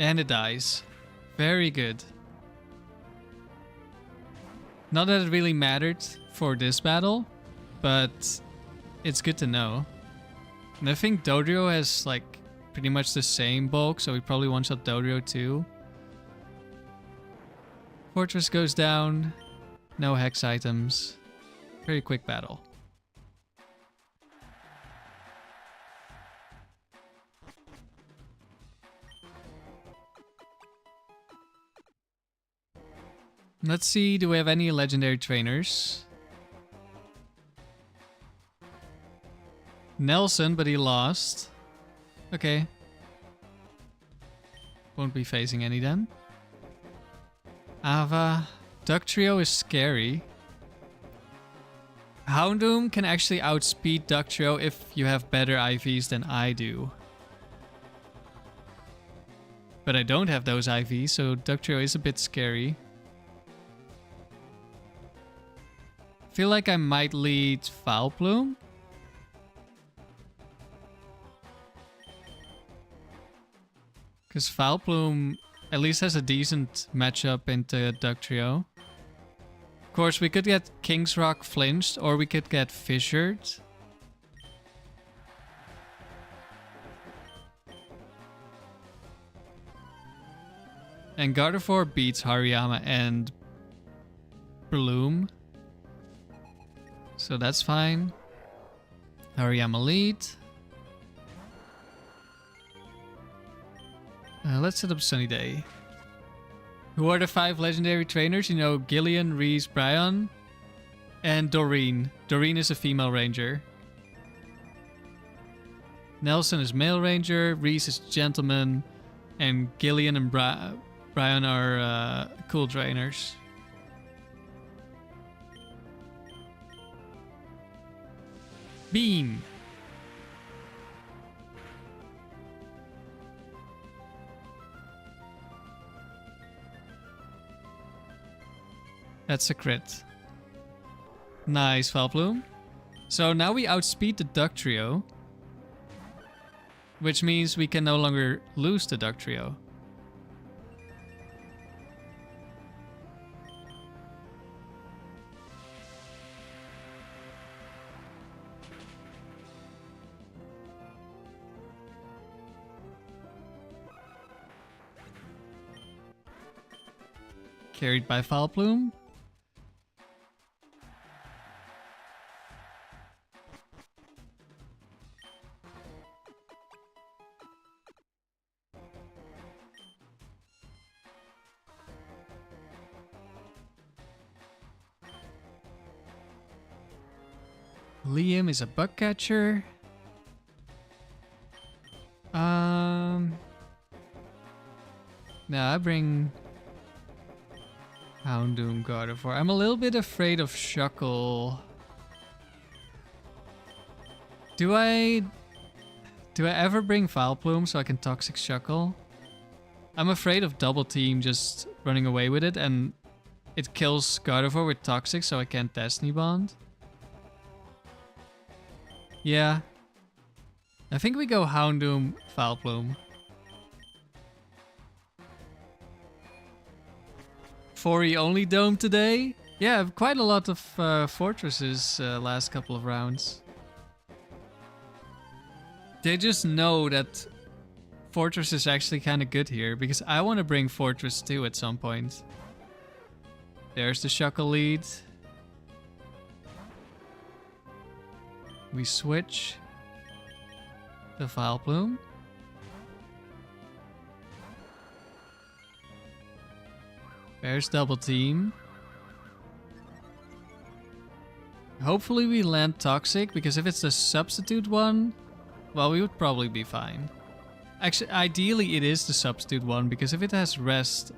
And it dies. Very good. Not that it really mattered for this battle, but it's good to know. And I think Dodrio has like pretty much the same bulk, so we probably one-shot Dodrio too. Fortress goes down. No hex items. Very quick battle. Let's see, do we have any legendary trainers? Nelson, but he lost. Okay. Won't be facing any then. Ava. Duck Trio is scary. Houndoom can actually outspeed Duck Trio if you have better IVs than I do. But I don't have those IVs, so Duck Trio is a bit scary. Feel like I might lead Vileplume. Because Vileplume at least has a decent matchup into Duck Trio. Of course, we could get King's Rock flinched, or we could get fissured. And Gardevoir beats Hariyama and Bloom. So that's fine. Hariyama lead. Let's set up Sunny Day. Who are the 5 legendary trainers? You know, Gillian, Reese, Bryon, and Doreen. Doreen is a female ranger. Nelson is male ranger, Reese is gentleman, and Gillian and Bryon are cool trainers. Beam. That's a crit. Nice, Vileplume. So now we outspeed the Duck Trio. Which means we can no longer lose the Duck Trio. Carried by Vileplume. Liam is a bug catcher. Now I bring Houndoom Gardevoir. I'm a little bit afraid of Shuckle. Do I ever bring Vileplume so I can Toxic Shuckle? I'm afraid of Double Team just running away with it and it kills Gardevoir with Toxic so I can't Destiny Bond. Yeah. I think we go Houndoom, Vileplume. 4E only dome today? Yeah, quite a lot of fortresses last couple of rounds. They just know that Fortress is actually kind of good here, because I want to bring Fortress 2 at some point. There's the Shuckle lead. We switch the Vileplume. There's Double Team. Hopefully we land Toxic, because if it's the substitute one, well, we would probably be fine. Actually, ideally it is the substitute one, because if it has Rest,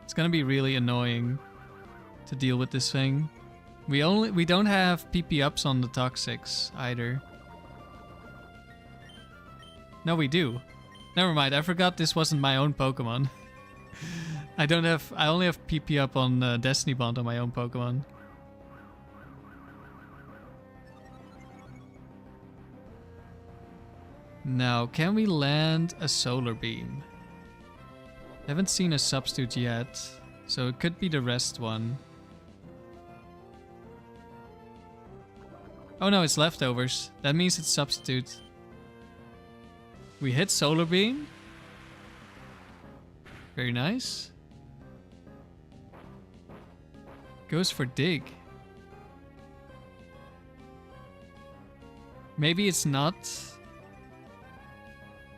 it's gonna be really annoying to deal with this thing. We don't have PP ups on the Toxics either. No, we do. Never mind, I forgot this wasn't my own Pokemon. I only have PP up on Destiny Bond on my own Pokemon. Now, can we land a Solar Beam? Haven't seen a substitute yet, so it could be the Rest one. Oh no, it's leftovers. That means it's substitute. We hit Solar Beam. Very nice. Goes for Dig. Maybe it's not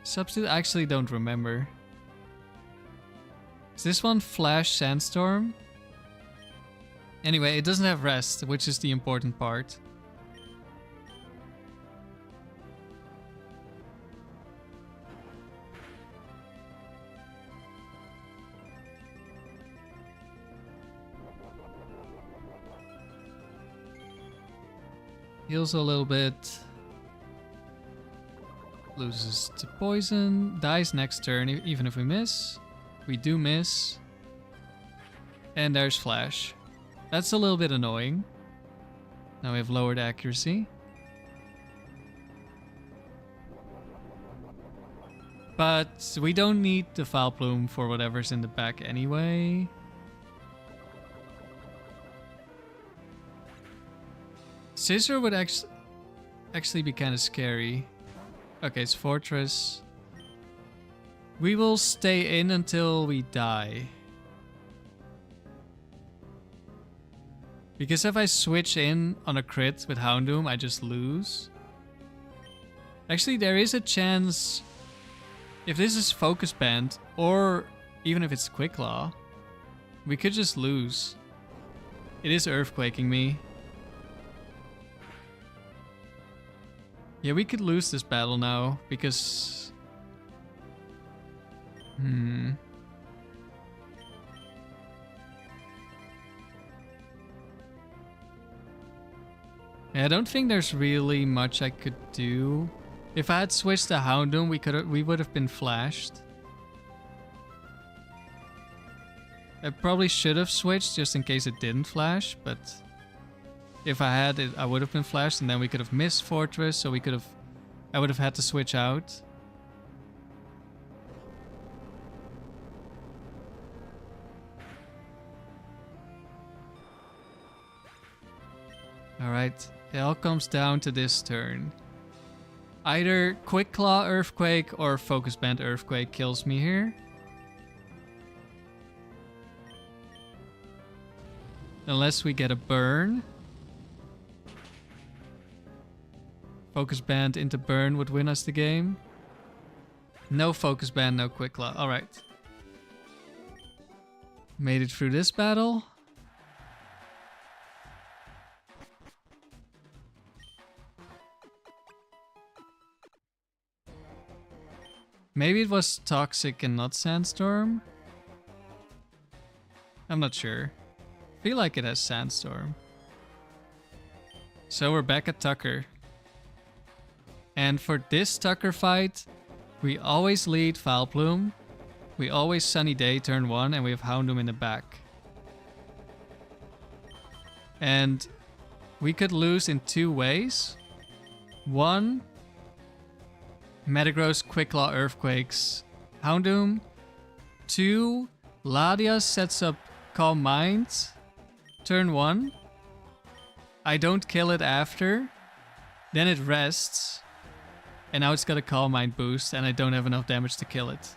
substitute. I actually don't remember. Is this one Flash Sandstorm? Anyway, it doesn't have Rest, which is the important part. Heals a little bit. Loses to poison. Dies next turn, even if we miss. We do miss. And there's Flash. That's a little bit annoying. Now we have lowered accuracy. But we don't need the Vileplume for whatever's in the back anyway. Scissor would actually be kind of scary. Okay, it's Fortress. We will stay in until we die. Because if I switch in on a crit with Houndoom, I just lose. Actually, there is a chance, if this is Focus Band, or even if it's Quick Claw, we could just lose. It is Earthquaking me. Yeah, we could lose this battle now, because... Yeah, I don't think there's really much I could do. If I had switched to Houndoom, we would have been flashed. I probably should have switched just in case it didn't flash, but if I had it, I would have been flashed, and then we could have missed Fortress, so I would have had to switch out. Alright, it all comes down to this turn. Either Quick Claw Earthquake or Focus Band Earthquake kills me here. Unless we get a burn. Focus Band into burn would win us the game. No Focus Band, no Quick Claw. Alright. Made it through this battle. Maybe it was Toxic and not Sandstorm? I'm not sure. I feel like it has Sandstorm. So we're back at Tucker. And for this Tucker fight, we always lead Vileplume. We always Sunny Day turn 1 and we have Houndoom in the back. And we could lose in two ways. One, Metagross Quick Claw Earthquakes Houndoom. 2, Latias sets up Calm Mind turn 1. I don't kill it after. Then it rests. And now it's got a Calm Mind boost and I don't have enough damage to kill it.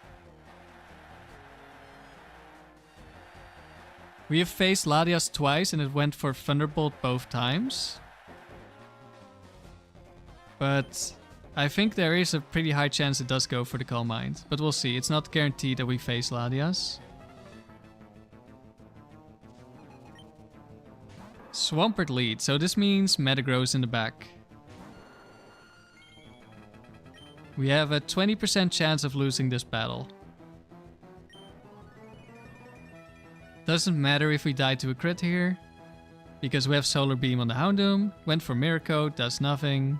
We have faced Latias twice and it went for Thunderbolt both times. But I think there is a pretty high chance it does go for the Calm Mind. But we'll see. It's not guaranteed that we face Latias. Swampert lead. So this means Metagross in the back. We have a 20% chance of losing this battle. Doesn't matter if we die to a crit here. Because we have Solar Beam on the Houndoom. Went for Mirror Coat, does nothing.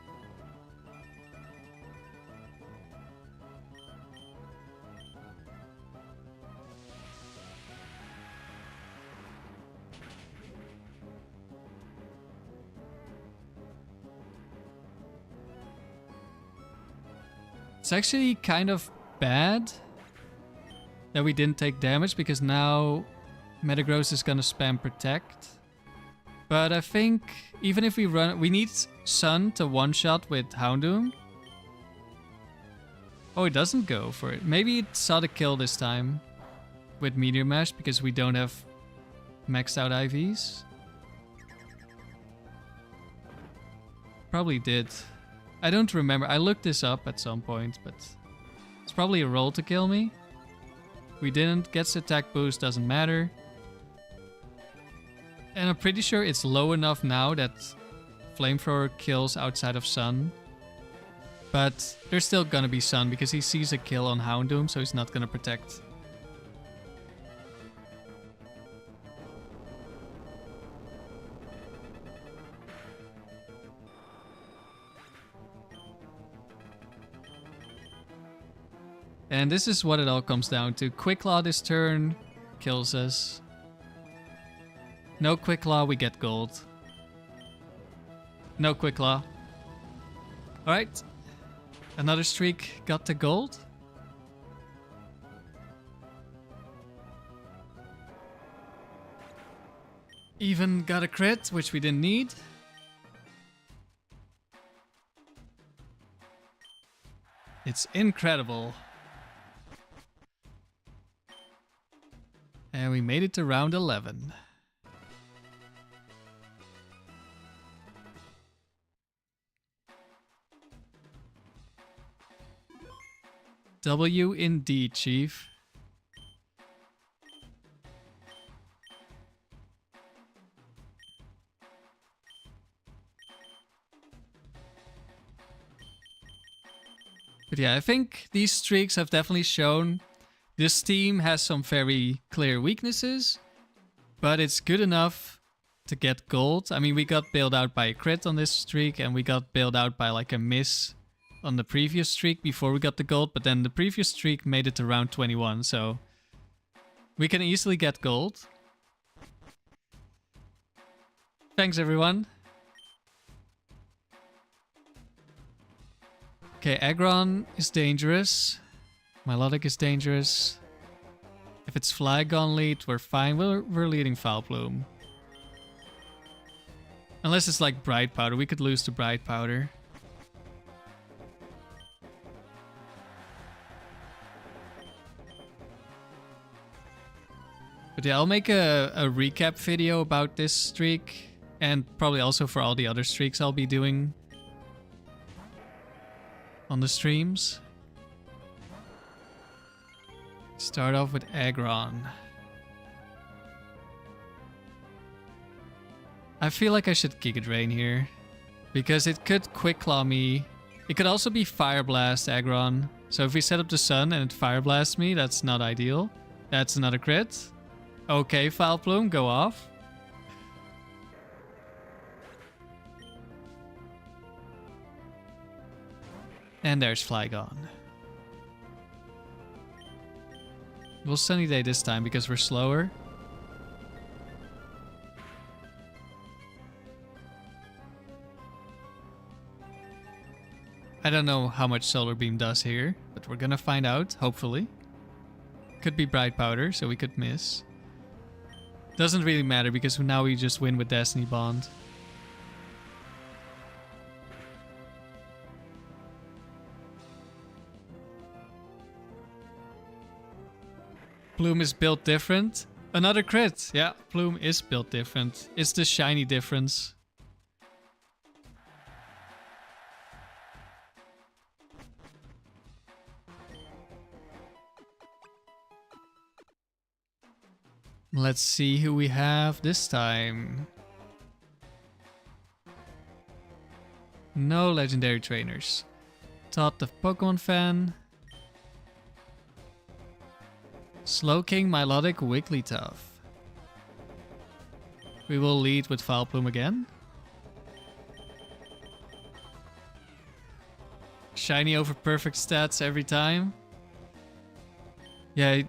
It's actually kind of bad that we didn't take damage because now Metagross is gonna spam Protect. But I think even if we run, we need Sun to one-shot with Houndoom. Oh, it doesn't go for it. Maybe it saw the kill this time with Meteor Mash because we don't have maxed out IVs. Probably did. I don't remember. I looked this up at some point, but it's probably a roll to kill me. We didn't. Gets attack boost, doesn't matter. And I'm pretty sure it's low enough now that Flamethrower kills outside of Sun. But there's still gonna be Sun because he sees a kill on Houndoom, so he's not gonna protect. And this is what it all comes down to. Quick Claw this turn kills us. No Quick Claw, we get gold. No Quick Claw. Alright. Another streak got to gold. Even got a crit, which we didn't need. It's incredible. And we made it to round 11. W indeed, Chief. But yeah, I think these streaks have definitely shown this team has some very clear weaknesses, but it's good enough to get gold. I mean, we got bailed out by a crit on this streak, and we got bailed out by like a miss on the previous streak before we got the gold, but then the previous streak made it to round 21, so We can easily get gold. Thanks, everyone. Okay, Aggron is dangerous. Milotic is dangerous. If it's Flygon lead, we're fine. We're leading Vileplume. Unless it's like Bright Powder. We could lose to Bright Powder. But yeah, I'll make a recap video about this streak. And probably also for all the other streaks I'll be doing on the streams. Start off with Aggron. I feel like I should Giga Drain here. Because it could Quick Claw me. It could also be Fire Blast Aggron. So if we set up the sun and it Fire Blasts me, that's not ideal. That's another crit. Okay, Vileplume, go off. And there's Flygon. We'll Sunny Day this time because we're slower. I don't know how much Solar Beam does here, but we're gonna find out, hopefully. Could be Bright Powder, so we could miss. Doesn't really matter because now we just win with Destiny Bond. Plume is built different. Another crit. Yeah, Plume is built different. It's the shiny difference. Let's see who we have this time. No legendary trainers. Todd the Pokemon fan. Slowking, Milotic, Wigglytuff. We will lead with Vileplume again. Shiny over perfect stats every time. Yeah,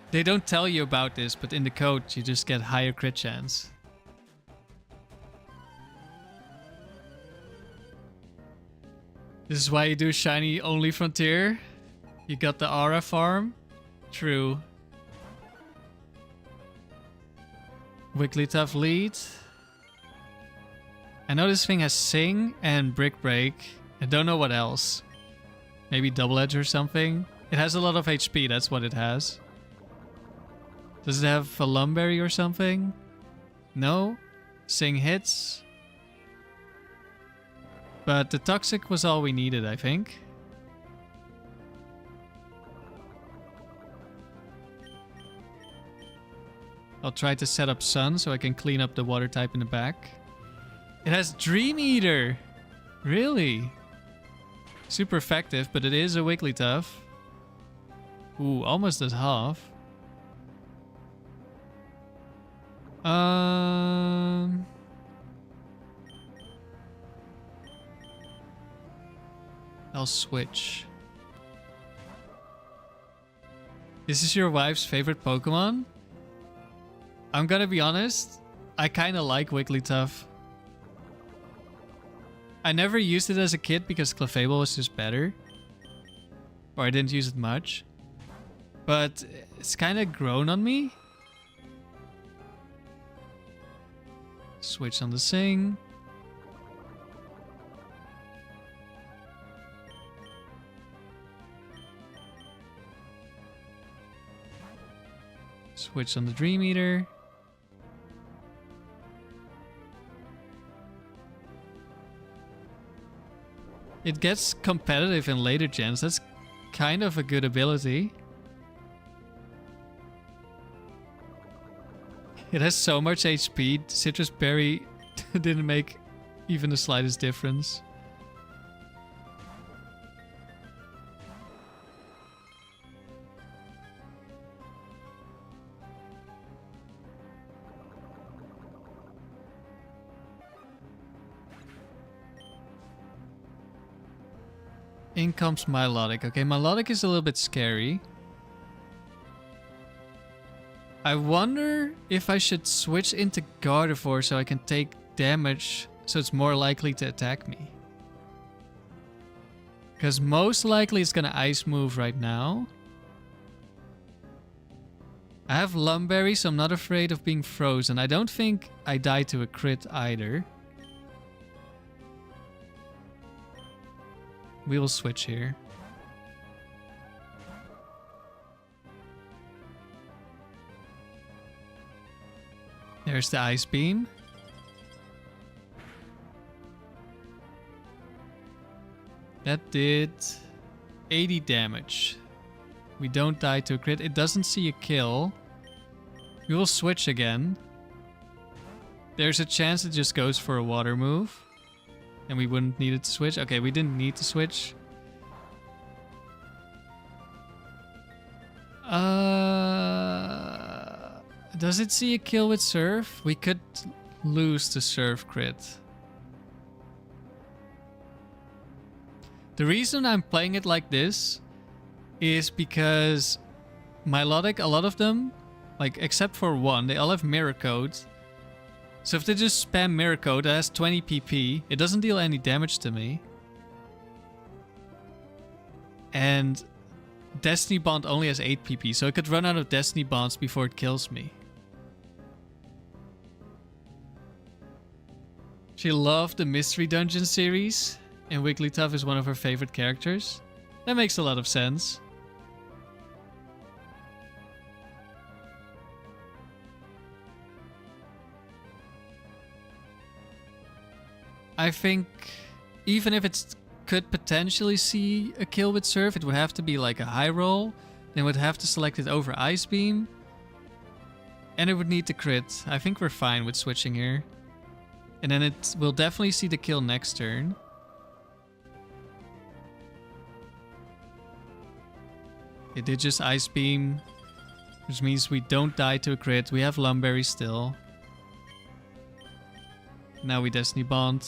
they don't tell you about this, but in the code you just get higher crit chance. This is why you do Shiny only Frontier. You got the Aura farm. True. Wigglytuff lead. I know this thing has Sing and Brick Break. I don't know what else. Maybe Double Edge or something. It has a lot of HP, that's what it has. Does it have a Lum Berry or something? No. Sing hits. But the Toxic was all we needed, I think. I'll try to set up Sun so I can clean up the water type in the back. It has Dream Eater! Really? Super effective, but it is a Wigglytuff. Ooh, almost as half. I'll switch. This is your wife's favorite Pokemon? I'm gonna be honest, I kinda like Wigglytuff. I never used it as a kid because Clefable was just better. Or I didn't use it much. But it's kinda grown on me. Switch on the Sing. Switch on the Dream Eater. It gets competitive in later gens. That's kind of a good ability. It has so much HP. Citrus Berry didn't make even the slightest difference. In comes Milotic. Okay, Milotic is a little bit scary. I wonder if I should switch into Gardevoir so I can take damage so it's more likely to attack me. Because most likely it's gonna Ice Move right now. I have Lum Berry, so I'm not afraid of being frozen. I don't think I die to a crit either. We will switch here. There's the Ice Beam. That did 80 damage. We don't die to a crit. It doesn't see a kill. We will switch again. There's a chance it just goes for a water move. And we wouldn't need it to switch. Okay, we didn't need to switch. Does it see a kill with Surf? We could lose the Surf crit. The reason I'm playing it like this is because Milotic, a lot of them, like except for one, they all have Mirror Coat. So if they just spam Mirror Coat, that has 20 PP, it doesn't deal any damage to me. And Destiny Bond only has 8 PP, so it could run out of Destiny Bonds before it kills me. She loved the Mystery Dungeon series, and Wigglytuff is one of her favorite characters. That makes a lot of sense. I think even if it could potentially see a kill with Surf, it would have to be like a high roll. Then would have to select it over Ice Beam. And it would need to crit. I think we're fine with switching here. And then it will definitely see the kill next turn. It did just Ice Beam, which means we don't die to a crit. We have Lum Berry still. Now we Destiny Bond.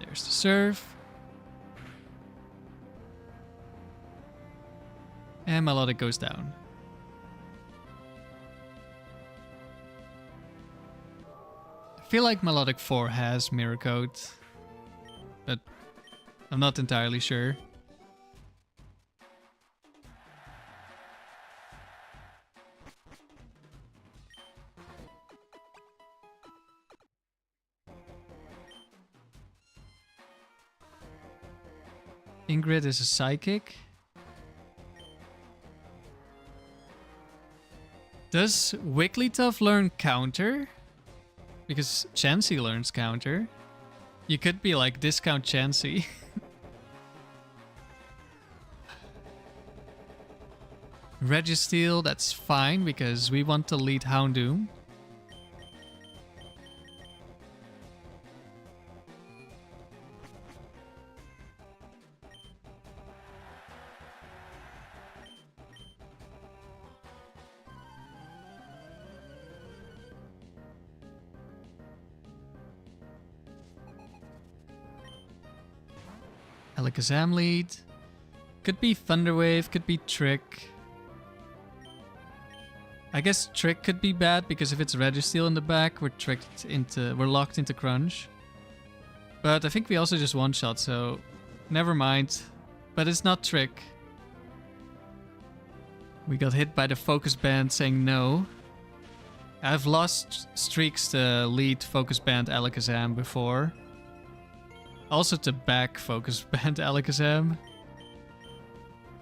There's the Surf. And Milotic goes down. I feel like Milotic 4 has Mirror Coat, but I'm not entirely sure. Ingrid is a Psychic. Does Wigglytuff learn Counter? Because Chansey learns Counter. You could be like discount Chansey. Registeel, that's fine because we want to lead Houndoom. Alakazam lead. Could be Thunderwave, could be Trick. I guess Trick could be bad because if it's Registeel in the back, we're locked into Crunch. But I think we also just one-shot, so never mind. But it's not Trick. We got hit by the Focus Band saying no. I've lost streaks to lead Focus Band Alakazam before. Also to back Focus Band Alakazam.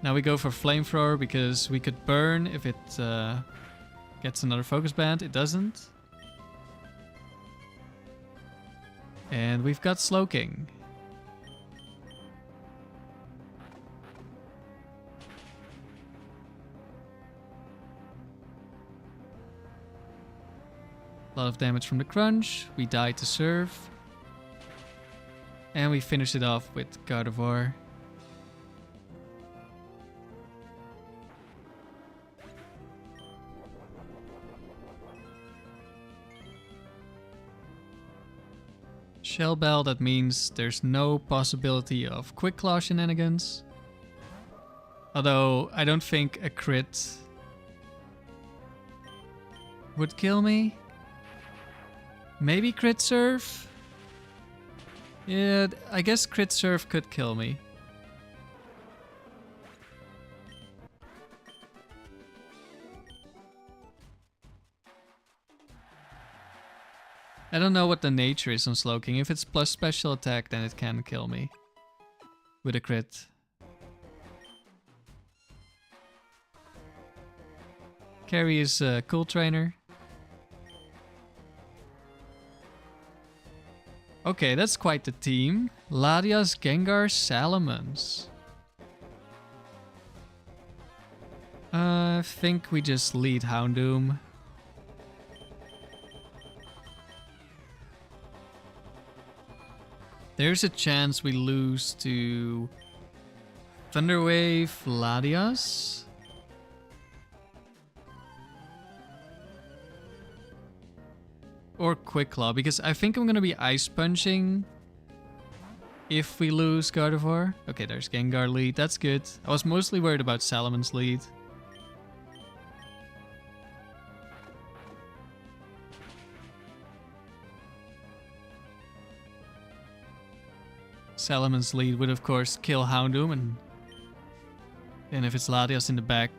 Now we go for Flamethrower because we could burn if it gets another Focus Band. It doesn't. And we've got Slowking. A lot of damage from the Crunch. We die to Surf. And we finish it off with Gardevoir. Shell Bell, that means there's no possibility of Quick Claw shenanigans. Although I don't think a crit would kill me. Maybe crit surf? Yeah, I guess crit surf could kill me. I don't know what the nature is on Slowking. If it's plus special attack, then it can kill me with a crit. Carry is a cool trainer. Okay, that's quite the team. Latias, Gengar, Salamence. I think we just lead Houndoom. There's a chance we lose to Thunderwave, Latias. Or Quick Claw, because I think I'm gonna be Ice Punching if we lose Gardevoir. Okay, there's Gengar lead, that's good. I was mostly worried about Salamon's lead. Salamon's lead would of course kill Houndoom, and if it's Latias in the back,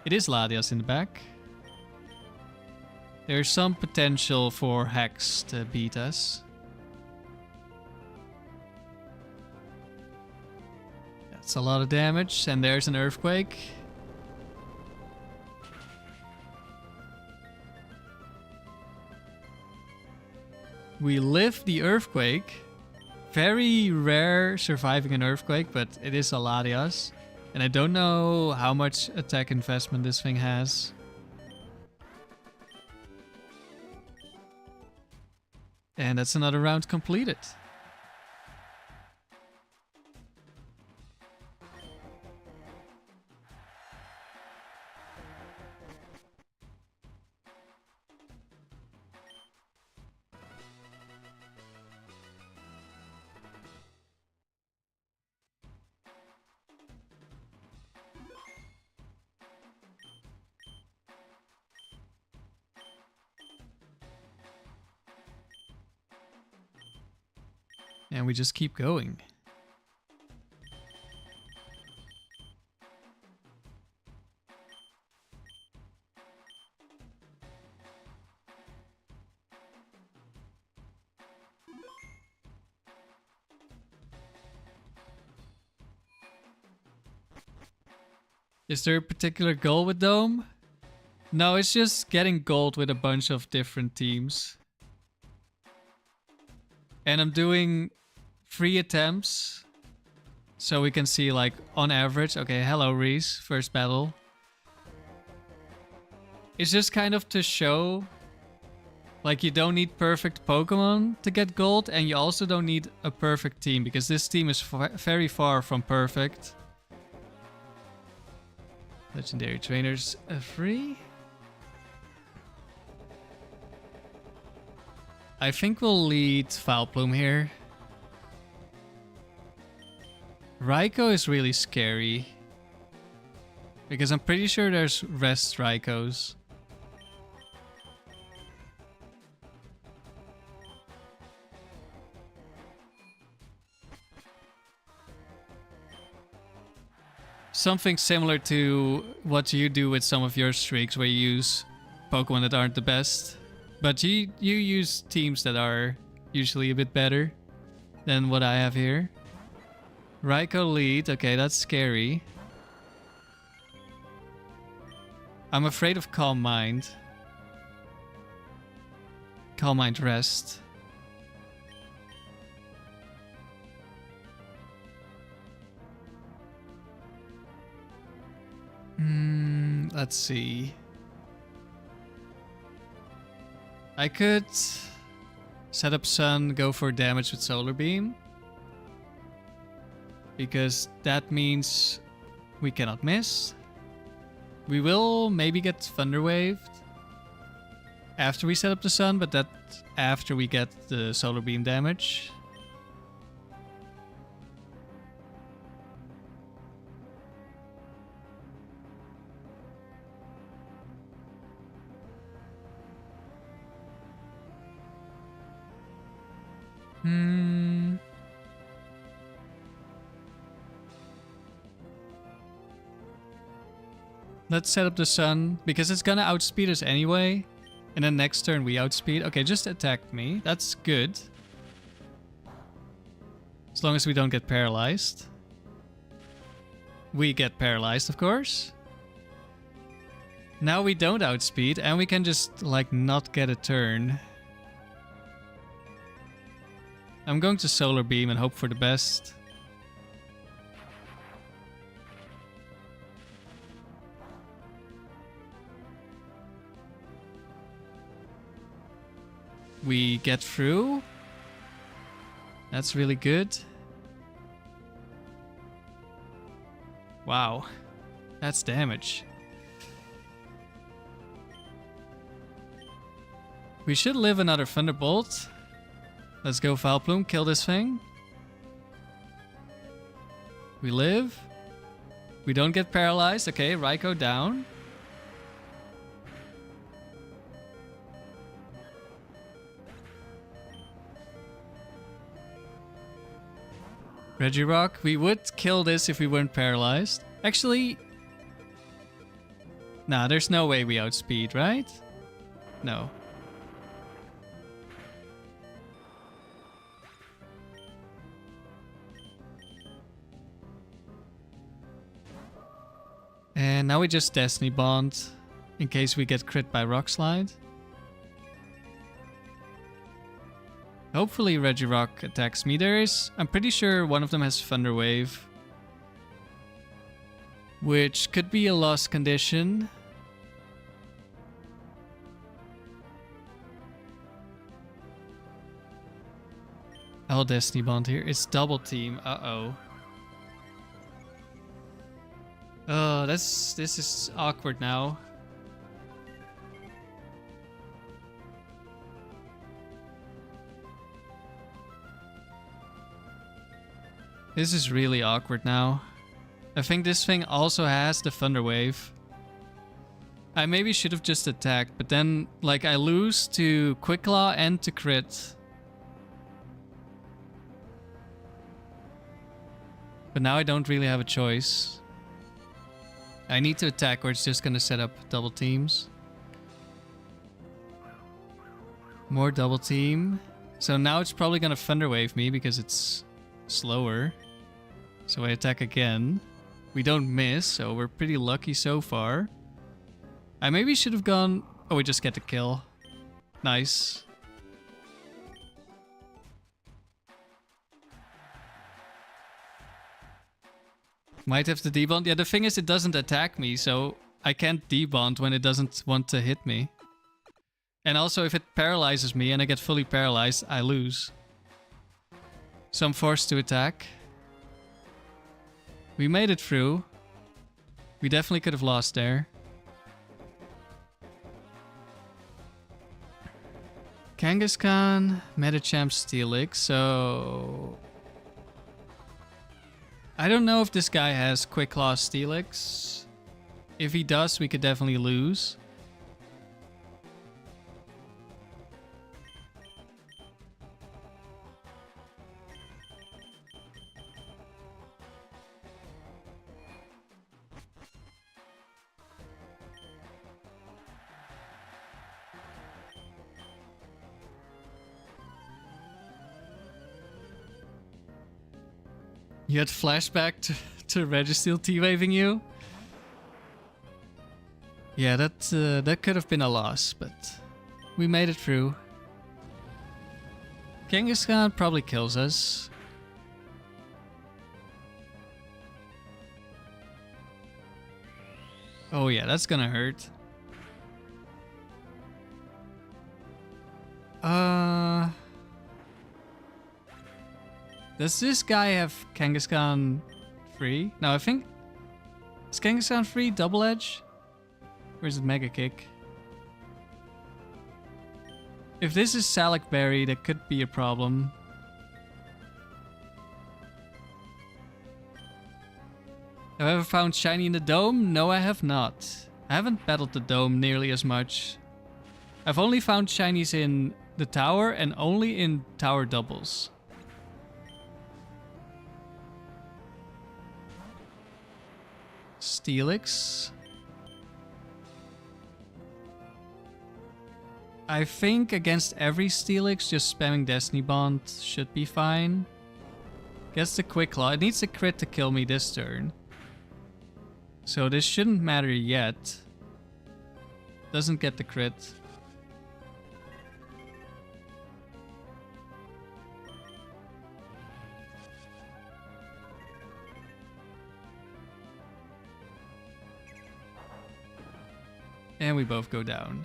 it is Latias in the back. There's some potential for Hex to beat us. That's a lot of damage, and there's an Earthquake. We live the Earthquake. Very rare surviving an Earthquake, but it is a Latias. And I don't know how much attack investment this thing has. And that's another round completed. And we just keep going. Is there a particular goal with Dome? No, it's just getting gold with a bunch of different teams. And I'm doing 3 attempts, so we can see, like, on average. Okay, hello Reese, first battle. It's just kind of to show, like, you don't need perfect Pokemon to get gold, and you also don't need a perfect team, because this team is very far from perfect. Legendary trainers free. I think we'll lead Vileplume here. Raikou is really scary, because I'm pretty sure there's rest Raikous. Something similar to what you do with some of your streaks, where you use Pokemon that aren't the best. But you use teams that are usually a bit better than what I have here. Raikou lead, okay, that's scary. I'm afraid of Calm Mind. Calm Mind rest. Let's see. I could set up Sun, go for damage with Solar Beam, because that means we cannot miss. We will maybe get Thunderwaved after we set up the Sun, but that's after we get the Solar Beam damage. Hmm. Let's set up the sun, because it's gonna outspeed us anyway. And then next turn we outspeed. Okay, just attack me. That's good. As long as we don't get paralyzed. We get paralyzed, of course. Now we don't outspeed, and we can just, like, not get a turn. I'm going to Solar Beam and hope for the best. We get through. That's really good. Wow. That's damage. We should live another Thunderbolt. Let's go Vileplume, kill this thing. We live. We don't get paralyzed. Okay, Raikou down. Regirock, we would kill this if we weren't paralyzed. Actually, nah, there's no way we outspeed, right? No. And now we just Destiny Bond in case we get crit by Rock Slide. Hopefully Regirock attacks me. I'm pretty sure one of them has Thunder Wave. Which could be a lost condition. I'll Destiny Bond here. It's double team. Uh-oh. Oh, this is awkward now. This is really awkward now. I think this thing also has the Thunder Wave. I maybe should have just attacked, but then, like, I lose to Quick Claw and to crit. But now I don't really have a choice. I need to attack or it's just gonna set up double teams. More double team. So now it's probably gonna Thunder Wave me because it's slower. So I attack again. We don't miss, so we're pretty lucky so far. I maybe should have gone... Oh, we just get the kill. Nice. Might have to debond. Yeah, the thing is it doesn't attack me, so I can't debond when it doesn't want to hit me. And also if it paralyzes me and I get fully paralyzed, I lose. So I'm forced to attack. We made it through. We definitely could have lost there. Kangaskhan, Medicham, Steelix, so... I don't know if this guy has Quick Claw Steelix. If he does, we could definitely lose. You had flashback to Registeel T-waving you? Yeah, that could have been a loss, but we made it through. Kangaskhan probably kills us. Oh yeah, that's gonna hurt. Does this guy have Kangaskhan free? No, I think... Is Kangaskhan free? Double Edge? Or is it Mega Kick? If this is Salic Berry, that could be a problem. Have I ever found Shiny in the Dome? No, I have not. I haven't battled the Dome nearly as much. I've only found Shinies in the tower and only in tower doubles. Steelix. I think against every Steelix, just spamming Destiny Bond should be fine. Gets the Quick Claw. It needs a crit to kill me this turn. So this shouldn't matter yet. Doesn't get the crit. And we both go down.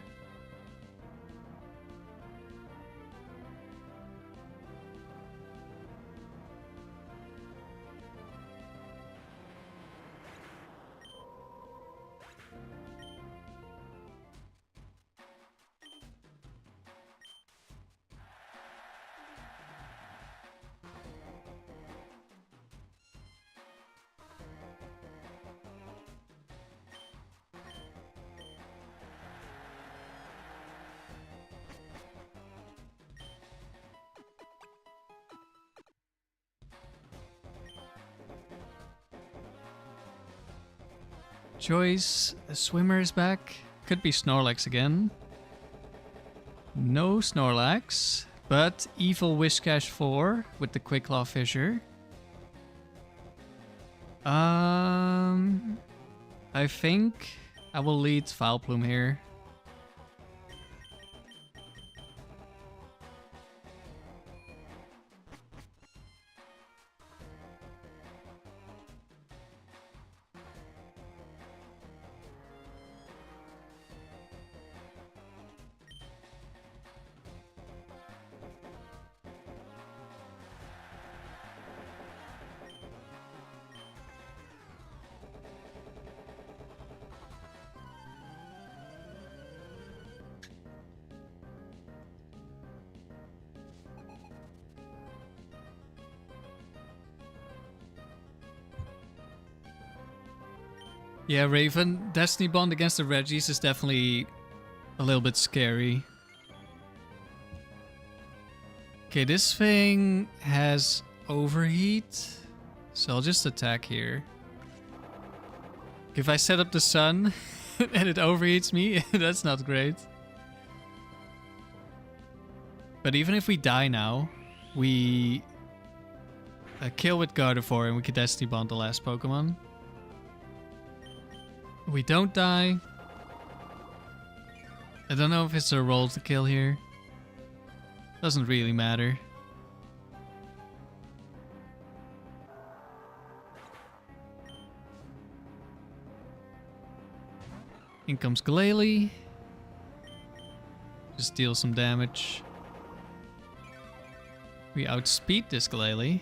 Joyce, the swimmer is back. Could be Snorlax again. No Snorlax, but Evil Whiscash 4 with the Quick Claw Fissure. I think I will lead Vileplume here. Yeah, Raven, Destiny Bond against the Reggies is definitely a little bit scary. Okay, this thing has overheat, so I'll just attack here. If I set up the sun and it overheats me, that's not great. But even if we die now, we kill with Gardevoir and we can Destiny Bond the last Pokemon. We don't die. I don't know if it's a roll to kill here. Doesn't really matter. In comes Glalie. Just deal some damage. We outspeed this Glalie.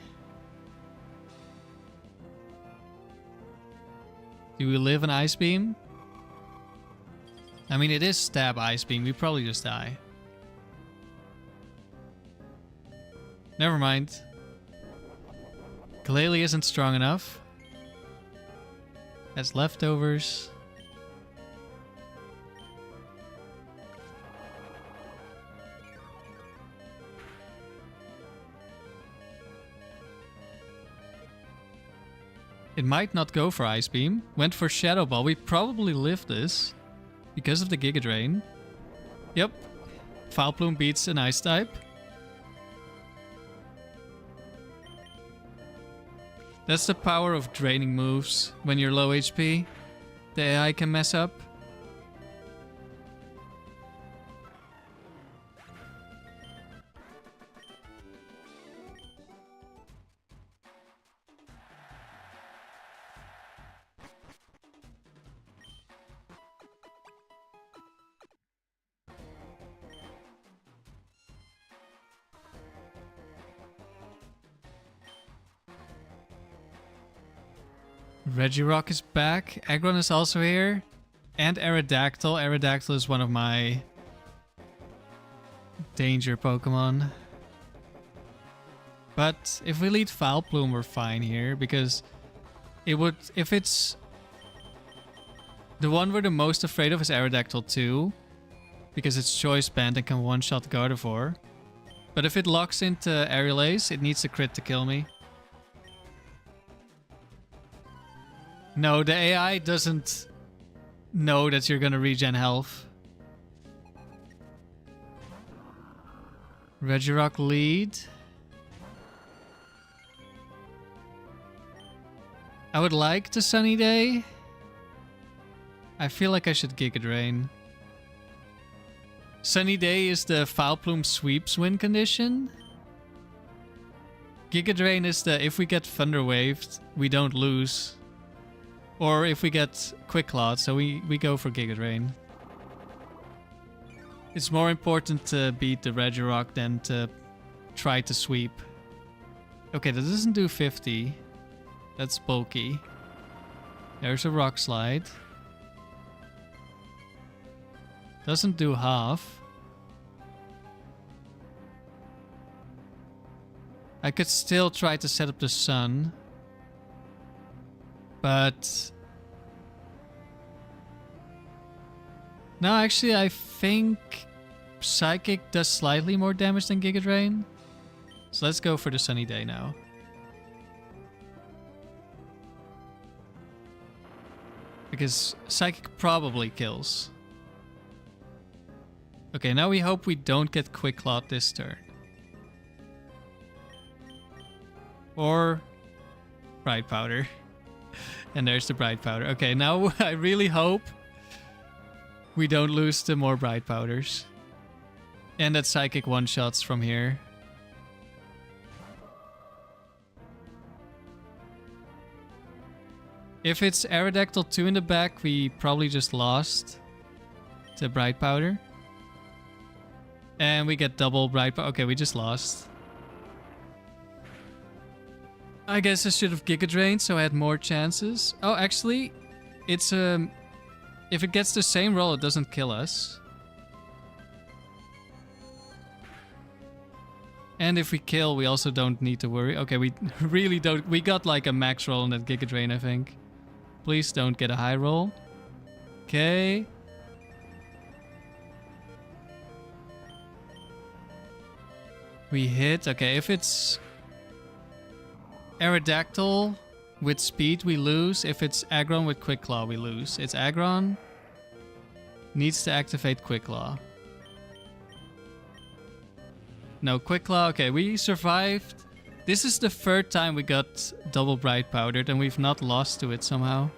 Do we live an Ice Beam? I mean, it is stab Ice Beam. We probably just die. Never mind. Glalie isn't strong enough. Has leftovers. It might not go for Ice Beam. Went for Shadow Ball. We probably live this because of the Giga Drain. Yep. Vileplume beats an Ice type. That's the power of draining moves when you're low HP. The AI can mess up. Regirock is back. Aggron is also here. And Aerodactyl. Aerodactyl is one of my danger Pokemon. But if we lead Vileplume, we're fine here. Because it would... If it's... The one we're the most afraid of is Aerodactyl 2. because it's choice band and can one-shot Gardevoir. But if it locks into Aerial Ace, it needs a crit to kill me. No, the AI doesn't know that you're gonna regen health. Regirock lead. I would like to Sunny Day. I feel like I should Giga Drain. Sunny Day is the Vileplume sweeps win condition. Giga Drain is the if we get Thunder Waved, we don't lose. Or if we get Quick Clawed, so we go for Giga Drain. It's more important to beat the Regirock than to try to sweep. Okay, that doesn't do 50. That's bulky. There's a Rock Slide. Doesn't do half. I could still try to set up the Sun. But... no, actually I think Psychic does slightly more damage than Giga Drain. So let's go for the Sunny Day now. Because Psychic probably kills. Okay, now we hope we don't get Quick Clawed this turn. Or Bright Powder. And there's the Bright Powder. Okay, now I really hope we don't lose to more Bright Powders. And that Psychic one-shots from here. If it's Aerodactyl 2 in the back, we probably just lost to Bright Powder. And we get double Bright Powder. Okay, we just lost. I guess I should have Giga Drained so I had more chances. Oh, actually, it's if it gets the same roll, it doesn't kill us. And if we kill, we also don't need to worry. Okay, we really don't. We got like a max roll on that Giga Drain, I think. Please don't get a high roll. Okay. We hit. Okay, if it's Aerodactyl with speed, we lose. If it's Aggron with Quick Claw, we lose. It's Aggron. Needs to activate Quick Claw. No, Quick Claw. Okay, we survived. This is the third time we got double Bright Powdered and we've not lost to it somehow.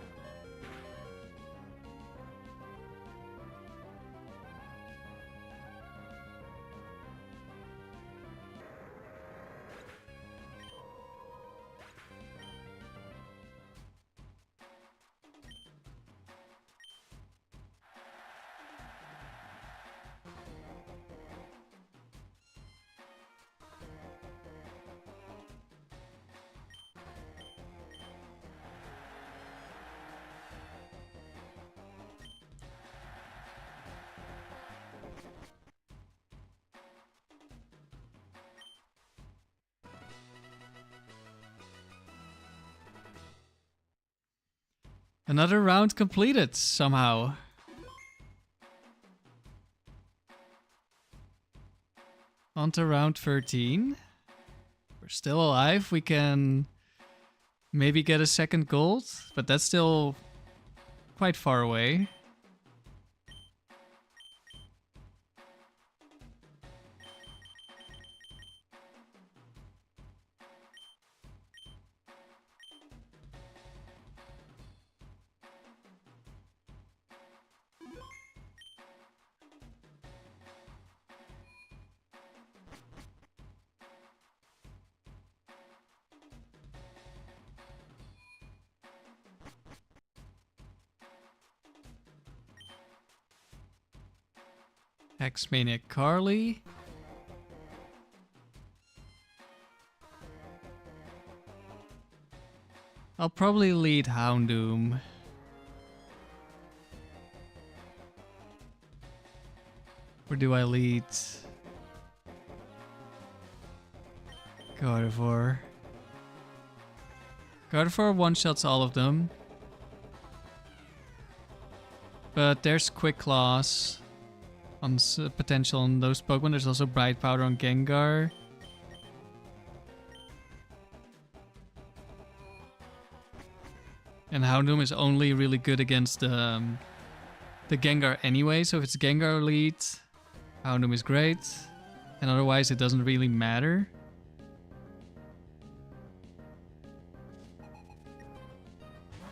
Another round completed, somehow. On to round 13. We're still alive. We can maybe get a second gold, but that's still quite far away. X-Maniac Carly. I'll probably lead Houndoom. Or do I lead Gardevoir? Gardevoir one-shots all of them. But there's Quick Claws. on potential on those Pokemon. There's also Bright Powder on Gengar. And Houndoom is only really good against the Gengar anyway. So if it's Gengar lead, Houndoom is great. And otherwise it doesn't really matter.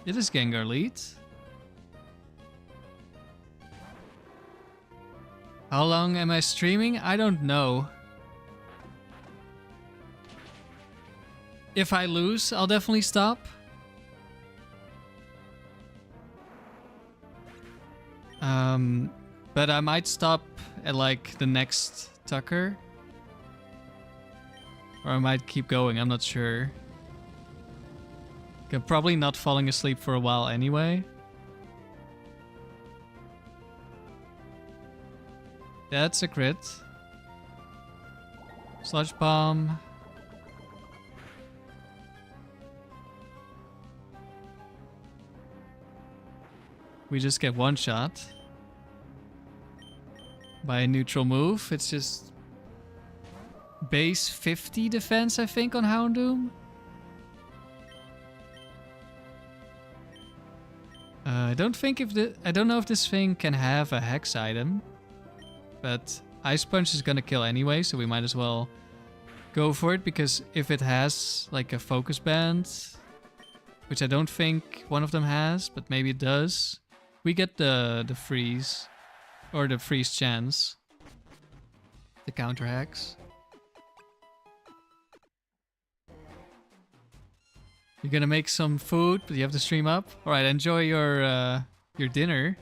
It is Gengar lead. How long am I streaming? I don't know. If I lose, I'll definitely stop. But I might stop at like the next Tucker. Or I might keep going, I'm not sure. I'm probably not falling asleep for a while anyway. That's a crit. Sludge Bomb. We just get one shot. By a neutral move. It's just base 50 defense, I think, on Houndoom. I don't know if this thing can have a hex item. But Ice Punch is gonna kill anyway, so we might as well go for it, because if it has like a focus band, which I don't think one of them has, but maybe it does, we get the freeze, or the freeze chance, the counter hex. You're gonna make some food, but you have to stream up. All right, enjoy your dinner.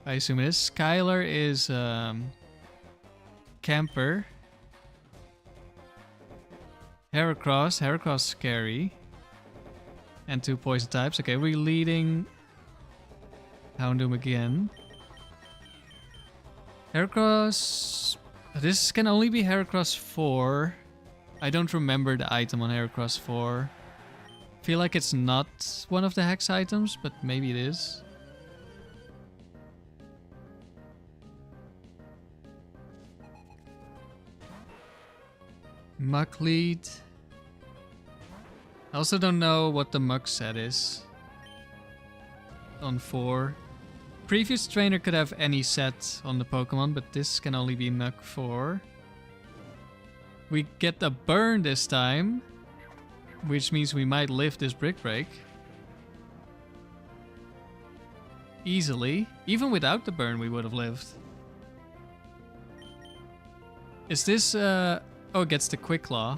I assume it is. Skylar is Camper. Heracross. Heracross scary. And 2 poison types. Okay, we're leading Houndoom again. Heracross. This can only be Heracross 4. I don't remember the item on Heracross 4. Feel like it's not one of the hex items, but maybe it is. Muck lead. I also don't know what the Muck set is on 4. Previous trainer could have any set on the Pokemon, but this can only be Muck 4. We get a burn this time, which means we might live this Brick Break. Easily. Even without the burn we would have lived. Is this oh, it gets the Quick Claw.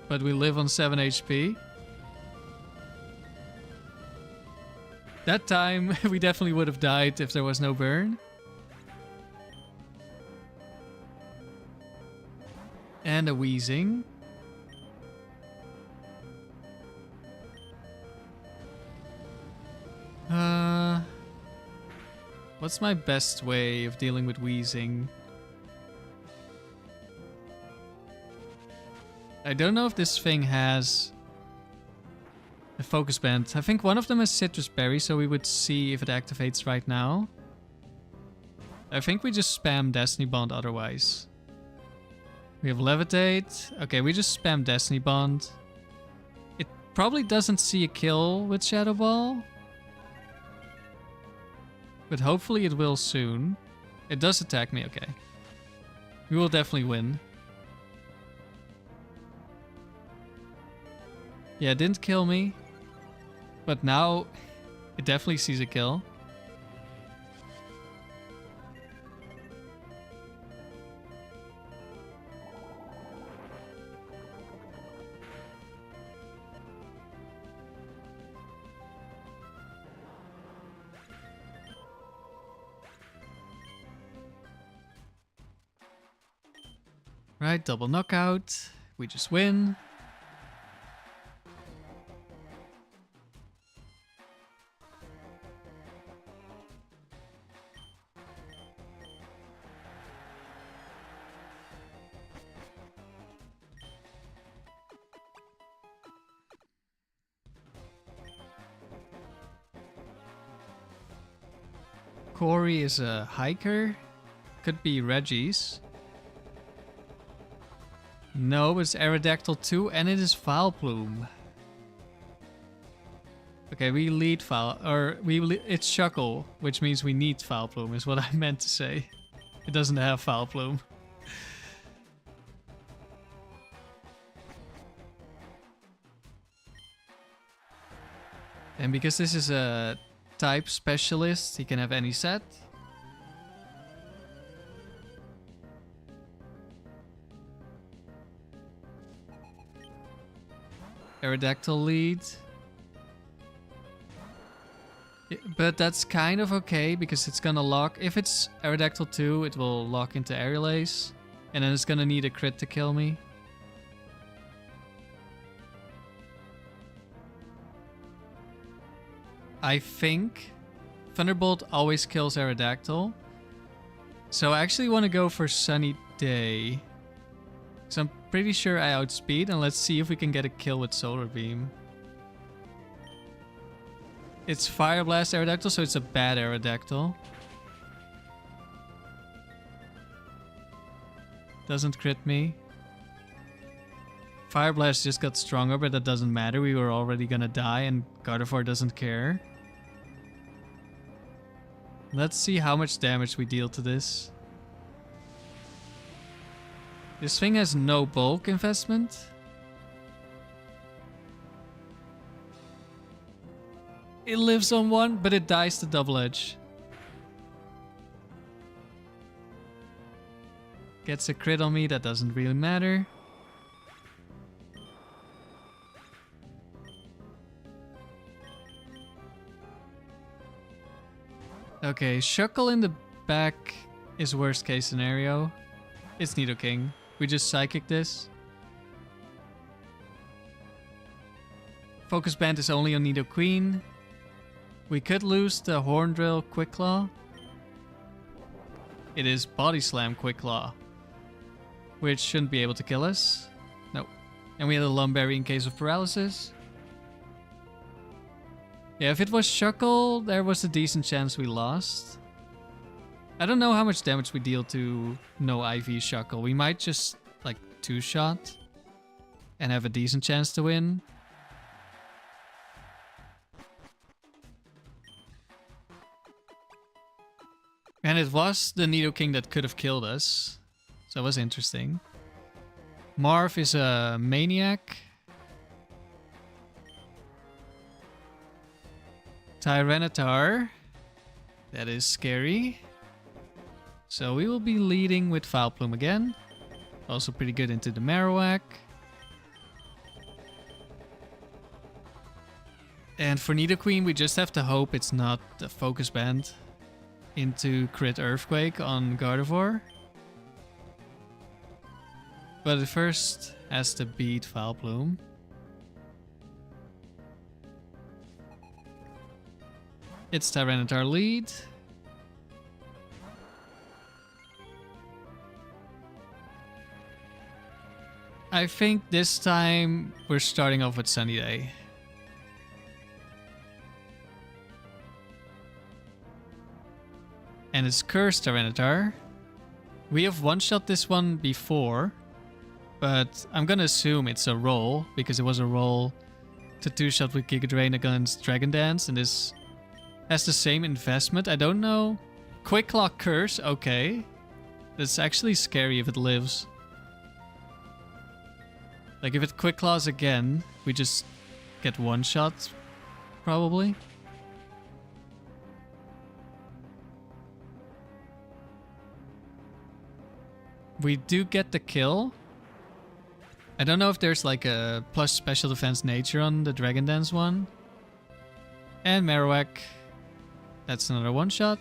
But we live on 7 HP. That time, we definitely would have died if there was no burn. And a Wheezing. What's my best way of dealing with Wheezing? I don't know if this thing has a focus band. I think one of them has Citrus Berry, so we would see if it activates right now. I think we just spam Destiny Bond otherwise. We have Levitate. Okay, we just spam Destiny Bond. It probably doesn't see a kill with Shadow Ball. But hopefully it will soon. It does attack me, okay. We will definitely win. Yeah, it didn't kill me. But now it definitely sees a kill. Right, double knockout. We just win. Corey is a hiker. Could be Reggie's. No, it's Aerodactyl 2 and it is Vileplume. Okay, we lead it's Shuckle, which means we need Vileplume, is what I meant to say. It doesn't have Vileplume. And because this is a type specialist, he can have any set. Aerodactyl lead. But that's kind of okay because it's gonna lock. If it's Aerodactyl 2, it will lock into Aerial Ace. And then it's gonna need a crit to kill me. I think Thunderbolt always kills Aerodactyl. So I actually want to go for Sunny Day. So I'm pretty sure I outspeed, and let's see if we can get a kill with Solar Beam. It's Fire Blast Aerodactyl, so it's a bad Aerodactyl. Doesn't crit me. Fire Blast just got stronger, but that doesn't matter. We were already gonna die, and Gardevoir doesn't care. Let's see how much damage we deal to this. This thing has no bulk investment. It lives on 1, but it dies to Double Edge. Gets a crit on me, that doesn't really matter. Okay, Shuckle in the back is worst case scenario. It's Nidoking. We just Psychic this. Focus Band is only on Nidoqueen. We could lose the Horn Drill Quick Claw. It is Body Slam Quick Claw, which shouldn't be able to kill us. Nope. And we had a Lum Berry in case of paralysis. Yeah, if it was Shuckle, there was a decent chance we lost. I don't know how much damage we deal to no IV Shuckle. We might just, like, 2-shot and have a decent chance to win. And it was the Nidoking that could have killed us. So it was interesting. Marv is a Maniac. Tyranitar. That is scary. So we will be leading with Vileplume again. Also pretty good into the Marowak. And for Nidoqueen, we just have to hope it's not the Focus Band into crit Earthquake on Gardevoir. But it first has to beat Vileplume. It's Tyranitar lead. I think this time we're starting off with Sunny Day. And it's Cursed Tyranitar. We have one-shot this one before, but I'm gonna assume it's a roll, because it was a roll to 2-shot with Giga Drain against Dragon Dance, and this has the same investment. I don't know. Quick Claw Curse, okay. That's actually scary if it lives. Like if it Quick Claws again, we just get one-shot, probably. We do get the kill. I don't know if there's like a plus special defense nature on the Dragon Dance one. And Marowak. That's another one-shot.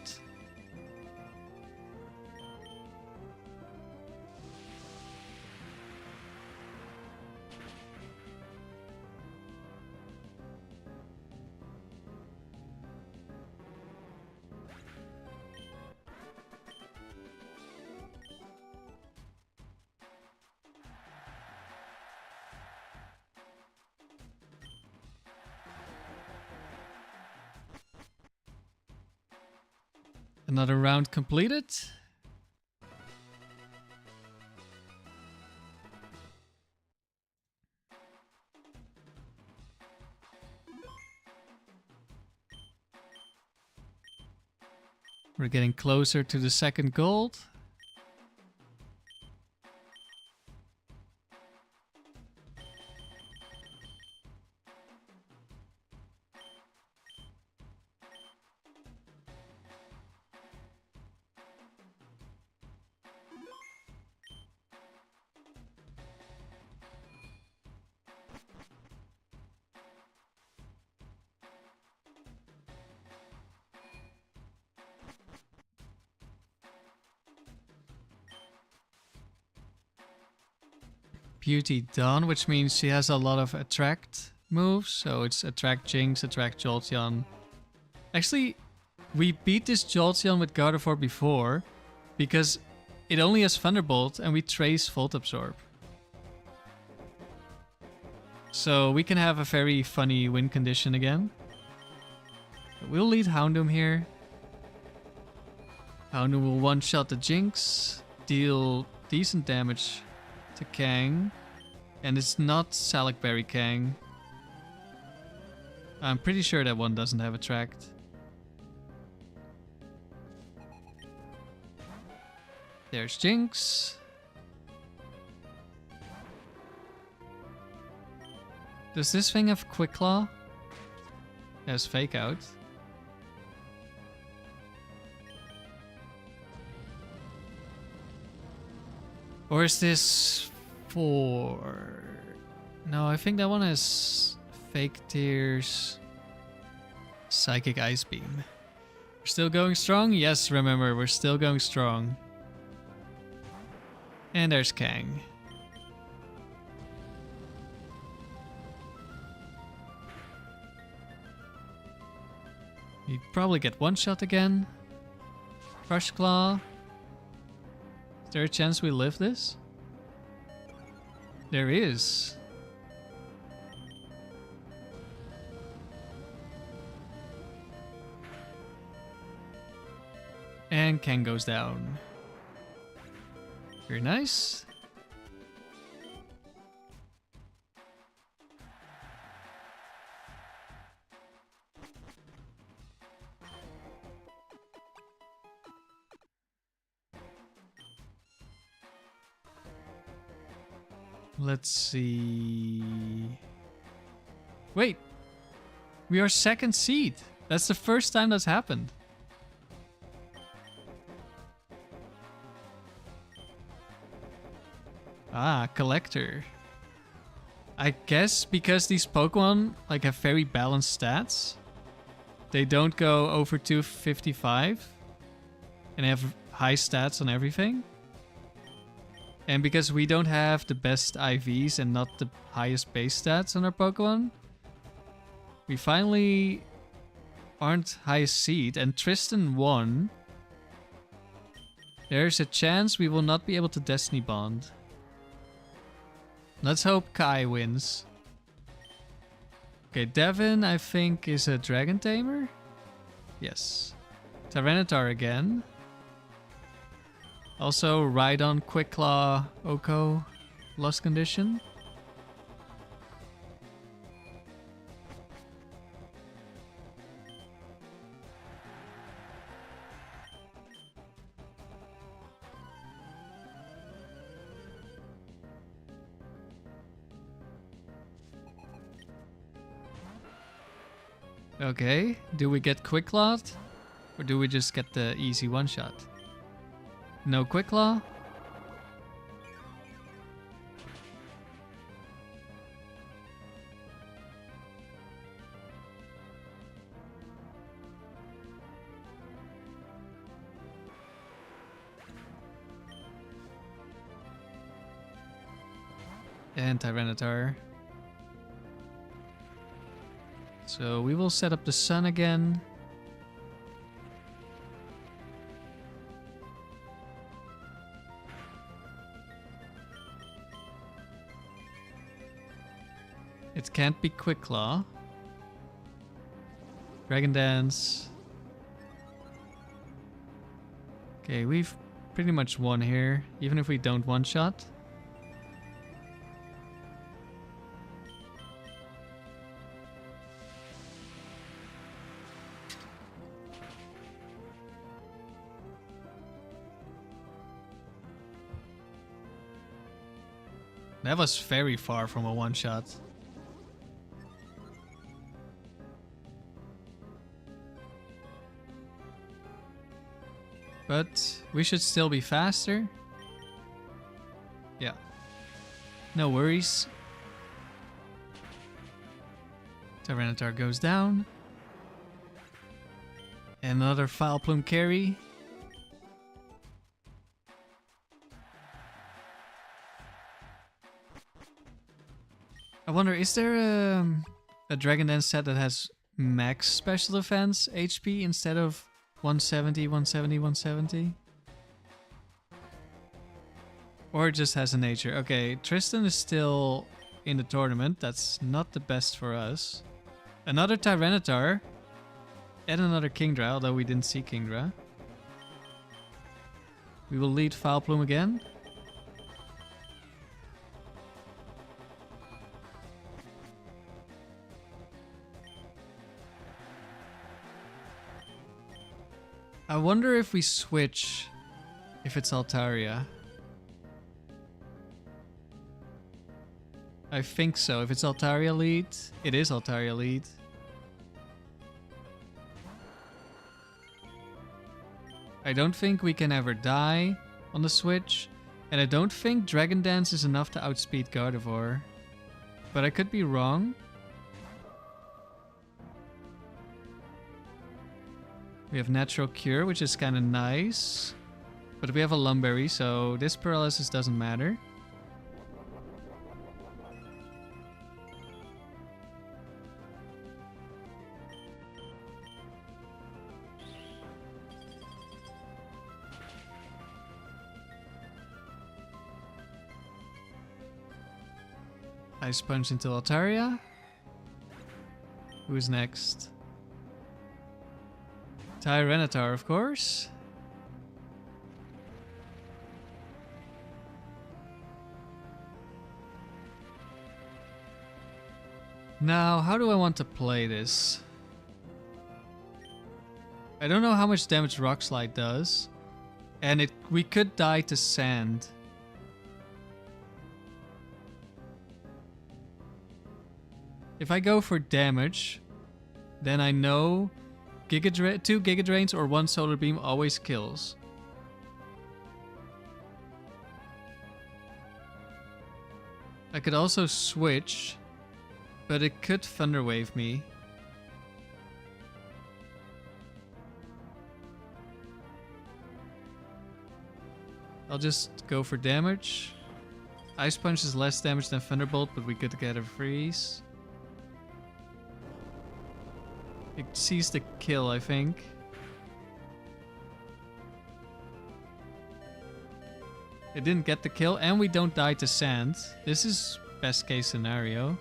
Another round completed. We're getting closer to the second gold. Beauty done, which means she has a lot of attract moves. So it's attract Jinx, attract Jolteon. Actually, we beat this Jolteon with Gardevoir before because it only has Thunderbolt and we trace Volt Absorb. So we can have a very funny win condition again. We'll lead Houndoom here. Houndoom will one-shot the Jinx, deal decent damage to Kang, and it's not Salak Berry Kang. I'm pretty sure that one doesn't have attract. There's Jinx. Does this thing have Quick Claw? It has Fake Out. Or is this for... No, I think that one has Fake Tears, Psychic Ice Beam. We're still going strong? Yes, remember, we're still going strong. And there's Kang. You'd probably get one shot again. Crush Claw. Is there a chance we live this? There is. And Kang goes down. Very nice. Let's see. Wait. We are second seed. That's the first time that's happened. Ah, collector. I guess because these Pokemon like have very balanced stats, they don't go over 255 and have high stats on everything. And because we don't have the best IVs and not the highest base stats on our Pokemon, we finally aren't highest seed, and Tristan won. There's a chance we will not be able to Destiny Bond. Let's hope Kai wins. Okay, Devin, I think, is a Dragon Tamer? Yes. Tyranitar again. Also, Rhydon, Quick Claw, Oko, Lost Condition. Okay, do we get Quick Clawed? Or do we just get the easy one-shot? No Quick Claw? And Tyranitar. So we will set up the sun again. It can't be Quick Claw. Dragon Dance. Okay, we've pretty much won here, even if we don't one-shot. That was very far from a one-shot. But we should still be faster. Yeah. No worries. Tyranitar goes down. And another Vileplume carry. I wonder, is there a Dragon Dance set that has max special defense HP instead of 170, 170, 170? Or it just has a nature. Okay, Tristan is still in the tournament. That's not the best for us. Another Tyranitar. And another Kingdra, although we didn't see Kingdra. We will lead Vileplume again. I wonder if we switch, if it's Altaria. I think so. If it's Altaria lead, it is Altaria lead. I don't think we can ever die on the switch. And I don't think Dragon Dance is enough to outspeed Gardevoir. But I could be wrong. We have Natural Cure, which is kind of nice. But we have a Lum Berry, so this paralysis doesn't matter. Ice Punch into Altaria. Who's next? Tyranitar, of course. Now, how do I want to play this? I don't know how much damage Rock Slide does. And we could die to Sand. If I go for damage, then I know 2 Giga Drains or 1 Solar Beam always kills. I could also switch, but it could Thunder Wave me. I'll just go for damage. Ice Punch is less damage than Thunderbolt, but we could get a freeze. It sees the kill, I think. It didn't get the kill, and we don't die to Sand. This is best case scenario.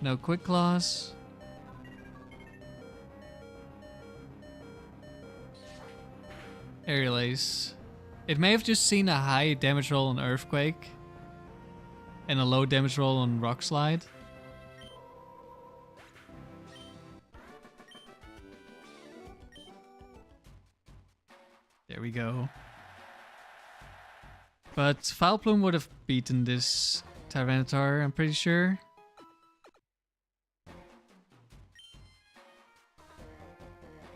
No Quick Claws. Aerial Ace. It may have just seen a high damage roll on Earthquake and a low damage roll on Rock Slide. There we go. But Vileplume would have beaten this Tyranitar, I'm pretty sure.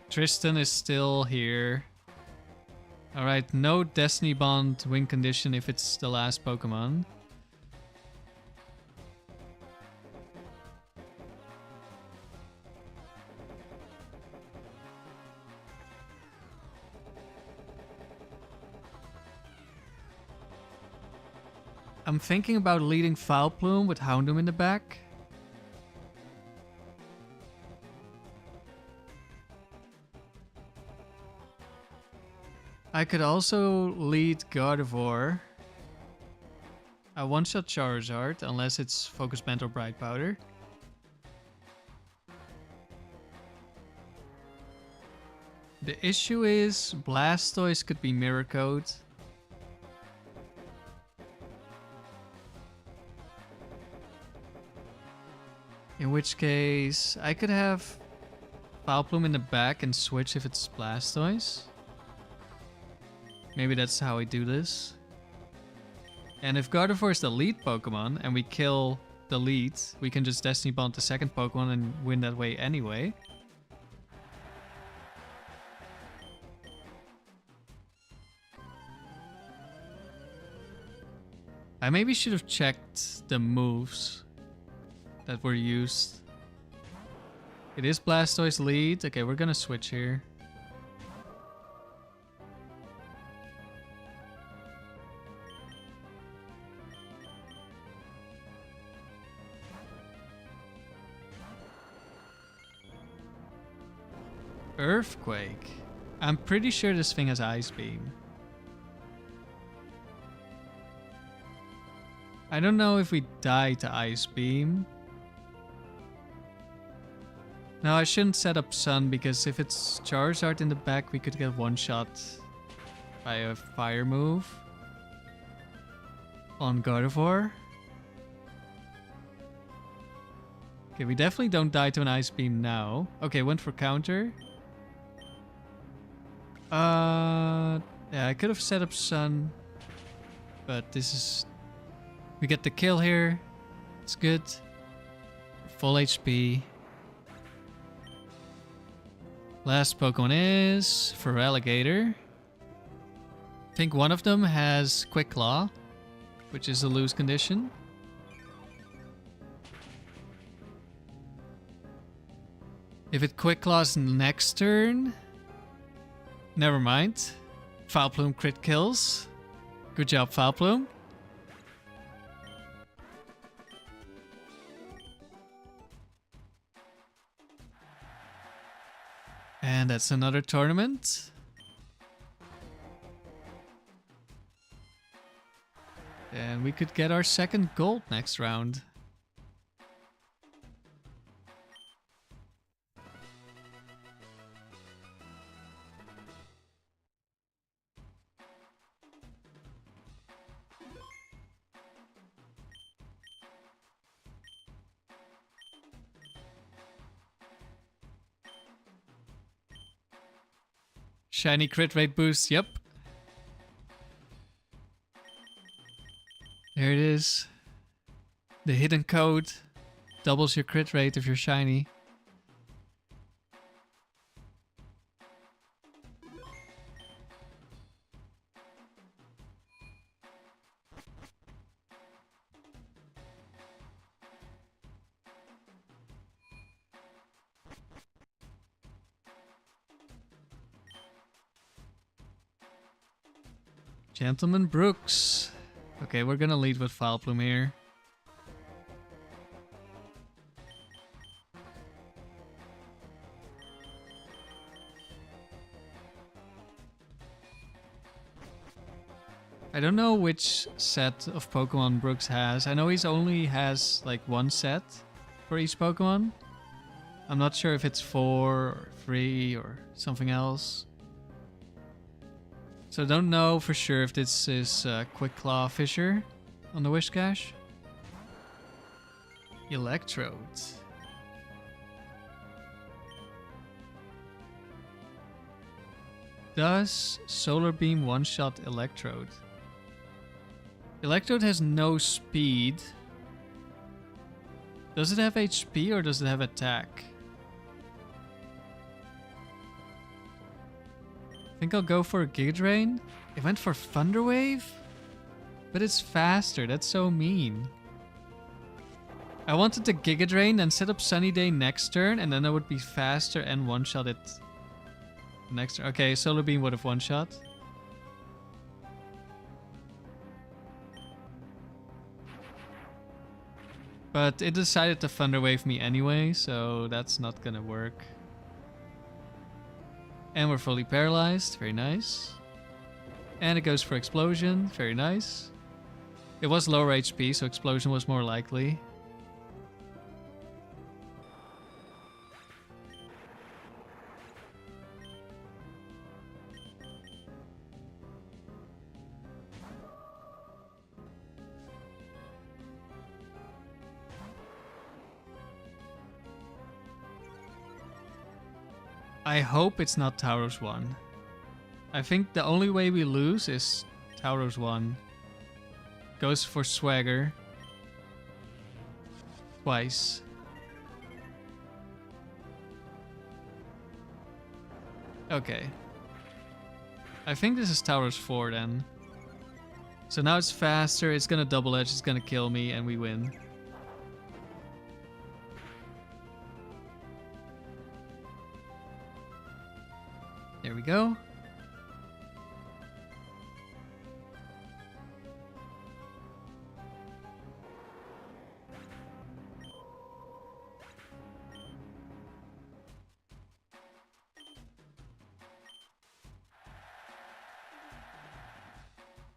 Tristan is still here. Alright, no Destiny Bond win condition if it's the last Pokemon. I'm thinking about leading Vileplume with Houndoom in the back. I could also lead Gardevoir. I one-shot Charizard, unless it's Focus Band or Bright Powder. The issue is Blastoise could be Mirror Coat. In which case, I could have Vileplume in the back and switch if it's Blastoise. Maybe that's how I do this. And if Gardevoir is the lead Pokemon and we kill the lead, we can just Destiny Bond the second Pokemon and win that way anyway. I maybe should have checked the moves that were used. It is Blastoise lead. Okay, we're gonna switch here. Earthquake. I'm pretty sure this thing has Ice Beam. I don't know if we die to Ice Beam. No, I shouldn't set up Sun because if it's Charizard in the back, we could get one shot by a fire move on Gardevoir. Okay, we definitely don't die to an Ice Beam now. Okay, went for counter. Yeah, I could have set up Sun, but this is... We get the kill here. It's good. Full HP. Last Pokemon is Feraligatr. I think one of them has Quick Claw, which is a lose condition. If it Quick Claws next turn... Never mind. Vileplume crit kills. Good job, Vileplume. And that's another tournament. And we could get our second gold next round. Shiny crit rate boost, yep. There it is. The hidden code doubles your crit rate if you're shiny. Gentleman Brooks. Okay, we're gonna lead with Vileplume here. I don't know which set of Pokemon Brooks has. I know he's only has like one set for each Pokemon. I'm not sure if it's 4 or 3 or something else. So I don't know for sure if this is Quick Claw Fissure on the Whiscash. Electrode. Does Solar Beam one-shot Electrode? Electrode has no speed. Does it have HP or does it have attack? I think I'll go for a Giga Drain. It went for Thunder Wave? But it's faster, that's so mean. I wanted to Giga Drain and set up Sunny Day next turn, and then I would be faster and one-shot it next turn. Okay, Solar Beam would have one-shot. But it decided to Thunder Wave me anyway, so that's not gonna work. And we're fully paralyzed, very nice. And it goes for Explosion, very nice. It was lower HP, so Explosion was more likely. I hope it's not Tauros 1. I think the only way we lose is Tauros 1 goes for Swagger twice. Okay. I think this is Tauros 4 then. So now it's faster, it's gonna double edge, it's gonna kill me, and we win. There we go.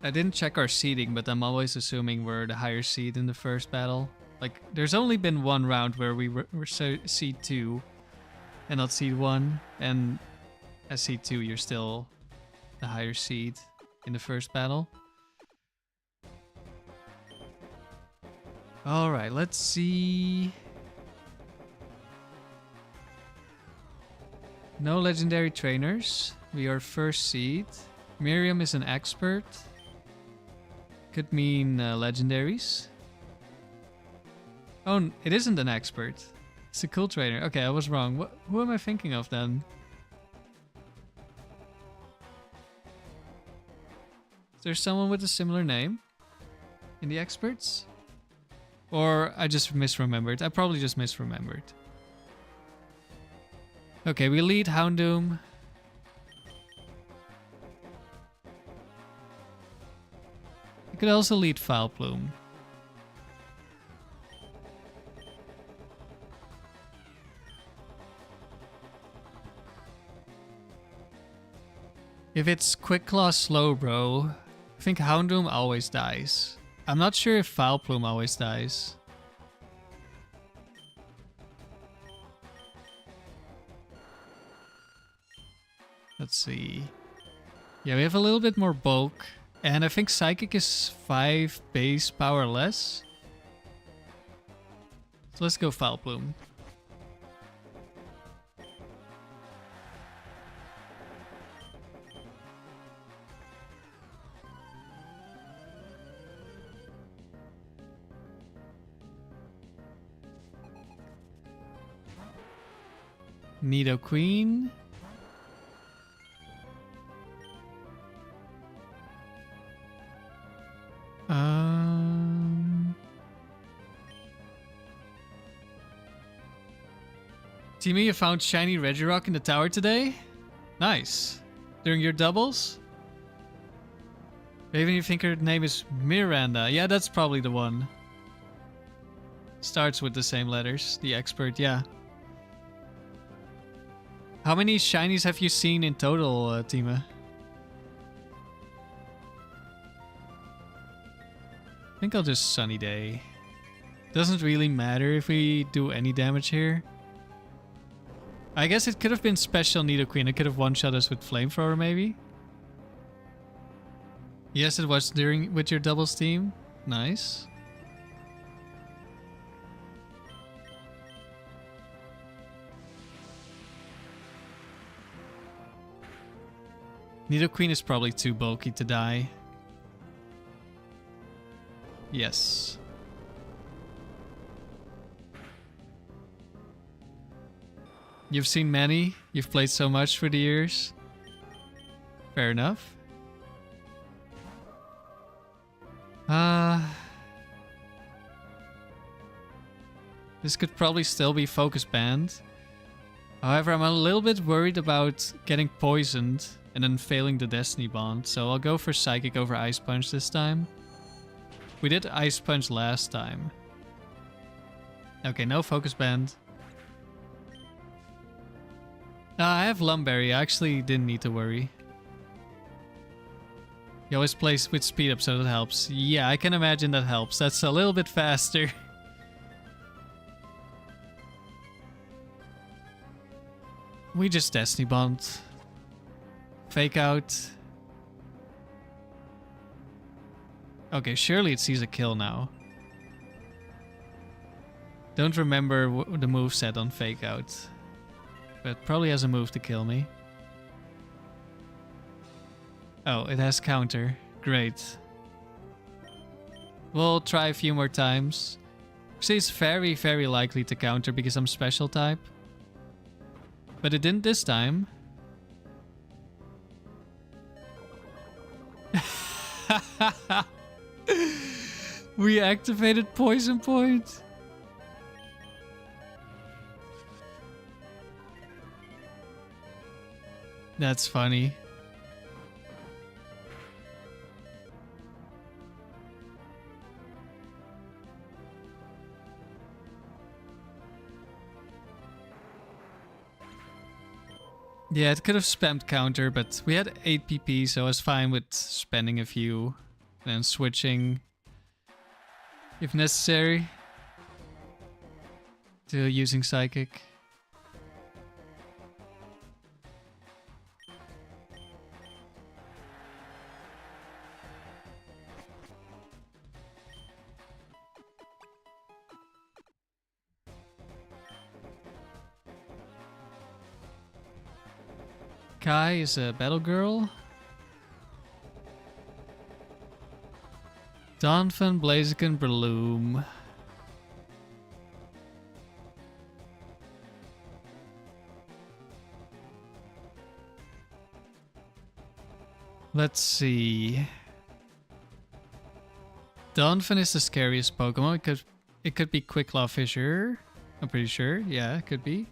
I didn't check our seeding, but I'm always assuming we're the higher seed in the first battle. Like, there's only been one round where we were seed 2 and not seed 1. And as seed 2, you're still the higher seed in the first battle. Alright, let's see. No legendary trainers. We are first seed. Miriam is an expert. Could mean legendaries. Oh, it isn't an expert. It's a cool trainer. Okay, I was wrong. Who am I thinking of then? Is there someone with a similar name in the experts? Or I just misremembered. I probably just misremembered. Okay, we lead Houndoom. You could also lead Vileplume. If it's Quick Claw Slowbro, I think Houndoom always dies. I'm not sure if Vileplume always dies. Let's see. Yeah, we have a little bit more bulk. And I think Psychic is 5 base power less. So let's go Vileplume. Nidoqueen. Timmy, you found shiny Regirock in the tower today? Nice. During your doubles? Maybe you think her name is Miranda. Yeah, that's probably the one. Starts with the same letters. The expert, yeah. How many shinies have you seen in total, Tima? I think I'll just Sunny Day. Doesn't really matter if we do any damage here. I guess it could have been special Nidoqueen. It could have one-shot us with Flamethrower, maybe? Yes, it was during with your doubles team. Nice. Nidoqueen is probably too bulky to die. Yes. You've seen many. You've played so much for the years. Fair enough. This could probably still be focus banned. However, I'm a little bit worried about getting poisoned and then failing the Destiny Bond, so I'll go for Psychic over Ice Punch this time. We did Ice Punch last time. Okay, no focus band. I have Lum Berry. I actually didn't need to worry. He always plays with speed up, so that helps. Yeah, I can imagine that helps. That's a little bit faster. We just Destiny Bond. Fake out. Okay, surely it sees a kill now. Don't remember the moveset on Fake Out. but probably has a move to kill me. Oh, it has counter. Great. We'll try a few more times. See, it's very, very likely to counter because I'm special type. But it didn't this time. We activated Poison Point. That's funny. Yeah, it could have spammed counter, but we had 8 PP, so I was fine with spending a few and then switching if necessary to using Psychic. Kai is a battle girl. Donphan, Blaziken, Breloom. Let's see. Donphan is the scariest Pokemon. It could be Quicklaw Fissure. I'm pretty sure. Yeah, it could be.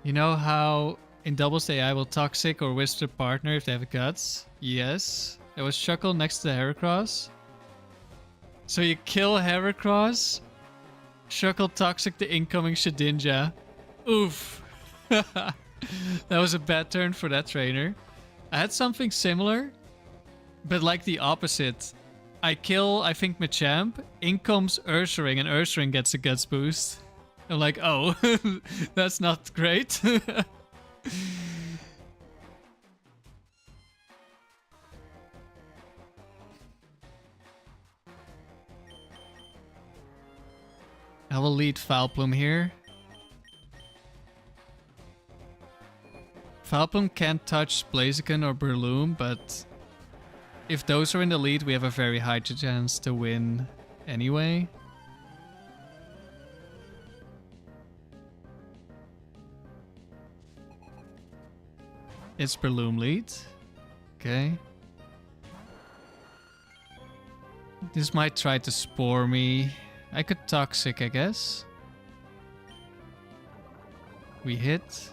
You know how in Doubles AI will Toxic or Whisper partner if they have guts? Yes. There was Shuckle next to Heracross. So you kill Heracross, Shuckle Toxic the incoming Shedinja. Oof. That was a bad turn for that trainer. I had something similar, but like the opposite. I kill, I think, Machamp, in comes Ursaring, and Ursaring gets a guts boost. I'm like, oh, that's not great. I will lead Vileplume here. Vileplume can't touch Blaziken or Breloom, but if those are in the lead, we have a very high chance to win anyway. It's Breloom lead. Okay. This might try to Spore me. I could Toxic, I guess. We hit.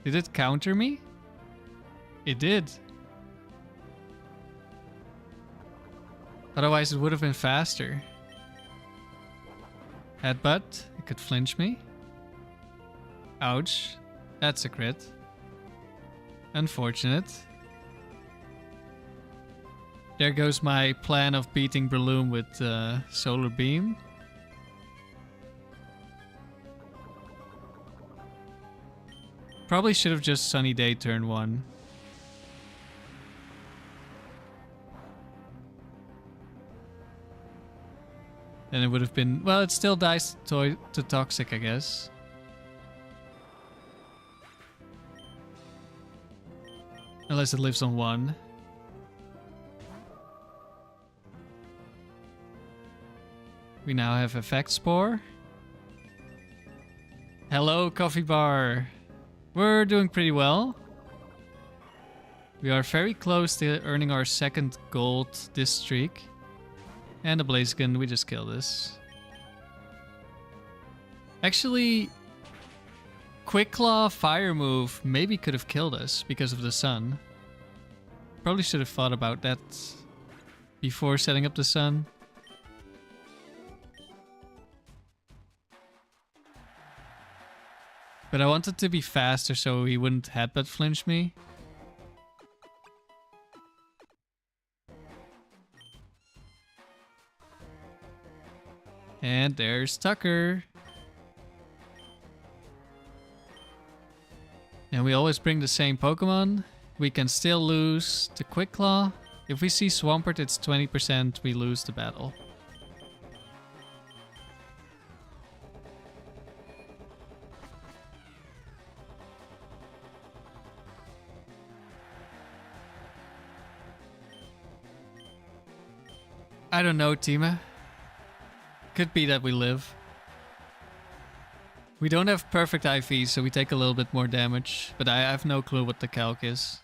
Did it counter me? It did. Otherwise it would have been faster. Headbutt. It could flinch me. Ouch. That's a crit. Unfortunate. There goes my plan of beating Breloom with Solar Beam. Probably should have just Sunny Day turn 1. Then it would have been... Well, it still dies to Toxic, I guess. Unless it lives on 1. We now have Effect Spore. Hello, Coffee Bar. We're doing pretty well. We are very close to earning our 2nd gold this streak. And the Blaziken, we just killed this. Actually, Quick Claw Fire move maybe could have killed us because of the sun. Probably should have thought about that before setting up the sun. But I wanted to be faster so he wouldn't headbutt flinch me. And there's Tucker. And we always bring the same Pokemon. We can still lose to Quick Claw. If we see Swampert, it's 20%, we lose the battle. I don't know, Tima. Could be that we live. We don't have perfect IV, so we take a little bit more damage. But I have no clue what the calc is.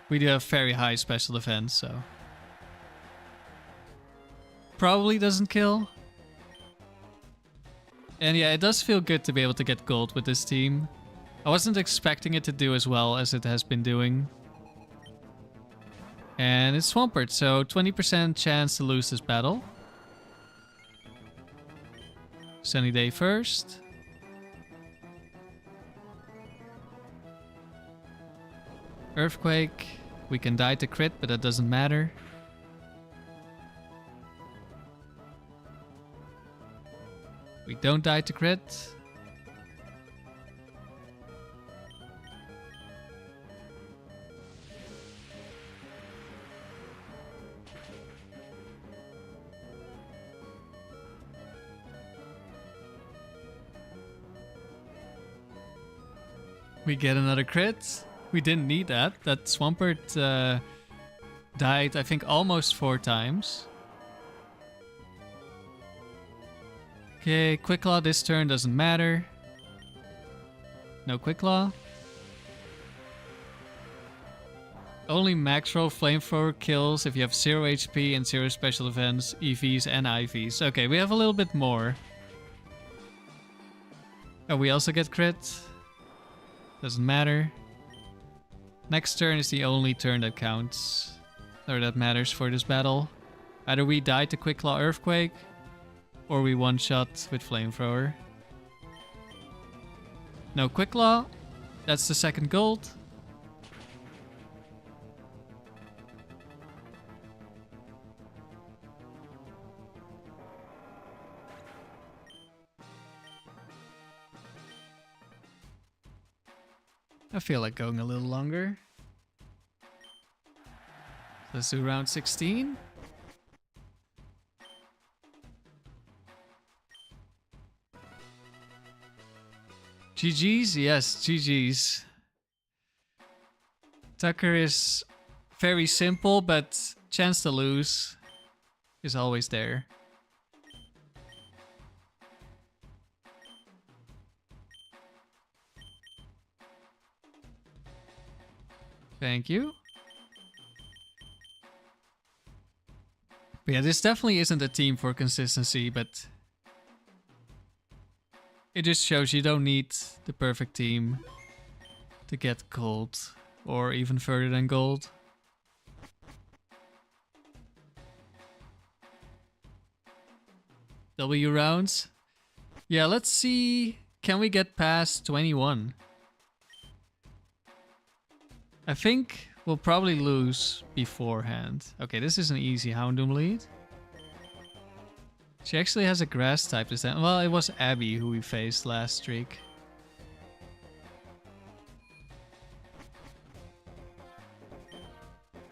We do have very high special defense, so... Probably doesn't kill. And yeah, it does feel good to be able to get gold with this team. I wasn't expecting it to do as well as it has been doing. And it's Swampert, so 20% chance to lose this battle. Sunny Day first. Earthquake. We can die to crit, but that doesn't matter. We don't die to crit. We get another crit. We didn't need that. That Swampert died, I think, almost 4 times. Okay, Quick Claw this turn doesn't matter. No Quick Claw. Only max roll flamethrower kills if you have 0 HP and 0 special defense, EVs and IVs. Okay, we have a little bit more. Oh, we also get crit. Doesn't matter. Next turn is the only turn that counts. Or that matters for this battle. Either we die to Quick Claw Earthquake, or we one-shot with Flamethrower. No Quick Claw. That's the second gold. I feel like going a little longer. Let's do round 16. GG's? Yes, GG's. Tucker is very simple, but chance to lose is always there. Thank you. But yeah, this definitely isn't a team for consistency, but it just shows you don't need the perfect team to get gold, or even further than gold. W rounds. Yeah, let's see. Can we get past 21? I think we'll probably lose beforehand. Okay, this is an easy Houndoom lead. She actually has a grass type this time. Well, it was Abby who we faced last streak.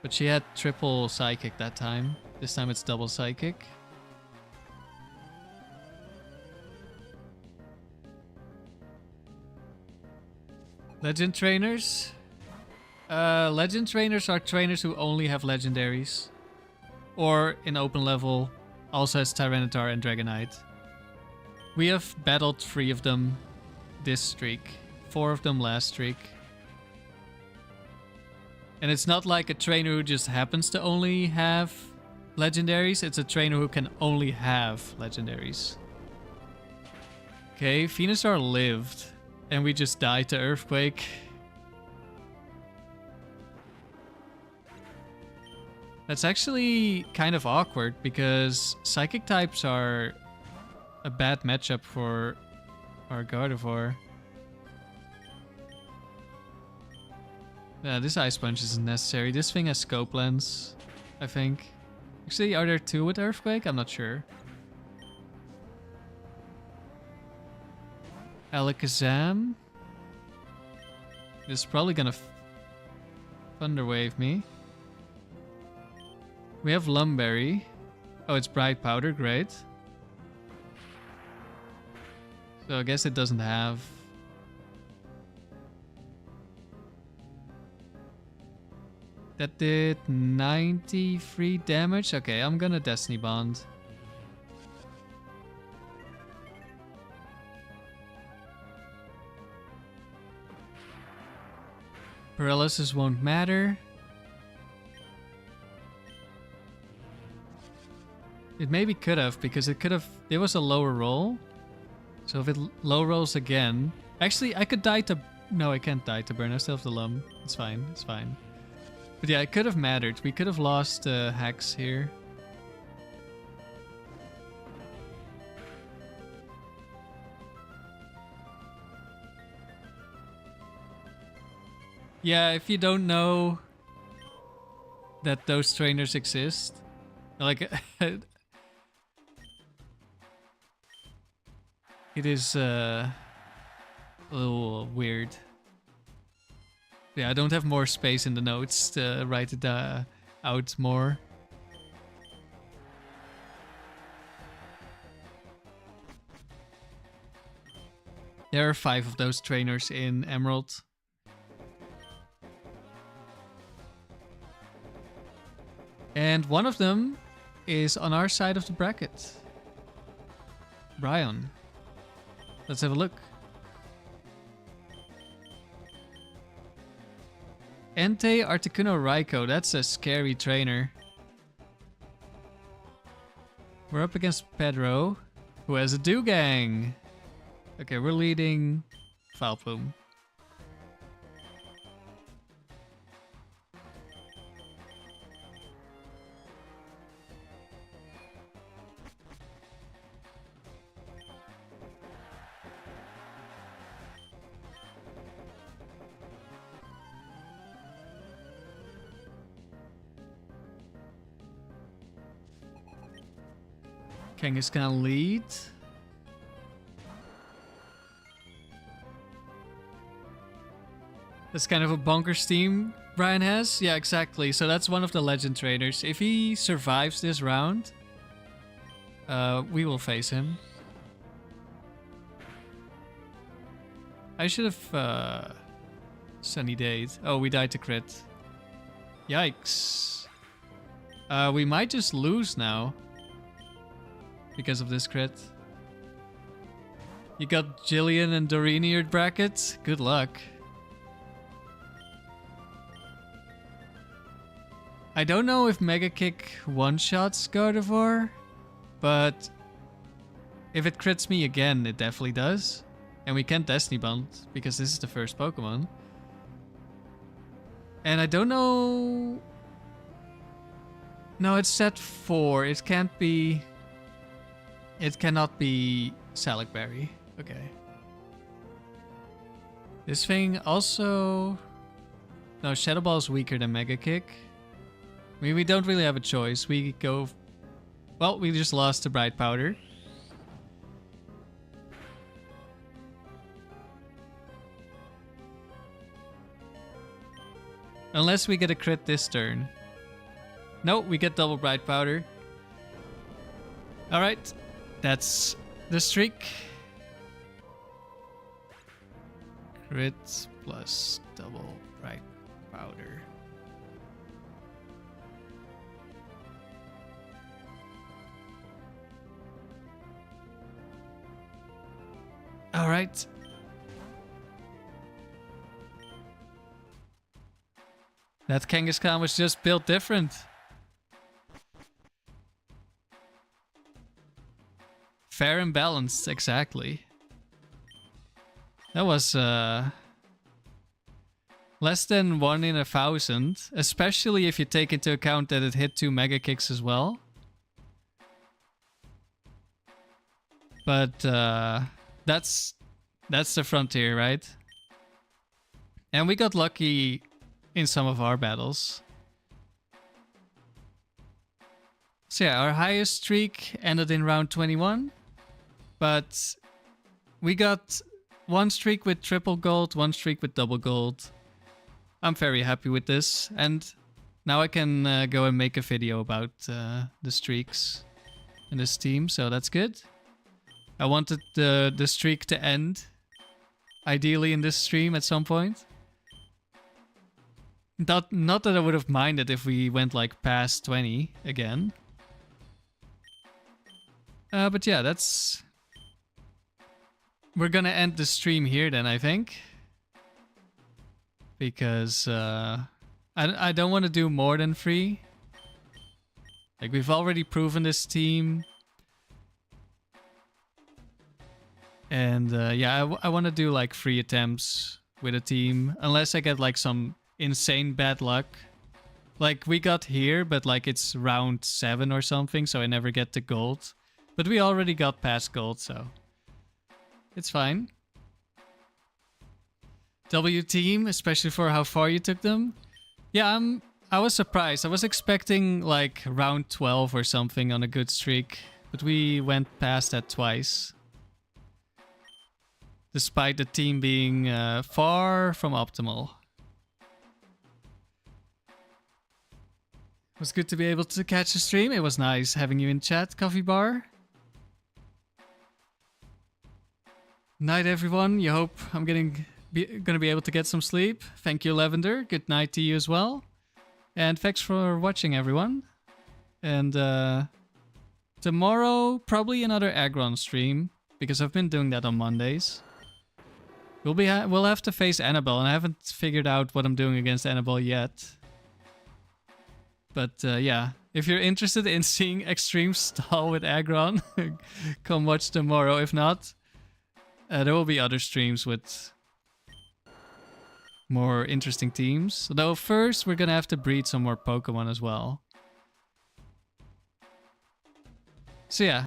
But she had triple psychic that time. This time it's double psychic. Legend trainers. Legend trainers are trainers who only have legendaries. Or in open level, also has Tyranitar and Dragonite. We have battled 3 of them this streak. 4 of them last streak. And it's not like a trainer who just happens to only have legendaries. It's a trainer who can only have legendaries. Okay, Venusaur lived. And we just died to Earthquake. That's actually kind of awkward because Psychic types are a bad matchup for our Gardevoir. Yeah, this Ice Punch isn't necessary. This thing has Scope Lens, I think. Actually, are there 2 with Earthquake? I'm not sure. Alakazam. This is probably gonna Thunder Wave me. We have Lum Berry. Oh, it's Bright Powder, great. So I guess it doesn't have... That did 93 damage. Okay, I'm gonna Destiny Bond. Paralysis won't matter. It maybe could have, because it could have... It was a lower roll. So if it low rolls again... Actually, I could die to... No, I can't die to burn. I still have the Lum. It's fine. It's fine. But yeah, it could have mattered. We could have lost Hex here. Yeah, if you don't know that those trainers exist, like it is a little weird. Yeah, I don't have more space in the notes to write it out more. There are 5 of those trainers in Emerald. And one of them is on our side of the bracket. Brian. Let's have a look. Entei Articuno Raikou. That's a scary trainer. We're up against Pedro, who has a Dewgang. Okay, we're leading Vileplume. Kangaskhan gonna lead. That's kind of a bonkers team Brian has. Yeah, exactly. So that's one of the legend trainers. If he survives this round, we will face him. I should have Sunny Dayed. Oh, we died to crit. Yikes. We might just lose now. Because of this crit. You got Jillian and Doreen in your brackets? Good luck. I don't know if Mega Kick one-shots Gardevoir, but if it crits me again, it definitely does. And we can't Destiny Bond, because this is the first Pokemon. And I don't know... No, it's set 4. It can't be... It cannot be Salak Berry. Okay. This thing also... No, Shadow Ball is weaker than Mega Kick. I mean, we don't really have a choice. We go... Well, we just lost to Bright Powder. Unless we get a crit this turn. No, we get double Bright Powder. Alright. That's the streak. Crit plus double Bright Powder. All right. That Kangaskhan was just built different. Fair and balanced, exactly. That was less than 1 in 1,000, especially if you take into account that it hit 2 Mega Kicks as well. But that's the frontier, right? And we got lucky in some of our battles. So yeah, our highest streak ended in round 21. But we got 1 streak with triple gold, 1 streak with double gold. I'm very happy with this. And now I can go and make a video about the streaks in this team. So that's good. I wanted the streak to end, ideally in this stream at some point. Not that I would have minded if we went like past 20 again. But yeah, that's... We're gonna end the stream here then, I think. Because I don't want to do more than 3. Like, we've already proven this team. And yeah, I want to do like 3 attempts with a team. Unless I get like some insane bad luck. Like, we got here, but like it's round 7 or something, so I never get to gold. But we already got past gold, so it's fine. W team, especially for how far you took them. Yeah, I was surprised. I was expecting like round 12 or something on a good streak, but we went past that twice. Despite the team being far from optimal. It was good to be able to catch a stream. It was nice having you in chat, Coffee Bar. Night, everyone. You hope I'm gonna be able to get some sleep. Thank you, Lavender. Good night to you as well. And thanks for watching, everyone. And tomorrow, probably another Aggron stream, because I've been doing that on Mondays. We'll have to face Annabelle, and I haven't figured out what I'm doing against Annabelle yet. But yeah, if you're interested in seeing Extreme Stall with Aggron, come watch tomorrow. If not, there will be other streams with more interesting teams. Though first, we're gonna have to breed some more Pokemon as well. So yeah.